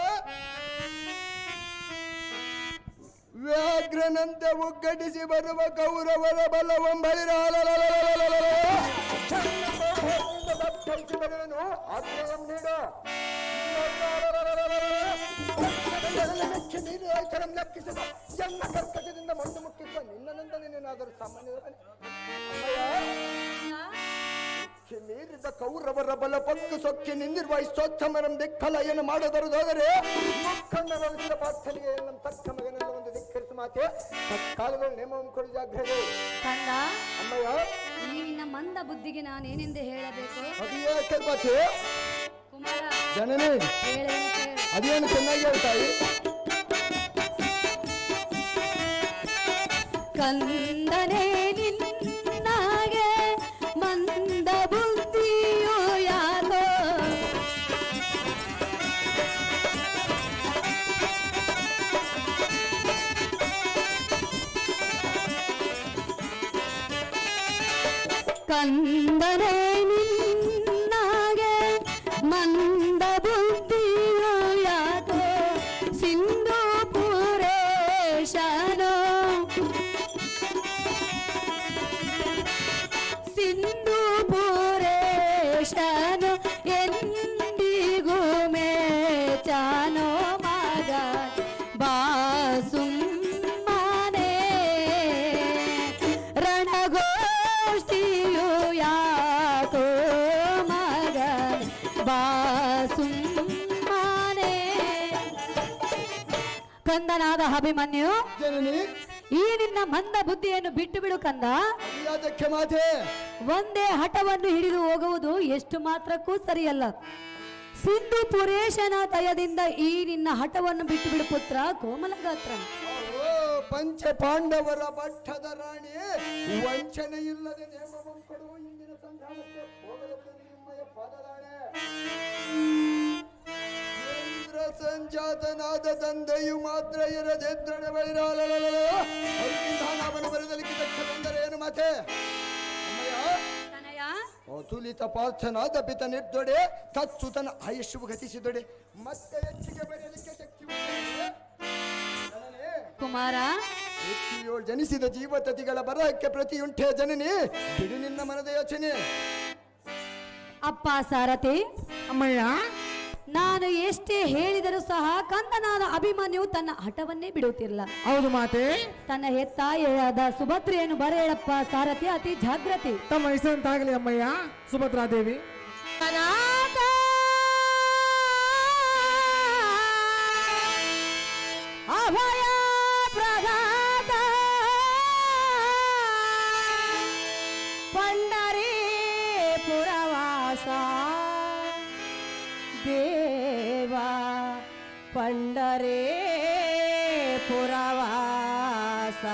ವ್ಯಾಘ್ರನಂತೆ ಉಗ್ಗಟಿಸಿ ಬರುವ ಕೌರವರ ಬಲವಂಬಳಿರಾಲನು ಆಜ್ಞೆಯಂ ನೀಡು. ಲೆಕ್ಕಿಸಿದ ಎನ್ನ ಕರ್ಕಟದಿಂದ ಮಣ್ಣು ಮುಟ್ಟಿಸುವ ನಿನ್ನನಂದ ನೀನೇನಾದರೂ ಸಾಮಾನ್ಯ ಮೀರಿದ ಕೌರವರ ಬಲ ಪಕ್ಕು ಸೊಕ್ಕಿ ನಿಂದಿರುವ ಇಷ್ಟೋತ್ತಮರಂ ದಿಕ್ಕಲಯನ್ನು ಮಾಡದರುದಾದರೆ ಮಕ್ಕಳನ್ನ ರಚಿಸಿದ ಪಾರ್ಥನಿಗೆ ನಮ್ಮ ತಕ್ಕ ಮಗನೆಲ್ಲ ಒಂದು ಧಿಕ್ಕರಿಸು ಮಾತೆ. ತತ್ಕಾಲದಲ್ಲಿ ನೇಮವನ್ನು ಕೊಡಿ ಜಾಗ್ರತೆ. ಕಂದ, ಅಮ್ಮಯ್ಯ, ಈ ನಿನ್ನ ಮಂದ ಬುದ್ಧಿಗೆ ನಾನೇನೆಂದು ಹೇಳಬೇಕು? ಅದು ಯಾಕೆ ಮಾತೆ? ಕುಮಾರ, ಜನನೇ, ಹೇಳೇನು ಕೇಳು. ಅದೇನು ಚೆನ್ನಾಗಿ ಹೇಳ್ತಾಯಿ. ಕಂದನೇ ನಿನ್ನಾಗೆ ಮಂದ ಬುದ್ಧಿಯು ಯಾಕೋ? ಕಂದನೇ ನಿನ್ನಾಗೆ ಮಂದ ಬುದ್ಧಿಯು ಯಾಕೋ? ಸಿಂಧು ಪುರೇಶನೋ ಸಿಂಧು ಪುರೇಶನು ಎಂದಿಗೂ ಮೇಚಾನೋ ಮಗ ಬಾಸುಮ್ಮನೆ ರಣಗೋಷ್ಠಿಯು ಯಾಕೋ ಮಗ ಬಾಸುಮ್ಮನೆ. ಕಂದನಾದ ಅಭಿಮನ್ಯು, ಜನನಿ, ಈ ನಿನ್ನ ಮಂದ ಬುದ್ಧಿಯನ್ನು ಬಿಟ್ಟು ಬಿಡು ಕಂದ. ಅದಕ್ಕೆ ಮಾತೆ ಒಂದೇ ಹಠವನ್ನು ಹಿಡಿದು ಹೋಗುವುದು ಎಷ್ಟು ಮಾತ್ರಕ್ಕೂ ಸರಿಯಲ್ಲ. ಸಿಂಧು ಪುರೇಶನ ದಯದಿಂದ ಈ ನಿನ್ನ ಹಠವನ್ನು ಬಿಟ್ಟು ಬಿಡು ಪುತ್ರ ಕೋಮಲಗಾತ್ರ. ಪಂಚ ಪಾಂಡವರ ಪಟ್ಟದ ರಾಣಿ ವಂಚನೆ ಇಲ್ಲದೆ ನೇಮವನ್ನು ಕೊಡುವ ಇಂದಿನ ಸಂಧಾನಕ್ಕೆ ಹೋಗಲುವುದು ನಿಮ್ಮಯ ಪಾದದಾಣೆ. ಇಂದ್ರ ಸಂಜಾತನಾದ ತಂದೆಯು ಮಾತ್ರ ಇರದೆದ್ರಡೆ ಬೈರಾಲವನು ಬರೆದಲಿಕ್ಕೆ ತಕ್ಕ ತೊಂದರೆ ಏನು ಮಾತೆ? ಅತುಲಿತ ಪಾರ್ಥನಾದ ಪಿತ ನಿರ್ದೊಡೆ ತತ್ಸು ತನ್ನ ಆಯುಷ್ಯವು ಗತಿಸಿದೊಡೆ ಮತ್ತೆ ಹೆಚ್ಚಿಗೆ ಬರೆಯಲಿಕ್ಕೆ ಶಕ್ತಿ ಕುಮಾರ. ಜನಿಸಿದ ಜೀವತತಿಗಳ ಬರಹಕ್ಕೆ ಪ್ರತಿಯುಂಟೆ ಜನನಿ ಬಿಡು ನಿನ್ನ ಮನದ ಯೋಚನೆ. ಅಪ್ಪ ಸಾರಥಿ, ಅಮ್ಮಯ್ಯ, ನಾನು ಎಷ್ಟೇ ಹೇಳಿದರೂ ಸಹ ಕಂದನಾದ ಅಭಿಮನ್ಯು ತನ್ನ ಹಠವನ್ನೇ ಬಿಡುತ್ತಿಲ್ಲ. ಹೌದು ಮಾತೆ. ತನ್ನ ಹೆತ್ತಾಯಿಯಾದ ಸುಭದ್ರೆಯನ್ನು ಬರೆಯಳಪ್ಪ ಸಾರಥಿ, ಅತಿ ಜಾಗ್ರತೆ. ತಮ್ಮ ಹೆಸರಂತಾಗಲಿ ಅಮ್ಮಯ್ಯ ಸುಭದ್ರಾದೇವಿ. ಅಭಯ ಪ್ರದಾತ ಪಂಡರೀ ಪುರವಾಸ ದೇವ ಪಂಡರೇ ಪುರವಾಸ.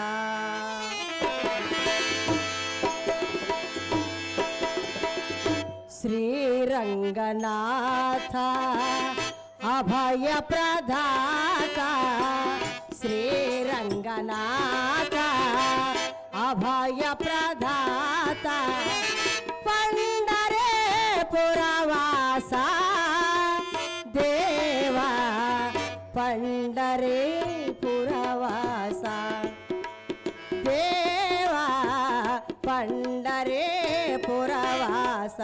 ಶ್ರೀರಂಗನಾಥ ಅಭಯ ಪ್ರದಾತ, ಶ್ರೀರಂಗನಾಥ ಅಭಯ ಪ್ರದಾತ ಪಂಡರೇ ಪುರವಾಸ ದೇವ ಪಂಡರೇ ಪುರವಾಸ ದೇವ ಪಂಡರೇ ಪುರವಾಸ.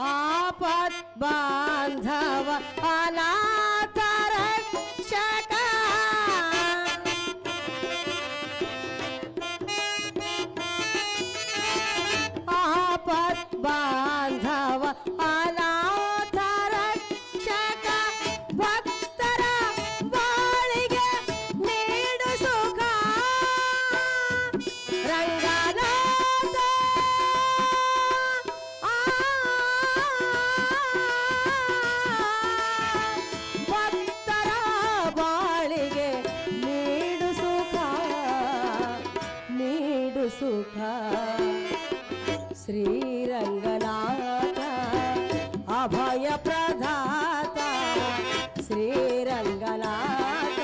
ಆಪತ್ ಬಾಂಧವ ಅನಾಥ ರಕ್ಷಕ ಆಪತ್ ಬಾಂಧವ ಅನಾಥ ರಕ್ಷಕ ಭಕ್ತರ ಬಾಳಿಗೆ ನೀಡು ಸುಖ ರಂಗನಾಥ. ಭಕ್ತರ ಬಾಳಿಗೆ ನೀಡು ಸುಖ ನೀಡು ಸುಖ. ಶ್ರೀರಂಗನಾಥ ಅಭಯ ಪ್ರದಾತ, ಶ್ರೀರಂಗನಾಥ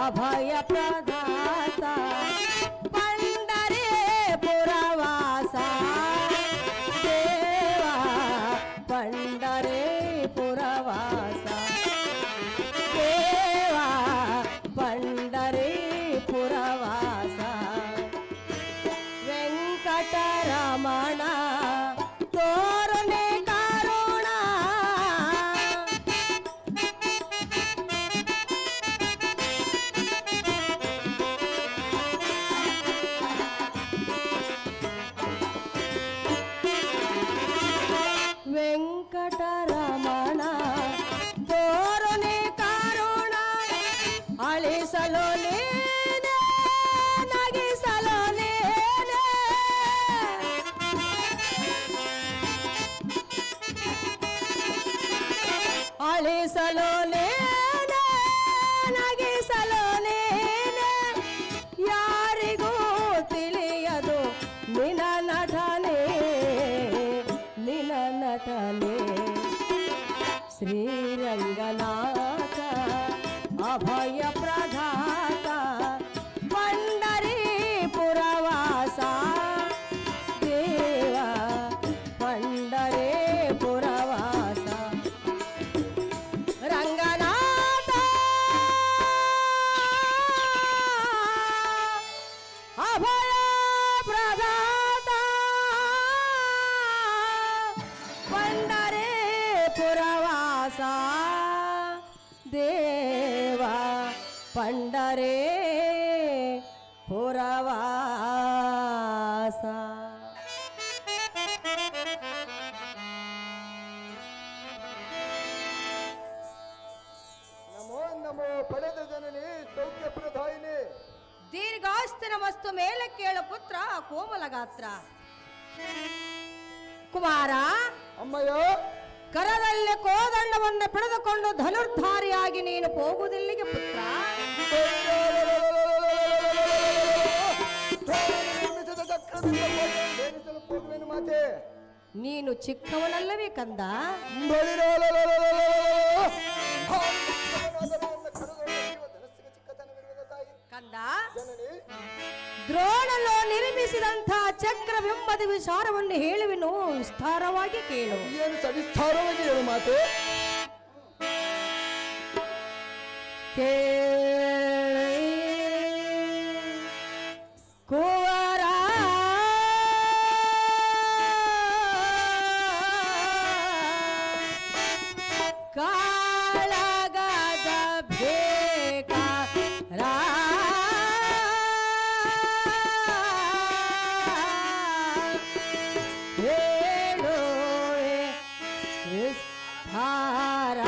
ಅಭಯ ಪ್ರದಾತ ಪಂಡರೇ ಪುರವಾಸ ದೇವ ಪಂಡರೇ ಪುರವಾಸ ದೇವ ಪಂಡರೇ ಪುರವಾಸ. ವೆಂಕಟರಮಣ ತೋರನೆ ಕರುಣ ವೆಂಕಟರಮಣ ತೋರನೆ ಕರುಣ ಅಳಿಸಲು ನೀನೆ ನಗಿಸಲು ನೀನೆ ಪಂಡರೇ ಪುರವಾಸ. ನಮೋ ನಮೋ ಪಡೆದ ಜನನಿ ಸೌಖ್ಯ ಪ್ರಧಾಯಿನಿ. ದೀರ್ಘಾಸ್ತಿನ ವಸ್ತು ಮೇಲೆ ಕೇಳು ಪುತ್ರ ಕೋಮಲ ಗಾತ್ರ. ಕುಮಾರ ಅಮ್ಮಯ್ಯ, ಕರದಲ್ಲಿ ಕೋದಂಡವನ್ನು ಪಡೆದುಕೊಂಡು ಧನುರ್ಧಾರಿಯಾಗಿ ನೀನು ಹೋಗುವುದಿಲ್ಲಿಗೆ ಪುತ್ರ. ಮಾತೆ ನೀನು ಚಿಕ್ಕವನಲ್ಲವೇ ಕಂದ. ಕಂದ, ದ್ರೋಣನು ನಿರ್ಮಿಸಿದಂತಹ ಚಕ್ರವೆಂಬದ ವಿಚಾರವನ್ನು ಹೇಳುವೆನು, ವಿಸ್ತಾರವಾಗಿ ಕೇಳು. ಏನು ಸವಿಸ್ತಾರವಾಗಿ ಹೇಳು ಮಾತೆ. ಕುವರ ಕಾಳಗದ ಬೇಗ ಹೇಳುವೆ ವಿಸ್ತಾರ.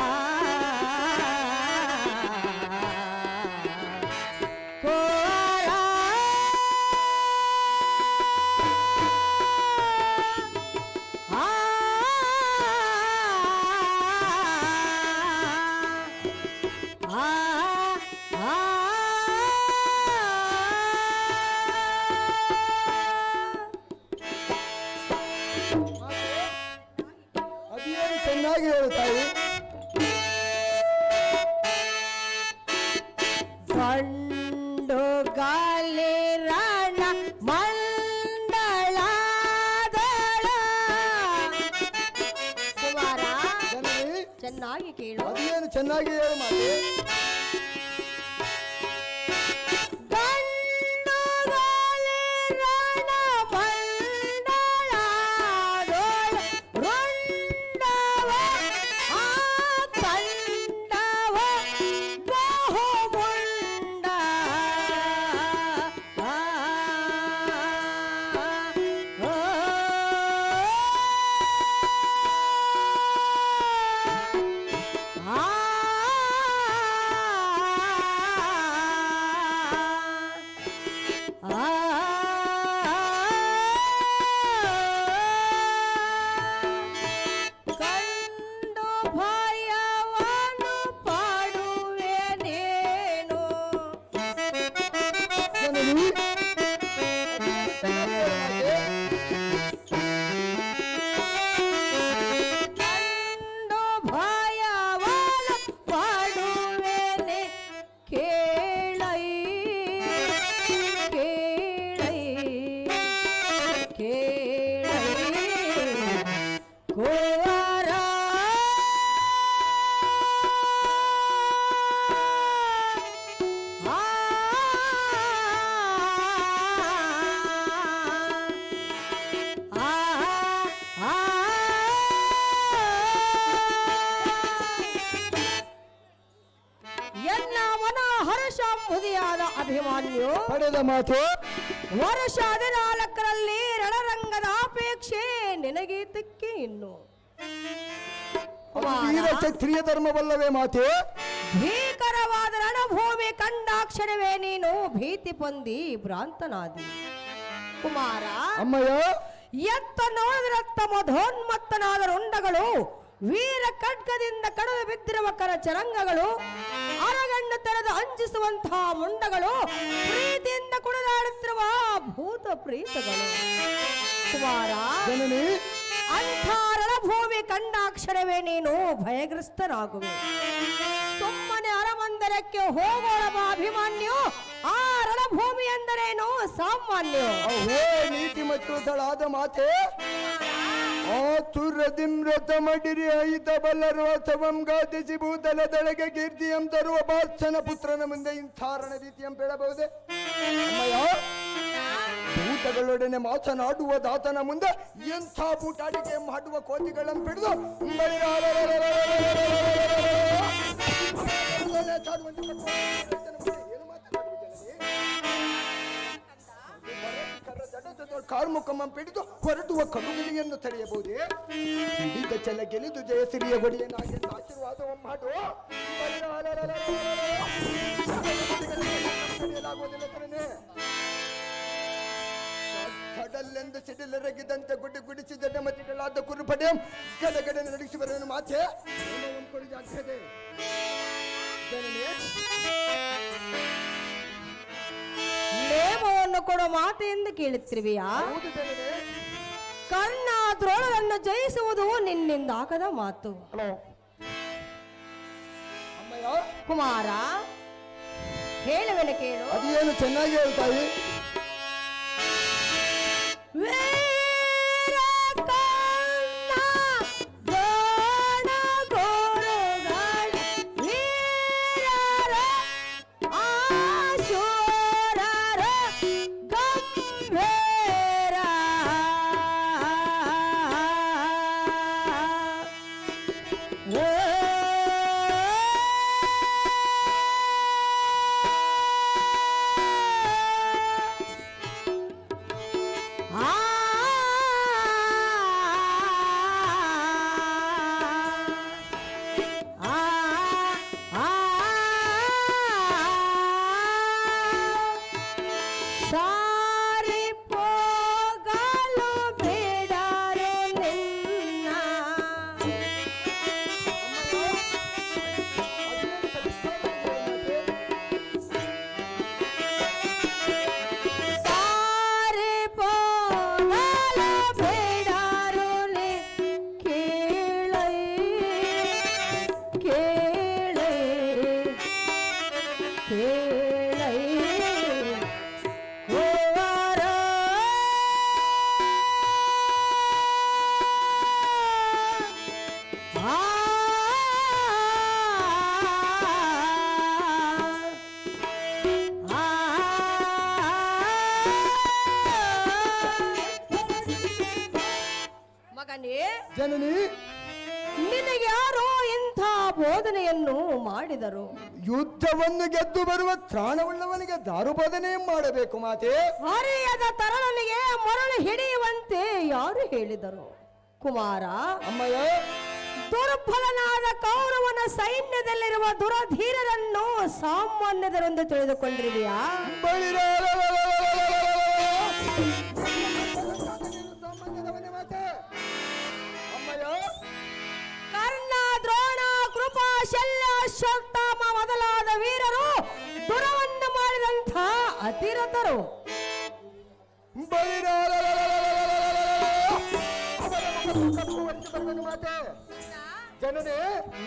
ಕೋರ ಅದೇನು ಚೆನ್ನಾಗಿ ಹೇಳು ತಾಯಿ. ಗಂಡು ಗಾಲಿ ರಾಣ ಮಂಡಳಾದಳ. ಕುಮಾರ ಜನನಿ ಚೆನ್ನಾಗಿ ಕೇಳು. ಅದೇನು ಚೆನ್ನಾಗಿ ಹೇಳು ಮಾತೆ. ಗಂಡು ಗಾಲಿ ರಾಣ ಮಂಡಳಾದಳ. ರುಂಡವ ಆ ಕಂಡವ ಬಹುಮುಂಡ. ಕಂಡು ಭಯವನ್ನು ಪಡುವೆ ನೀನು. ಜನನಿ ಚೆನ್ನಾಗಿ ಹೇಳು ಮಾತೆ. ಕಂಡು ಭಯವನ್ನು ಪಡುವೆನೆ ಕೇಳೈ ಕೇಳೈ ಕೇಳೈ ಕುವರ. ಎನ್ನ ಮನ ಹರ್ಷ ಮುದಿಯಾದ ಅಭಿಮಾನ್ಯು ಪಡೆದ ಮಾತು. ವರ್ಷ 14ರಲ್ಲಿ ರಣರಂಗದ ಅಪೇಕ್ಷೆ ನಿನಗೀತಕ್ಕೆ ಇನ್ನು. ಅದು ವೀರ ಕ್ಷತ್ರಿಯ ಧರ್ಮವಲ್ಲವೇ ಮಾತೆ. ಭೀಕರವಾದ ರಣಭೂಮಿ ಕಂಡಾಕ್ಷರವೇ ನೀನು ಭೀತಿ ಹೊಂದಿ ಭ್ರಾಂತನಾದಿ. ಕುಮಾರ ಅಮ್ಮಯ್ಯ, ಎತ್ತ ನೋಡಿದರತ್ತ ಮಧೋನ್ಮತ್ತನಾದ ರುಂಡಗಳು, ವೀರ ಖಡ್ಗದಿಂದ ಕಡಿದು ಬಿದ್ದಿರುವ ಕರ ಚರಂಗಗಳು, ಅರಗಣ್ಣು ತೆರೆದು ಅಂಜಿಸುವಂತಹ ಮುಂಡಗಳು, ಪ್ರೀತಿಯಿಂದ ಕುಣಿದಾಡುತ್ತಿರುವ ಭೂತ ಪ್ರೀತಗಳು. ಕುಮಾರ ಜನನಿ ಅಂಥ ರಣಭೂಮಿ ಕಂಡಾಕ್ಷರವೇ ನೀನು ಭಯಗ್ರಸ್ತನಾಗುವೆ. ಸುಮ್ಮನೆ ಅರಮಂದಿರಕ್ಕೆ ಹೋಗೋಳವ ಅಭಿಮಾನ್ಯು. ಆ ರಣಭೂಮಿ ಎಂದರೇನು ಸಾಮಾನ್ಯ. ಅವೇ ನೀತಿ ಮಚ್ಚುತಳಾದ ಮಾತೆ. ಆತುರದಿಮ್ರತ ಮಡಿರಿ ಐತ ಬಲ್ಲರೋತ್ಸವಂ ಗಾದಿಸಿ ಭೂತಲದೊಳಗೆ ಕೀರ್ತಿಯಂ ತರುವ ಬಾತ್ಸನ ಪುತ್ರನ ಮುಂದೆ ಇಂಥ ರಣರೀತಿಯಂ ಬೇಡಬಹುದೇ? ಅಮ್ಮಯ್ಯ, ಭೂತಗಳೊಡನೆ ಮಾತನಾಡುವ ದಾತನ ಮುಂದೆ ಎಂಥ ಬೂಟಾಟಿಕೆ ಮಾಡುವ ಕೋತಿಗಳನ್ನು ಬಿಡಿದು ಚಾಡುವಂತೆ ಕಾರ್ಮುಖಮ ಪಿಡಿದು ಹೊರಡುವ ಕಡುಗಿಲಿಯನ್ನು ತಡೆಯಬಹುದೇ? ಹಿಡಿದ ಛಲ ಗೆಲಿದು ಜಯಸಿರಿಯ ಒಡೆಯನಾಗಿ ಆಶೀರ್ವಾದವ ಮಾಡು. ತಡೆಯಲಾಗುವುದಿಲ್ಲ ಕಣನೆ. ಕಡಲೆಂದು ಸಿಡಿಲರಗಿದಂತೆ ಗುಡಿ ಗುಡಿಸಿ ದಡ್ಡ ಮತಿಗಳಾದ ಕುರುಪಡೆ ಗಡಗಡೆ ನಡೆಸುವರನ್ನು ಮಾತೆ ಜಾಗ್ರತೆ. ನೇಮವನ್ನು ಕೊಡೋ ಮಾತೆಂದು ಕೇಳುತ್ತಿರುವೆಯಾ? ಕರ್ಣ ದ್ರೋಣರನ್ನು ಜಯಿಸುವುದು ನಿನ್ನಿಂದಾಗದ ಮಾತು. ಕುಮಾರ, ಹೇಳುವೆನು ಕೇಳು. ಅದೇನು ಚೆನ್ನಾಗಿ ಹೇಳ್ತಾಯಿ. ಜನನಿ, ನಿನಗೆ ಯಾರೋ ಇಂಥ ಬೋಧನೆಯನ್ನು ಮಾಡಿದರು? ಯುದ್ಧವನ್ನು ಗೆದ್ದು ಬರುವ ತ್ರಾಣವುಳ್ಳವನಿಗೆ ದಾರು ಬೋಧನೆ ಮಾಡಬೇಕು ಮಾತೆ. ಹರಿಯದ ತರಳನಿಗೆ ಮರಳು ಹಿಡಿಯುವಂತೆ ಯಾರು ಹೇಳಿದರು? ಕುಮಾರ, ಅಮ್ಮಯ್ಯ, ದುರ್ಬಲನಾದ ಕೌರವನ ಸೈನ್ಯದಲ್ಲಿರುವ ದುರಧೀರರನ್ನು ಸಾಮಾನ್ಯದರೆಂದು ತಿಳಿದುಕೊಂಡಿದೆಯಾ? ಕರ್ಣ, ದ್ರೋಣ, ಕೃಪಾ, ಶಲ್ಯ, ಅಶ್ವತ್ಥಾಮ ಮೊದಲಾದ ವೀರರು ದುರವನ್ನು ಮಾಡಿದಂಥ ಅತಿರಥರು.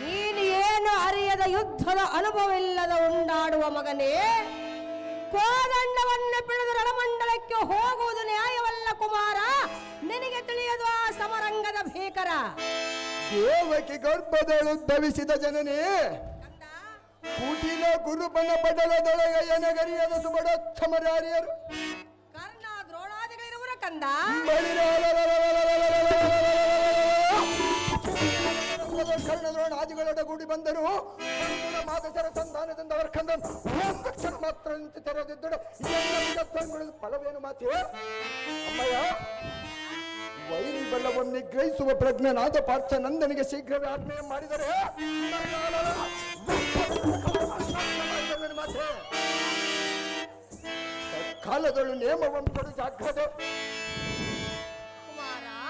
ನೀನು ಏನು ಅರಿಯದ ಯುದ್ಧದ ಅನುಭವವಿಲ್ಲದ ಉಂಡಾಡುವ ಮಗನೇ, ಕೋದಂಡವನ್ನು ಪಿಡಿದು ರಣಮಂಡಲಕ್ಕೆ ಹೋಗುವುದು ನ್ಯಾಯವಲ್ಲ ಕುಮಾರ. ನಿನಗೆ ತಿಳಿಯದು ಆ ಸಮರಂಗದ ಭೀಕರ. ದೇವಕಿ ಗರ್ಭದಳುದ್ಭವಿಸಿದ ಜನನಿ, ಕುಟಿಲ ಗುರುಬನ ಪಡಲದೊಳಗೆ ಎನಗರಿಯದ ಸುಬಡೋತ್ತಮರಾರಿಯರು ಕರ್ಣ, ದ್ರೋಣಾದಿಗಳಿರುವರ ಕಂದ. ಕರ್ಣದ್ರೋಣಾದಿಗಳೊಡ ಕೂಡಿ ಬಂದರು. ಮಾತಸರ ಸಂಧಾನದಿಂದ ಅವರ ಕಂದ ಕ್ಷಣ ಮಾತ್ರ ನಿಂತು ತೆರೆದಿದ್ದಳು. ಫಲವೇನು ಮಾತೆ? ಅಮ್ಮಯ್ಯ, ವೈರಿ ಬಲವನ್ನು ನಿಗ್ರಹಿಸುವ ಪ್ರಜ್ಞನಾದ ಪಾರ್ಥ ನಂದನಿಗೆ ಶೀಘ್ರವೇ ಆಜ್ಞೆ ಮಾಡಿದರೆ ಕಾಲದಳು ನೇಮವನ್ನು ಕೊಡು ಜಾಗ್ರತೆ.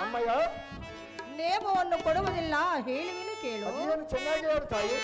ಅಮ್ಮಯ್ಯ, ನೇಮವನ್ನು ಕೊಡುವುದಿಲ್ಲ, ಹೇಳುವಿನು ಕೇಳು. ಅದೇನು ಚೆನ್ನಾಗಿ ಹೇಳ್ತಾಯಿ.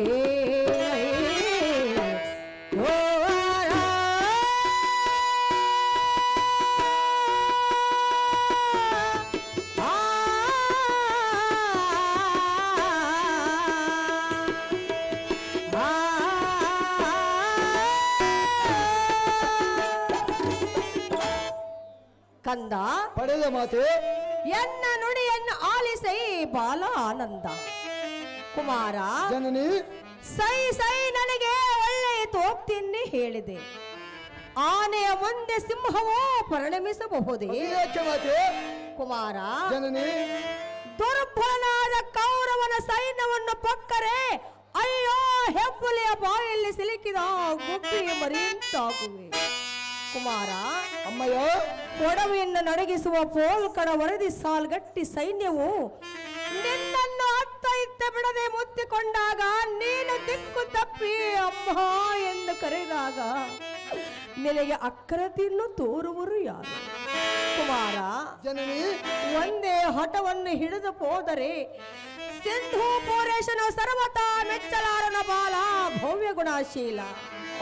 ಕೇಳಿ ಗೋವಾರ ಕಂದ ಪಡೆದ ಮಾತೆ ಎನ್ನ ನುಡಿಯನ್ನು ಆಲಿಸೈ ಬಾಲ ಆನಂದ ಕುಮಾರ ಜನನಿ ಸೈ ಸೈ ನನಗೆ ಒಳ್ಳೆಯ ತೋಪ್ತಿನ್ನೇ ಹೇಳಿದೆ. ಆನೆಯ ಮುಂದೆ ಸಿಂಹವೋ ಪರಿಣಮಿಸಬಹುದೇ ಯಾಕೆ ಮಾತೆ ಕುಮಾರ? ಜನನಿ ದುರ್ಬಲನಾದ ಕೌರವನ ಸೈನ್ಯವನ್ನು ಪಕ್ಕರೆ ಅಯ್ಯೋ ಹೆಬ್ಬುಲಿಯ ಬಾಯಲ್ಲಿ ಸಿಲುಕಿದ ಗುಬ್ಬಿಯ ಮರಿಯಂತಾಗುವೆ ಕುಮಾರ. ಅಮ್ಮಯ್ಯ ಕೊಡವೆಯನ್ನು ನಡಗಿಸುವ ಪೋಲ್ಕಡ ವರದಿ ಸಾಲ್ಗಟ್ಟಿ ಸೈನ್ಯವು ನಿನ್ನನ್ನು ಅತ್ತ ಇತ್ತ ಬಿಡದೆ ಮುತ್ತಿಕೊಂಡಾಗ ನೀನು ದಿಕ್ಕು ತಪ್ಪಿ ಅಮ್ಮ ಎಂದು ಕರೆದಾಗ ನಿನಗೆ ಅಕ್ರತಿಯನ್ನು ತೋರುವರು ಯಾರು ಕುಮಾರ? ಜನನಿ ಒಂದೇ ಹಠವನ್ನು ಹಿಡಿದು ಹೋದರೆ ಸಿಂಧು ಪೂರೇಶನು ಸರ್ವತಾ ಮೆಚ್ಚಲಾರನ ಬಾಲ ಭವ್ಯ ಗುಣಶೀಲ.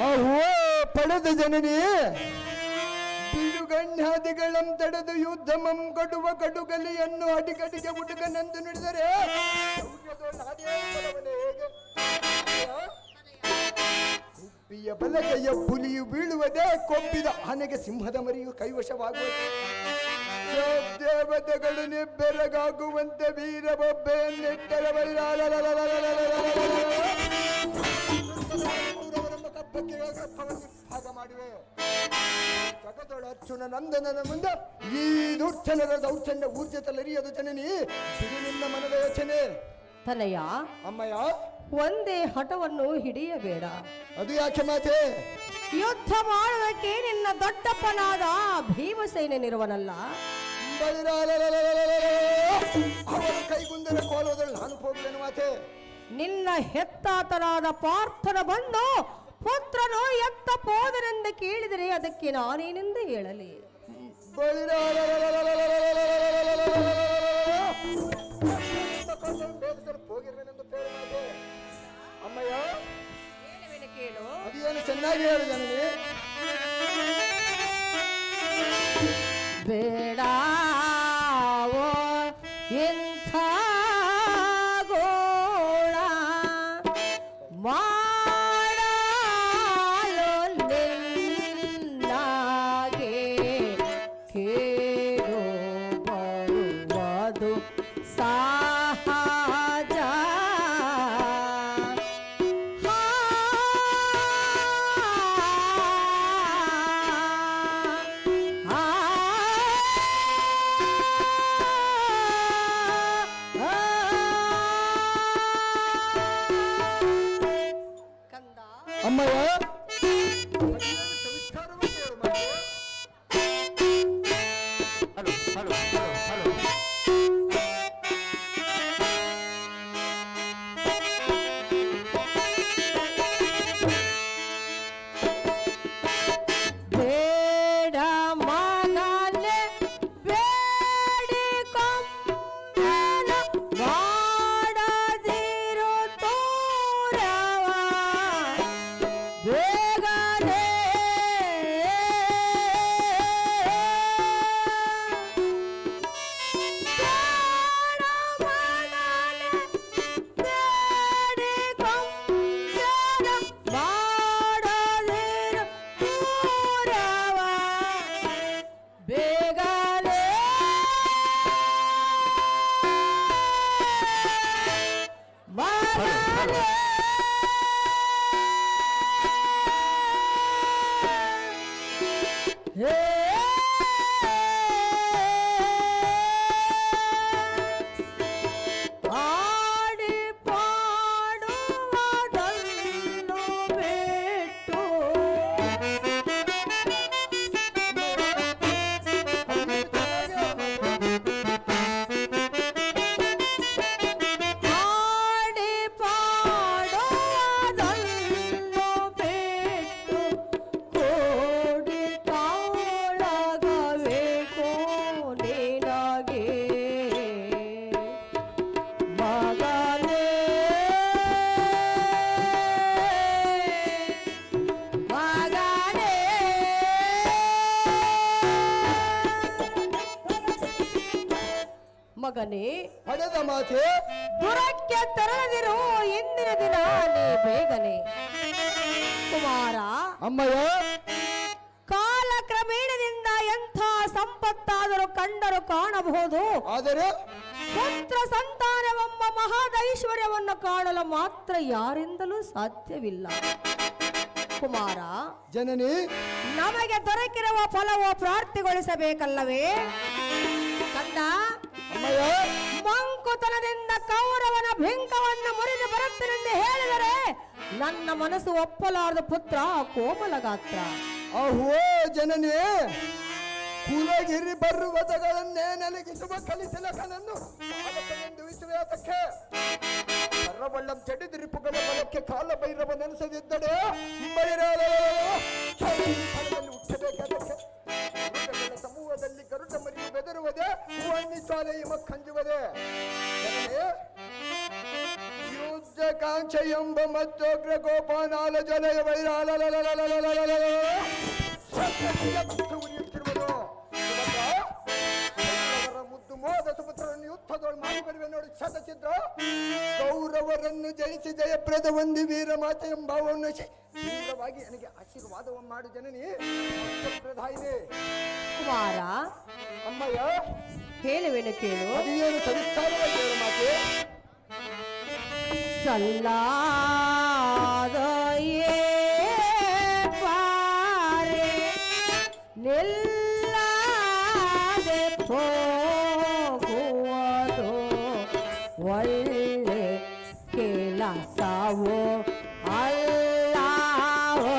ಅಹೋ ಪಡೆದ ಜನನಿ ಬಿಡುಗಣ್ಯಾದಿಗಳಂ ತಡೆದು ಯುದ್ಧಮಂ ಕೊಡುವ ಕಡುಗಲಿಯನ್ನು ಅಡಿಗಡಿಗೆ ಹುಡುಗನೆಂದು ನುಡಿದರೆ ಹುಬ್ಬಿಯ ಬಲಗೈಯ ಹುಲಿಯು ಬೀಳುವುದೇ ಕೊಬ್ಬಿದ ಆನೆಗೆ ಸಿಂಹದ ಮರಿಯು ಕೈವಶವಾಗುವುದು. ದೇವತೆಗಳು ನಿಬ್ಬೆರಗಾಗುವಂತೆ ವೀರಬೊಬ್ಬೆಯನ್ನಿಟ್ಟರ ಭಾಗ ಮಾಡಿವೆ. ಜಗದೊಳ ಅರ್ಜುನ ನಂದನನ ಮುಂದೆ ಈ ದುರ್ಜನರ ದೌರ್ಜನ್ಯ ಊರ್ಜತಲರಿಯದು ಜನನಿ ಬಿಡು ನಿನ್ನ ಮನದ ಯೋಚನೆ. ತನಯ ಅಮ್ಮಯ್ಯ ಒಂದೇ ಹಠವನ್ನು ಹಿಡಿಯಬೇಡ. ಅದು ಯಾಕೆ ಮಾತೆ? ಯುದ್ಧ ಮಾಡುವುದಕ್ಕೆ ನಿನ್ನ ದೊಡ್ಡಪ್ಪನಾದ ಭೀಮಸೇನನಿರುವನಲ್ಲ. ಅವರ ಕೈಗುಂದರ ಕೋಲೋದಲ್ಲಿ ನಾನು ಹೋಗ್ಲೇನು ಮಾತೆ? ನಿನ್ನ ಹೆತ್ತಾತನಾದ ಪಾರ್ಥನ ಬಂದು ಪುತ್ರನು ಎತ್ತ ಹೋದನೆಂದು ಕೇಳಿದರೆ ಅದಕ್ಕೆ ನಾನೇನೆಂದು ಹೇಳಲಿ? ಅಮ್ಮಯ್ಯ ಕೇಳು. ಅದೇನು ಚೆನ್ನಾಗಿ ಹೇಳು ಜನನಿ. ಬೇಡ ಇಂಥ ಗೋಳ ಮಾಡಲು ನಿನ್ನಾಗೆ ಕೇಳು ಬರುವುದು ಸಹಜ. ಅಮ್ಮಯ್ಯ ಬೇಡ ಮಗನೆ ಬೇಡಿಕೊಂಬನ ಮಾಡದಿರು ತೋರವ ಬೇಗನೆ ಬೇಡ ಮಗನೆ ಬೇಡಿಕೊಂಬನ ಮಾಡದಿರು ತೋರವ ಬೇಗನೆ ಮಗನೆ ಆಡಿ ಪಾಡುವುದನ್ನು ಬಿಟ್ಟು ಆಡಿ ಪಾಡುವುದನ್ನು ಮಗನೇ, ಪಡೆದ ಮಾತೆ ದುರಕ್ಕೆ ತೆರಳದಿರು ಇಂದಿನ ದಿನ ನೀ ಬೇಗನೆ. ಕುಮಾರ, ಅಮ್ಮಯ್ಯ, ಕಾಲಕ್ರಮೇಣದಿಂದ ಎಂಥ ಸಂಪತ್ತಾದರೂ ಕಂಡರೂ ಕಾಣಬಹುದು, ಆದರೆ ಪುತ್ರ ಸಂತಾನವೆಂಬ ಮಹಾದೈಶ್ವರ್ಯವನ್ನು ಕಾಣಲು ಮಾತ್ರ ಯಾರಿಂದಲೂ ಸಾಧ್ಯವಿಲ್ಲ. ಕುಮಾರ, ಜನನಿ ನಮಗೆ ದೊರಕಿರುವ ಫಲವು ಪ್ರಾರ್ಥಿಗೊಳಿಸಬೇಕಲ್ಲವೇ? ಕಂದ, ಅಮ್ಮಯ್ಯ, ಮಂಕುತನದಿಂದ ಕೌರವನ ಬಿಂಕವನ್ನು ಮುರಿದು ಬರುತ್ತನೆಂದು ಹೇಳಿದರೆ ನನ್ನ ಮನಸ್ಸು ಒಪ್ಪಲಾರದ ಪುತ್ರ ಕೋಮಲ ಗಾತ್ರ. ಅಹೋ ಜನನಿ, ಕುಲಗಿರಿ ಪರ್ವತಗಳನ್ನೇ ನಲಗಿಸುವ ಕಲಿಸಲಕನನ್ನು ದುಯಿಸುವುದಕ್ಕೆ ಕರ್ರಬಳ್ಳಂ ಚಡಿದಿರಿಪುಗಳ ಬಲಕ್ಕೆ ಕಾಲ ಭೈರವ ನೆನೆಸದಿದ್ದರೆ ಹುಟ್ಟಬೇಕಾದಕ್ಕೆ ಸಮೂಹದಲ್ಲಿ ಗರುಡ ಮರಿಯು ಬೆದರುವುದೇ, ಹೂವನ್ನಿಚ್ಚಾಲೆ ಮಕ್ಕಂಜುವುದೇ. ಯುದ್ಧ ಕಾಂಕ್ಷೆ ಎಂಬ ಮತ್ತೊಗ್ರ ಗೋಪಾನಾಲ ಜಲಯ ವೈರಾಲ ಉರಿಯುತ್ತಿರುವುದು. ಮುದ್ದು ಮೋದ ಸುಪುತ್ರರನ್ನು ಯುದ್ಧದೊಳು ಮಾಡಿ ಬರುವೆ ನೋಡಿ ಶತಚಿತ್ರ. ಕೌರವರನ್ನು ಜಯಿಸಿ ಜಯಪ್ರದ ಒಂದು ವೀರ ಮಾತೆ ಎಂಬಾವನ್ನು ಶೀಘ್ರವಾಗಿ ನನಗೆ ಆಶೀರ್ವಾದವನ್ನು ಮಾಡು ಜನನಿ ಪ್ರಧಾಯಿನಿ. ಕುಮಾರ, ಅಮ್ಮಯ್ಯ, ಹೇಳುವೆನು ಕೇಳು. ಅದೇನು ಸವಿಸ್ತಾರವಾಗಿ ಹೇಳು ಮಾತೆ. ಸಲ್ಲಾದಯೇ ಪಾರೆ ನಿಲ್ಲದೆ ಹೋಗುವುದು ಒಳ್ಳೆ ಕೆಲಸವೋ ಅಲ್ಲವೋ.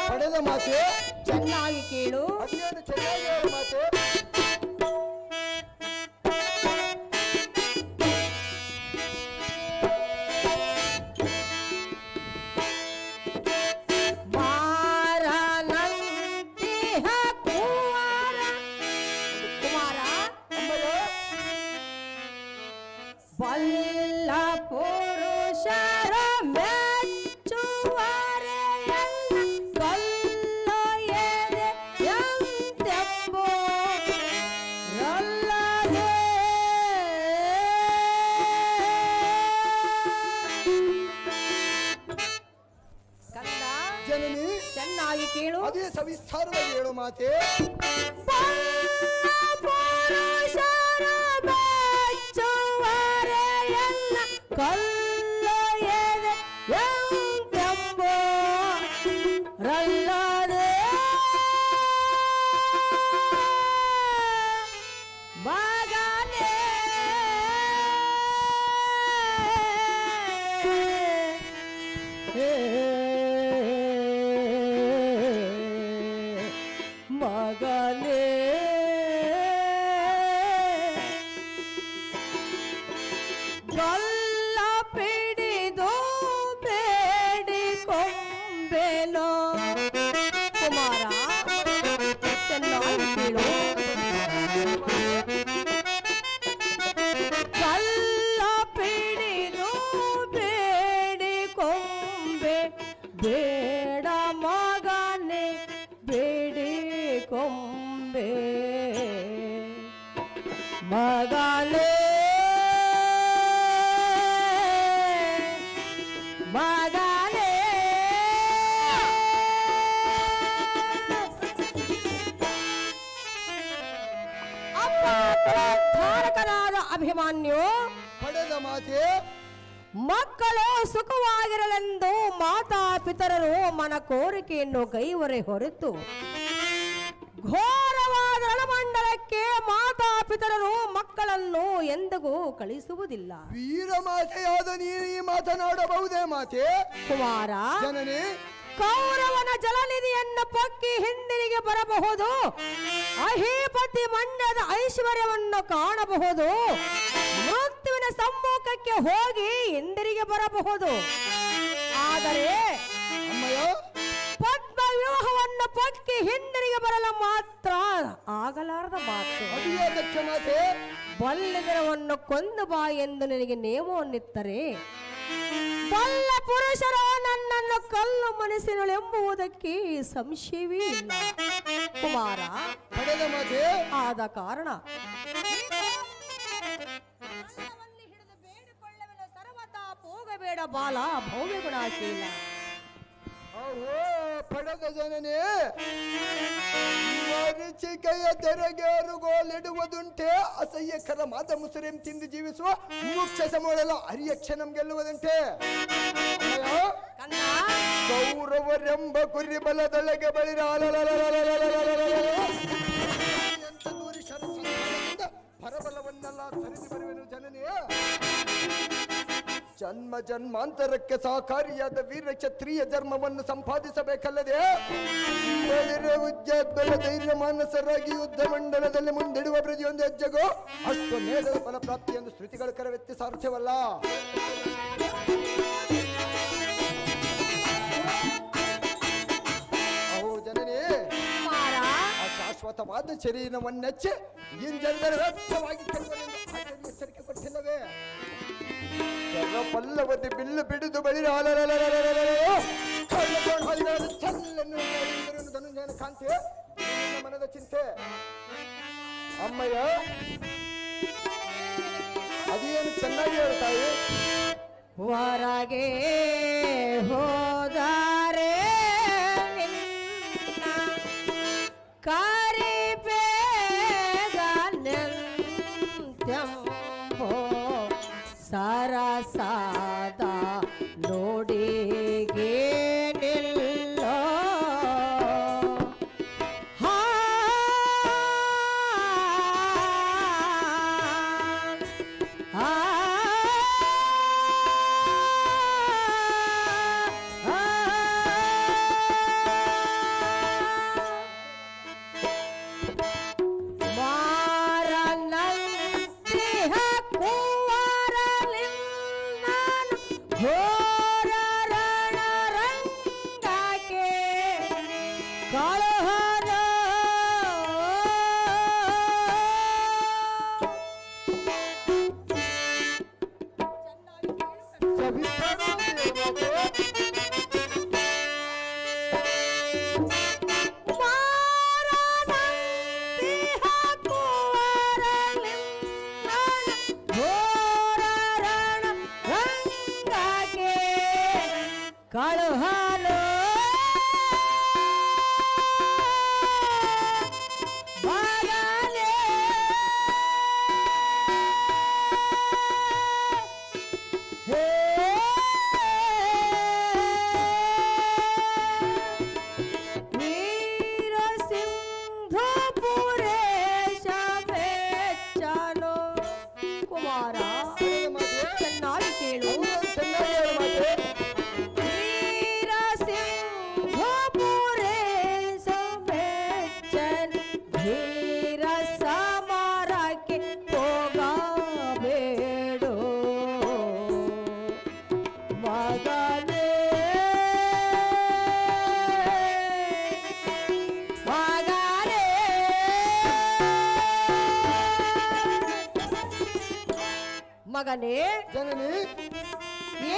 ಪಡೆದ ಮಾತೆ ಚೆನ್ನಾಗಿ ಕೇಳು. ಅದೇನು ಚೆನ್ನಾಗಿ ಹೇಳು ಮಾತೆ. ಬಲ್ಲ ಪುರುಷರ ಮೆಚ್ಚುವರೆ ಕಲ್ಲ ಎದೆ ಎಂತೆಂಬೋ ರಲ್ಲದೆ. ಕಂದ, ಜನನಿ ಚೆನ್ನಾಗಿ ಕೇಳು. ಅದೇ ಸವಿಸ್ತಾರವಾಗಿ ಹೇಳು ಮಾತೆ. ಪುರುಷರ ಮೆಚ್ಚುವರೆ ಎಲ್ಲ ಕಲ್ಲ ಎದೆ ಎಂತೆಂಬೋ ರಲ್ಲದೆ. ಮಗನೇ, ಮಗನೇ, ಗಲ್ಲ ಪಿಡಿದು ಬೇಡಿಕೊಂಬೆನೋ. ಕುಮಾರ, ಚೆನ್ನಾಗಿ ಕೇಳು. ಗಲ್ಲ ಪಿಡಿದು ಬೇಡಿಕೊಂಬೆ ಬೇಡ ಮಗನೇ ಬೇಡಿಕೊಂಬೆ. ಮಗನೇ, ಮಗನೇ, ಧಾರಕನಾದ ಅಭಿಮನ್ಯು ಪಡೆದ ಮಾತೆ. ಮಕ್ಕಳು ಸುಖವಾಗಿರಲೆಂದು ಮಾತಾ ಪಿತರರು ಮನ ಕೋರಿಕೆಯನ್ನು ಕೈವರೆ ಹೊರತು ಘೋರವಾದ ರಣಮಂಡಲಕ್ಕೆ ಮಾತಾ ಪಿತರರು ಮಕ್ಕಳನ್ನು ಎಂದಿಗೂ ಕಳಿಸುವುದಿಲ್ಲ. ವೀರ ಮಾತೆಯಾದ ನೀನು ಈ ಮಾತನಾಡಬಹುದೇ ಮಾತೆ. ಕುಮಾರ, ಜನನಿ ಕೌರವನ ಜಲನಿಧಿಯನ್ನು ಪಕ್ಕಿ ಹಿಂದಿರುಗಿ ಬರಬಹುದು, ಅಹಿಪತಿ ಮಂಡ್ಯದ ಐಶ್ವರ್ಯವನ್ನು ಕಾಣಬಹುದು, ಮೃತ್ಯುವಿನ ಸಮ್ಮುಖಕ್ಕೆ ಹೋಗಿ ಹಿಂದಿರುಗಿ ಬರಬಹುದು. ಆದರೆ ಅಮ್ಮಯ್ಯ, ಪದ್ಮ ವಿವಾಹವನ್ನು ಪಕ್ಕಿ ಹಿಂದಿರುಗಿ ಬರಲು ಮಾತ್ರ ಆಗಲಾರದ ಮಾತು. ಅದು ಯಾಕೆ ಮಾತೆ? ಬಲ್ಲದಿರವನ್ನು ಕೊಂದು ಬಾ ಎಂದು ನಿನಗೆ ನೇಮವನ್ನಿತ್ತರೆ ಬಲ್ಲ ಪುರುಷರು ನನ್ನನ್ನು ಕಲ್ಲು ಮನಸ್ಸಿನಳೆಂಬುದಕ್ಕೆ ಸಂಶಯವೇ ಇಲ್ಲ ಕುಮಾರ. ಪಡೆದ ಮಾತೆ ಆದ ಕಾರಣ ಸರ್ವತಾ ಹೋಗಬೇಡ ಬಾಲ ಭವ್ಯ ಗುಣಶೀಲ. ಓಹೋ ಪಡೆದ ಜನನೇ, ಮರೀಚಿಕೆಯ ತೆರೆಗೇರುಗೋಲಿಡುವುದುಂಟೆ, ಅಸಹ್ಯಕರ ಮಾತ ಮುಸುರೆಂ ತಿಂದು ಜೀವಿಸುವ ಮುಖ್ಯ ಸಮೂಹಲ ಅರಿಯಕ್ಷಣಂ ಗೆಲ್ಲುವುದಂತೆ. ಕೌರವರೆಂಬ ಕುರಿ ಬಲದೊಳಗೆ ಬಳಿರ ಪರಬಲವನ್ನೆಲ್ಲ ಸರಿದು ಬರುವೆನು ಜನನೇ. ಜನ್ಮ ಜನ್ಮಾಂತರಕ್ಕೆ ಸಹಕಾರಿಯಾದ ವೀರ ಕ್ಷತ್ರಿಯ ಧರ್ಮವನ್ನು ಸಂಪಾದಿಸಬೇಕಲ್ಲದೆ ಉಜ್ಜಾತ್ಬಲ ಧೈರ್ಯ ಮಾನಸರಾಗಿ ಯುದ್ಧ ಮಂಡಲದಲ್ಲಿ ಮುಂದಿಡುವ ಪ್ರತಿಯೊಂದು ಹೆಜ್ಜೆಗೂ ಅಷ್ಟು ಮೇಲದ ಫಲ ಪ್ರಾಪ್ತಿಯೆಂದು ಶ್ರುತಿಗಳ ಕರವೆತ್ತಿ ಸಾರ್ಥ್ಯವಲ್ಲ. ಅಹೋ ಜನನೇ, ಆ ಶಾಶ್ವತವಾದ ಶರೀರವನ್ನೆಚ್ಚೆ ಇಂಜನರ ವೆಚ್ಚವಾಗಿ ಕೆಲವರೆಂದು ಆಚಾರ್ಯ ಎಚ್ಚರಿಕೆ ಕೊಟ್ಟಿಲ್ಲವೇ? ಪಲ್ಲವತಿ ಬಿಲ್ಲು ಬಿಡಿದು ಬಳಿರ ಧನುಂಜಯನ ಕಾಂತಿ ಮನದ ಚಿಂತೆ. ಅಮ್ಮಯ್ಯ ಅದೇನು ಚೆನ್ನಾಗಿ ಹೇಳ್ತಾಯಿ. ಹೊರಗೆ ಹೋದರೆ ಸರಸಾದ ನೋಡಿಗೆ ನಿಲ್ಲೋ ಕಳುಹಾಲು ಬಾಗಲೇ ಹೇ ವೀರ ಸಿಂಧಪುರೇಶ ಬೆಚ್ಚನು. ಕುಮಾರ ಚೆನ್ನಾಗಿ ಕೇಳು. ಮಗನೇ ಜನನಿ,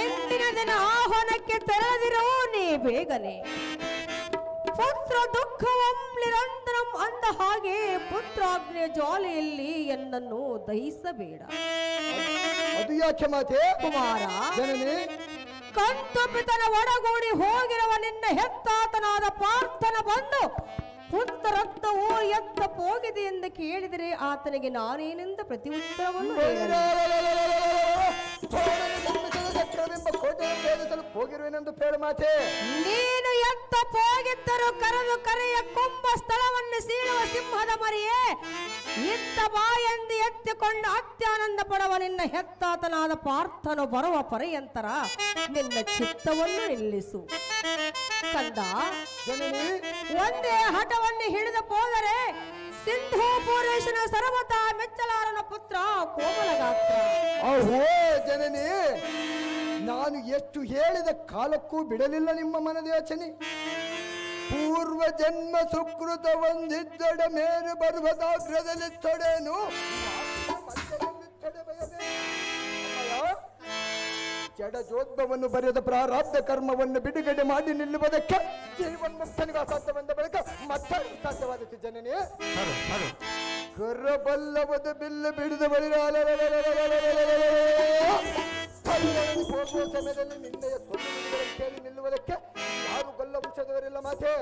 ಎಂದಿನ ದಿನ ಆಹ್ವಾನಕ್ಕೆ ತೆರೆದಿರೋ ನೀ ಬೇಗನೆ. ಪುತ್ರ ದುಃಖವಂ ನಿರಂತರಂ ಅಂದ ಹಾಗೆ ಪುತ್ರಾಗ್ನಿಯ ಜ್ವಾಲೆಯಲ್ಲಿ ಎನ್ನನ್ನು ದಹಿಸಬೇಡ. ಅದು ಯಾಕೆ ಮಾತೆ? ಕುಮಾರ ಜನನಿ, ಕಂತುಪಿತನ ಒಡಗೂಡಿ ಹೋಗಿರುವ ನಿನ್ನ ಹೆತ್ತಾತನಾದ ಪಾರ್ಥನ ಬಂದು ಪುತ್ರ ರಕ್ತವು ಎತ್ತ ಹೋಗಿದೆ ಎಂದು ಕೇಳಿದರೆ ಆತನಿಗೆ ನಾನೇನೆಂದ ಪ್ರತಿ ಉತ್ತರವನ್ನು ಹೋಗಿರುವೆನೆಂದು ಪೇಳ ಮಾತೆ. ನೀನು ಎತ್ತ ಹೋಗಿದ್ದರು ಕರೆದು ಕರೆಯ ಕುಂಭ ಸ್ಥಳವನ್ನು ಸೀಳುವ ಸಿಂಹದ ಮರಿಯೇ, ಇತ್ತ ಬಾಯೆಂದು ಎತ್ತಿಕೊಂಡು ಅತ್ಯಾನಂದ ಪಡುವ ನಿನ್ನ ಹೆತ್ತಾತನಾದ ಪಾರ್ಥನು ಬರುವ ಪರ್ಯಂತರ ನಿನ್ನ ಚಿತ್ತವನ್ನು ನಿಲ್ಲಿಸು. ಕಂದ, ಒಂದೇ ಹಠವನ್ನು ಹಿಡಿದು ಹೋದರೆ ಸಿಂಧೂಪುರೇಶನ ಸರ್ವತಾ ಮೆಚ್ಚಲಾರನ ಪುತ್ರ ಕೋಮಲಗಾತ್ರ. ಓಹೋ ಜನನಿ, ನಾನು ಎಷ್ಟು ಹೇಳಿದ ಕಾಲಕ್ಕೂ ಬಿಡಲಿಲ್ಲ ನಿಮ್ಮ ಮನದ ಯೋಚನೆ. ಪೂರ್ವ ಜನ್ಮ ಸುಕೃತ ಹೊಂದಿದ್ದಡ ಮೇರು ಪರ್ವತಾಗ್ರದಲ್ಲಿ ತೊಡೆನು ಜಡಜೋದ್ಭವನ್ನು ಬರೆದ ಪ್ರಾರಬ್ಧ ಕರ್ಮವನ್ನು ಬಿಡುಗಡೆ ಮಾಡಿ ನಿಲ್ಲುವುದಕ್ಕೆ ಜೀವನ್ಮುಕ್ತನಿಗೆ ಅಸಾಧ್ಯವೆಂದ ಬಳಿಕ ಮತ್ತೆ ಸಾಧ್ಯವಾದದ್ದು ಜನನಿ. ಕರಬಲ್ಲವದ ಬಿಲ್ಲು ಬಿಡಿದ ಬಳಿ ಹೋಗುವ ಸಮಯದಲ್ಲಿ ನಿನ್ನೆಯ ಸೊಲ್ಲು ಕೇಳಿ ನಿಲ್ಲುವುದಕ್ಕೆ ಯಾರು ಗೊಲ್ಲ ವಂಶದವರಿಲ್ಲ ಮಾತೆ.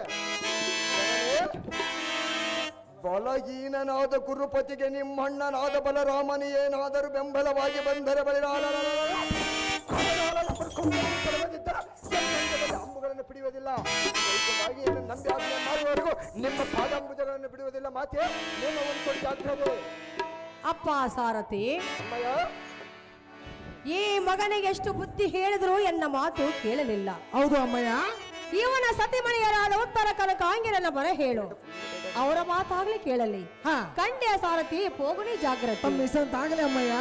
ಬಲಹೀನನಾದ ಕುರುಪತಿಗೆ ನಿಮ್ಮಣ್ಣನಾದ ಬಲರಾಮನಿ ಏನಾದರೂ ಬೆಂಬಲವಾಗಿ ಬಂದರೆ ಅಂಬುಗಳನ್ನು ಬಿಡುವುದಿಲ್ಲ. ನಂಬಿ ಆಜ್ಞೆ ಮಾಡುವವರೆಗೂ ನಿಮ್ಮ ಪಾದಾಂಬುಜಗಳನ್ನು ಬಿಡುವುದಿಲ್ಲ ಮಾತೆ. ನಿಮ್ಮ ಒಂದು ಕೊಡಿ ಜಾಗ್ರತೆ. ಅಪ್ಪ ಸಾರಥಿ, ಅಮ್ಮಯ್ಯ, ಈ ಮಗನಿಗೆ ಎಷ್ಟು ಬುದ್ಧಿ ಹೇಳಿದ್ರು ಎನ್ನ ಮಾತು ಕೇಳಲಿಲ್ಲ. ಹೌದು ಅಮ್ಮಯ್ಯ. ಇವನ ಸತಿಮಣಿಯರಾದ ಉತ್ತರ ಕನಕಾಂಗಿರನ ಬರ ಹೇಳು, ಅವರ ಮಾತಾಗ್ಲಿ ಕೇಳಲಿ. ಕಂಡ್ಯ ಸಾರಥಿ ಪೋಗುನಿ ಜಾಗ್ರತೆ. ತಮ್ಮಿಸಂತಾಗಲಿ ಅಮ್ಮಯ್ಯ.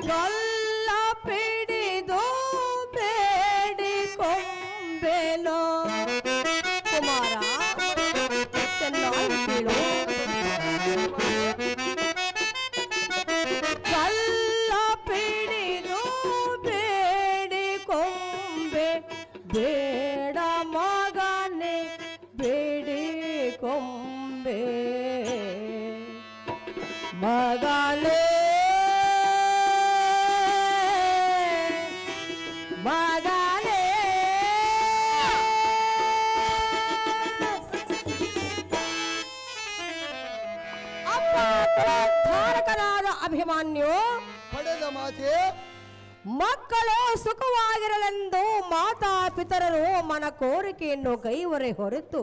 ಗಲ್ಲ ಪಿಡಿದು ಬೇಡಿಕೊಂಬೆನೋ ಕುಮಾರ, ಚೆನ್ನಾಗಿ ಕೇಳು. ಗಲ್ಲ ಪಿಡಿದು ಬೇಡಿಕೊಂಬೆ, ಬೇಡ ಮಗನೆ ಬೇಡಿಕೊಂಬೆ, ಮಗನೇ ಮಗನೇ. ಅಪ್ಪ ಧಾರಕನಾದ ಅಭಿಮನ್ಯು ಪಡೆದ ಮಾತೆ. ಮಕ್ಕಳು ಸುಖವಾಗಿರಲೆಂದು ಮಾತಾ ಪಿತರರು ಮನ ಕೋರಿಕೆಯನ್ನು ಕೈವರೆ ಹೊರತು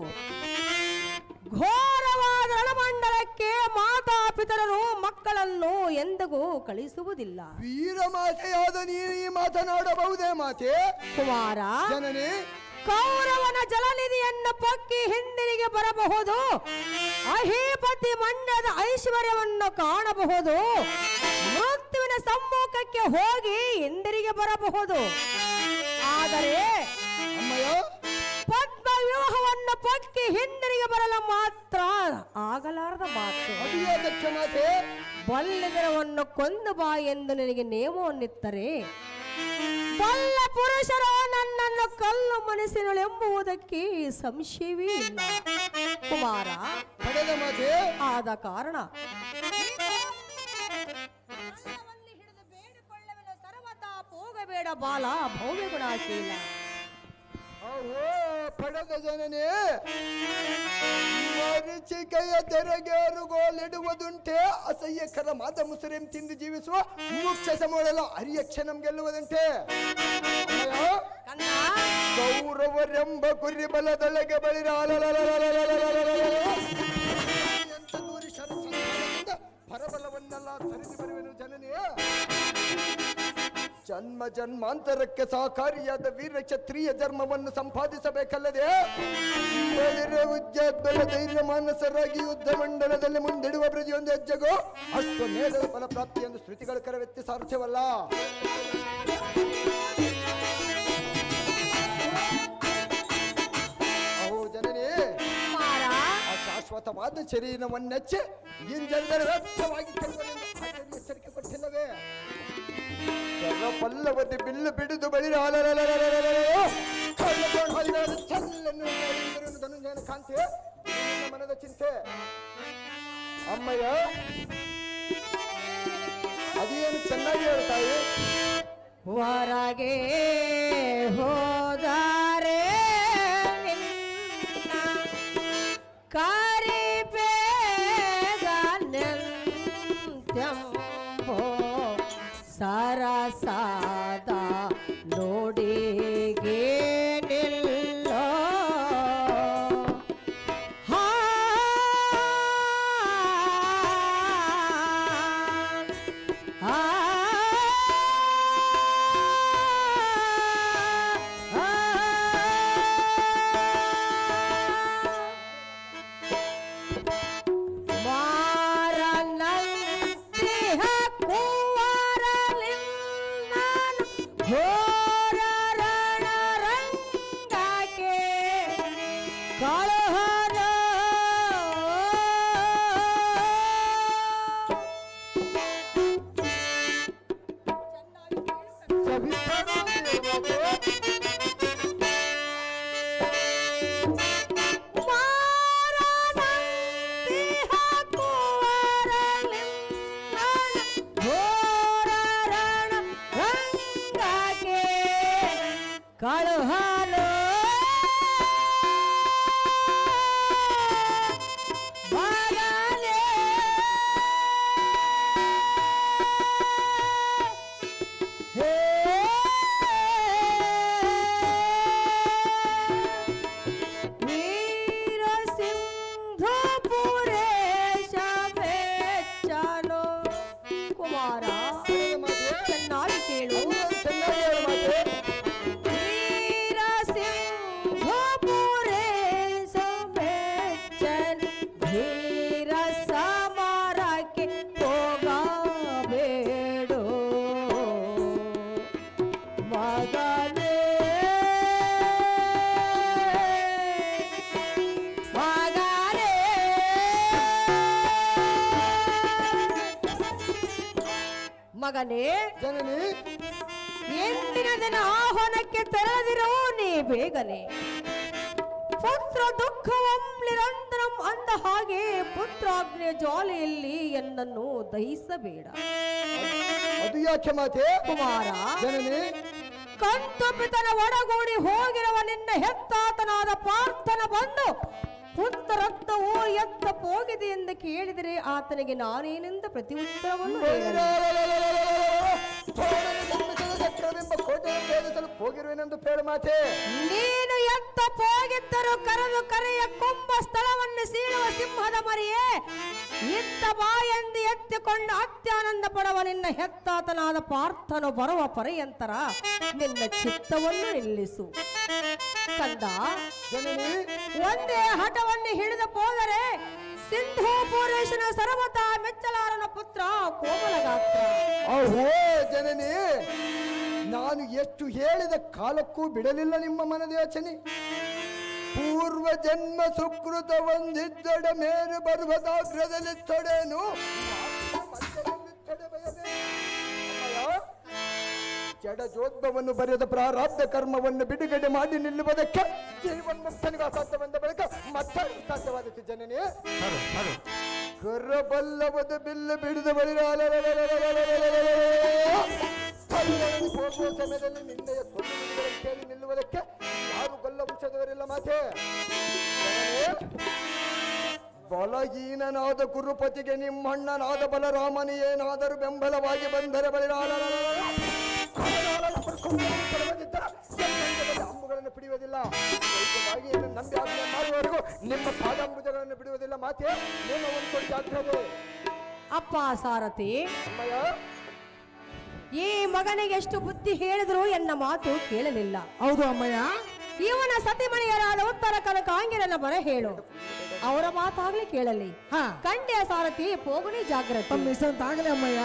ಘೋರವಾದ ರಣಮಂಡಲಕ್ಕೆ ಮಾತಾ ಪಿತರರು ಮಕ್ಕಳನ್ನು ಎಂದಿಗೂ ಕಳಿಸುವುದಿಲ್ಲ. ವೀರ ಮಾತೆಯಾದ ನೀನು ಈ ಮಾತನಾಡಬಹುದೇ ಮಾತೆ? ಕುಮಾರ, ಜನನಿ, ಕೌರವನ ಜಲನಿಧಿಯನ್ನು ಪಕ್ಕಿ ಹಿಂದಿರಿಗೆ ಬರಬಹುದು, ಅಹಿಪತಿ ಮಂಡ್ಯದ ಐಶ್ವರ್ಯವನ್ನು ಕಾಣಬಹುದು, ಮೃತ್ಯುವಿನ ಸಮ್ಮುಖಕ್ಕೆ ಹೋಗಿ ಹಿಂದಿರಿಗೆ ಬರಬಹುದು. ಆದರೆ ಅಮ್ಮಯ್ಯ, ಪದ್ಮ ವ್ಯೂಹವನ್ನು ಪಕ್ಕಿ ಹಿಂದಿರಿಗೆ ಬರಲು ಮಾತ್ರ ಆಗಲಾರದ ಮಾತು. ಅಭಿಯೋಗಕ್ಕೆ ಮಾತೆ. ಬಲ್ಲದಿರವನ್ನು ಕೊಂದು ಬಾ ಎಂದು ನಿನಗೆ ನೇಮವನ್ನಿತ್ತರೆ ಬಲ್ಲ ಪುರುಷರು ನನ್ನನ್ನು ಕಲ್ಲು ಮನಸ್ಸಿನಳೆಂಬುದಕ್ಕೆ ಸಂಶಯವೇ ಇಲ್ಲ. ಕುಮಾರ, ಪಡೆದ ಮಾತೆ. ಆದ ಕಾರಣ ಹಿಡಿದು ಬೇಡಿಕೊಳ್ಳುವ ಸರ್ವತಾ ಹೋಗಬೇಡ ಬಾಲ ಭವ್ಯ ಗುಣಶೀಲ. ಓಹೋ, ಪಡೆದ ಜನನೇ, ಮರೀಚಿಕೆಯ ತೆರೆಗೇರುಗೋಲಿಡುವುದುಂಟೆ, ಅಸಹ್ಯಕರ ಮಾದ ಮುಸುರೆಂ ತಿಂದು ಜೀವಿಸುವ ಮುಖ್ಯ ಸಮೂಹಲ ಅರಿಯಕ್ಷಣಂ ಗೆಲ್ಲುವುದಂತೆ. ಕೌರವರೆಂಬ ಕುರಿ ಬಲದೊಳಗೆ ಬಳಿರ ಪರಬಲವನ್ನೆಲ್ಲ ತರಿಸಿ ಬರುವೆನು ಜನನೇ. ಜನ್ಮ ಜನ್ಮಾಂತರಕ್ಕೆ ಸಹಕಾರಿಯಾದ ವೀರ ಕ್ಷತ್ರಿಯ ಧರ್ಮವನ್ನು ಸಂಪಾದಿಸಬೇಕಲ್ಲದೆ ಉಜ್ಜಾದ್ಬಲ ಧೈರ್ಯ ಮಾನಸರಾಗಿ ಯುದ್ಧ ಮಂಡಲದಲ್ಲಿ ಮುಂದಿಡುವ ಪ್ರತಿಯೊಂದು ಹೆಜ್ಜೆಗೂ ಅಶ್ವಮೇಧದ ಫಲಪ್ರಾಪ್ತಿ ಎಂದು ಶ್ರುತಿಗಳು ಕರವೆತ್ತಿ ಸಾರ್ಥ್ಯವಲ್ಲ. ಅಹೋ ಜನನೇ, ಶಾಶ್ವತವಾದ ಶರೀರವನ್ನೆಚ್ಚೆ ಇಂಜನರ ವ್ಯರ್ಥವಾಗಿ ಕೆಡುವನೆಂದು ಎಚ್ಚರಿಕೆ ಕೊಟ್ಟಿಲ್ಲವೇ? ಪಲ್ಲವದಿ ಬಿಲ್ಲು ಬಿಡಿದು ಬಳಿ ಧನುಂಜಯನ ಕಾಂತಿ ಮನದ ಚಿಂತೆ. ಅಮ್ಮಯ್ಯ, ಅದೇನು ಚೆನ್ನಾಗಿ ಹೇಳ್ತಾಯಿ. ಹೊರಗೆ ಹೋದರೆ ನಿನ್ನ ಕರಿಬೇಗನೆಂತೆಂಬೋ ಸರಸಾದ ನೋಡಿಗೆ ನಿಲ್ಲೋ. ಮಾರನಂತಿಹ ಕುವರಲಿನ್ನ ಕಾಳು ಹಾಲು ಬಾಗಾಲೆ ಹೇ ವೀರಸಿಂಹಪುರೇಶ ಬೆಚ್ಚಲು ಕುಮಾರ ಚೆನ್ನಾಗಿ ಕೇಳು ವೀರಸಿಂಹಪುರೇಶ ಬೆಚ್ಚಲ್ ಧೀರ ಸಮರಕ್ಕೆ ಹೋಗಬೇಡು ಮಗನೇ ಮಗನೇ ಮಗನೇ ಜನನಿ ಎಂದಿನ ದಿನ ಆಹ್ವಾನಕ್ಕೆ ತೆರದಿರೋ ನೀ ಬೇಗನೆ ಪುತ್ರ ದುಃಖವಂ ನಿರಂತರಂ ಅಂದ ಹಾಗೆ ಪುತ್ರಾಗ್ನಿಯ ಜ್ವಾಲೆಯಲ್ಲಿ ಎನ್ನನ್ನು ದಹಿಸಬೇಡ ಅದು ಯಾಕೆ ಮಾತೆ ಕುಮಾರ ಜನನಿ ಕಂತಪಿತನ ಒಡಗೂಡಿ ಹೋಗಿರುವ ನಿನ್ನ ಹೆತ್ತಾತನಾದ ಪಾರ್ಥನ ಬಂದು ಪುತ್ರ ರಕ್ತವು ಎತ್ತ ಹೋಗಿದೆ ಎಂದು ಕೇಳಿದರೆ ಆತನಿಗೆ ನಾನೇನೆಂದ ಪ್ರತಿ ಉತ್ತರವನ್ನು ಹೇಳಲಿ? ಚಕ್ರವೆಂಬ ಕೋಟೆಯನ್ನು ಭೇದಿಸಲು ಹೋಗಿರುವೆನೆಂದು ಪೇಳು ಮಾತೆ ನೀನು ಎತ್ತ ಹೋಗಿದ್ದರು ಕರೆದು ಕರೆಯ ಕುಂಭ ಸ್ಥಳವನ್ನು ಸೀಳುವ ಸಿಂಹದ ಮರಿಯೇ ಇತ್ತ ಬಾಯೆಂದು ಎತ್ತಿಕೊಂಡು ಅತ್ಯಾನಂದ ಪಡುವ ನಿನ್ನ ಹೆತ್ತಾತನಾದ ಪಾರ್ಥನು ಬರುವ ಪರ್ಯಂತರ ನಿನ್ನ ಚಿತ್ತವನ್ನು ನಿಲ್ಲಿಸು ಕಂದ. ಜನನಿ ಒಂದೇ ಹಠವನ್ನು ಹಿಡಿದು ಹೋದರೆ ಸಿಂಧೂಪುರೇಶನ ಸರ್ವತಾ ಮೆಚ್ಚಲಾರನ ಪುತ್ರ ಕೋಮಲಗಾತ್ರ. ಓಹೋ ಜನನಿ ನಾನು ಎಷ್ಟು ಹೇಳಿದ ಕಾಲಕ್ಕೂ ಬಿಡಲಿಲ್ಲ ನಿಮ್ಮ ಮನದ ಯೋಚನೆ. ಪೂರ್ವ ಜನ್ಮ ಸುಕೃತ ಹೊಂದಿದ್ದೊಡ ಮೇರು ಬರುವುದಾಗ್ರದಲ್ಲಿ ತೊಡೆನು ಜಡಜೋದ್ಭವನ್ನು ಬರೆದ ಪ್ರಾರಬ್ಧ ಕರ್ಮವನ್ನು ಬಿಡುಗಡೆ ಮಾಡಿ ನಿಲ್ಲುವುದಕ್ಕೆ ಜೀವನ್ಮುಕ್ತನಿಗೆ ಅಸಾಧ್ಯವೆಂದ ಬಳಿಕ ಮತ್ತೆ ಸಾಧ್ಯವಾದೀತು ಜನನಿ. ಕರಬಲ್ಲವದ ಬಿಲ್ಲು ಬಿಡಿದ ಬಳಿ ಹೋಗುವ ಸಮಯದಲ್ಲಿ ನಿನ್ನೆಯ ಸೊನ್ನೆ ಕೇಳಿ ನಿಲ್ಲುವುದಕ್ಕೆ ಯಾರು ಗೊಲ್ಲ ವಂಶದವರಿಲ್ಲ ಮಾತೆ. ಬಲಹೀನನಾದ ಗುರುಪತಿಗೆ ನಿಮ್ಮಣ್ಣನಾದ ಬಲರಾಮನಿ ಏನಾದರೂ ಬೆಂಬಲವಾಗಿ ಬಂದರೆ ಬಳಿ ಅಂಬುಗಳನ್ನು ಬಿಡುವುದಿಲ್ಲ. ನಂಬಿ ಆಜ್ಞೆ ಮಾಡುವವರೆಗೂ ನಿಮ್ಮ ಪಾದಾಂಬುಜಗಳನ್ನು ಬಿಡುವುದಿಲ್ಲ ಮಾತೆ. ನಿಮ್ಮ ಒಂದು ಜಾಗ್ರತೆ. ಅಪ್ಪ ಸಾರಥಿ, ಅಮ್ಮಯ್ಯ ಈ ಮಗನಿಗೆ ಎಷ್ಟು ಬುದ್ಧಿ ಹೇಳಿದ್ರು ಎನ್ನ ಮಾತು ಕೇಳಲಿಲ್ಲ. ಹೌದು ಅಮ್ಮಯ್ಯ. ಇವನ ಸತಿಮಣಿಯರಾದ ಉತ್ತರ ಕನಕಾಂಗಿರನ ಬರ ಹೇಳು, ಅವರ ಮಾತಾಗ್ಲಿ ಕೇಳಲಿ. ಕಂಡ್ಯ ಸಾರಥಿ ಪೋಗುನಿ ಜಾಗ್ರತೆ. ತಮ್ಮ ಇಷ್ಟಂತಾಗಲಿ ಅಮ್ಮಯ್ಯ.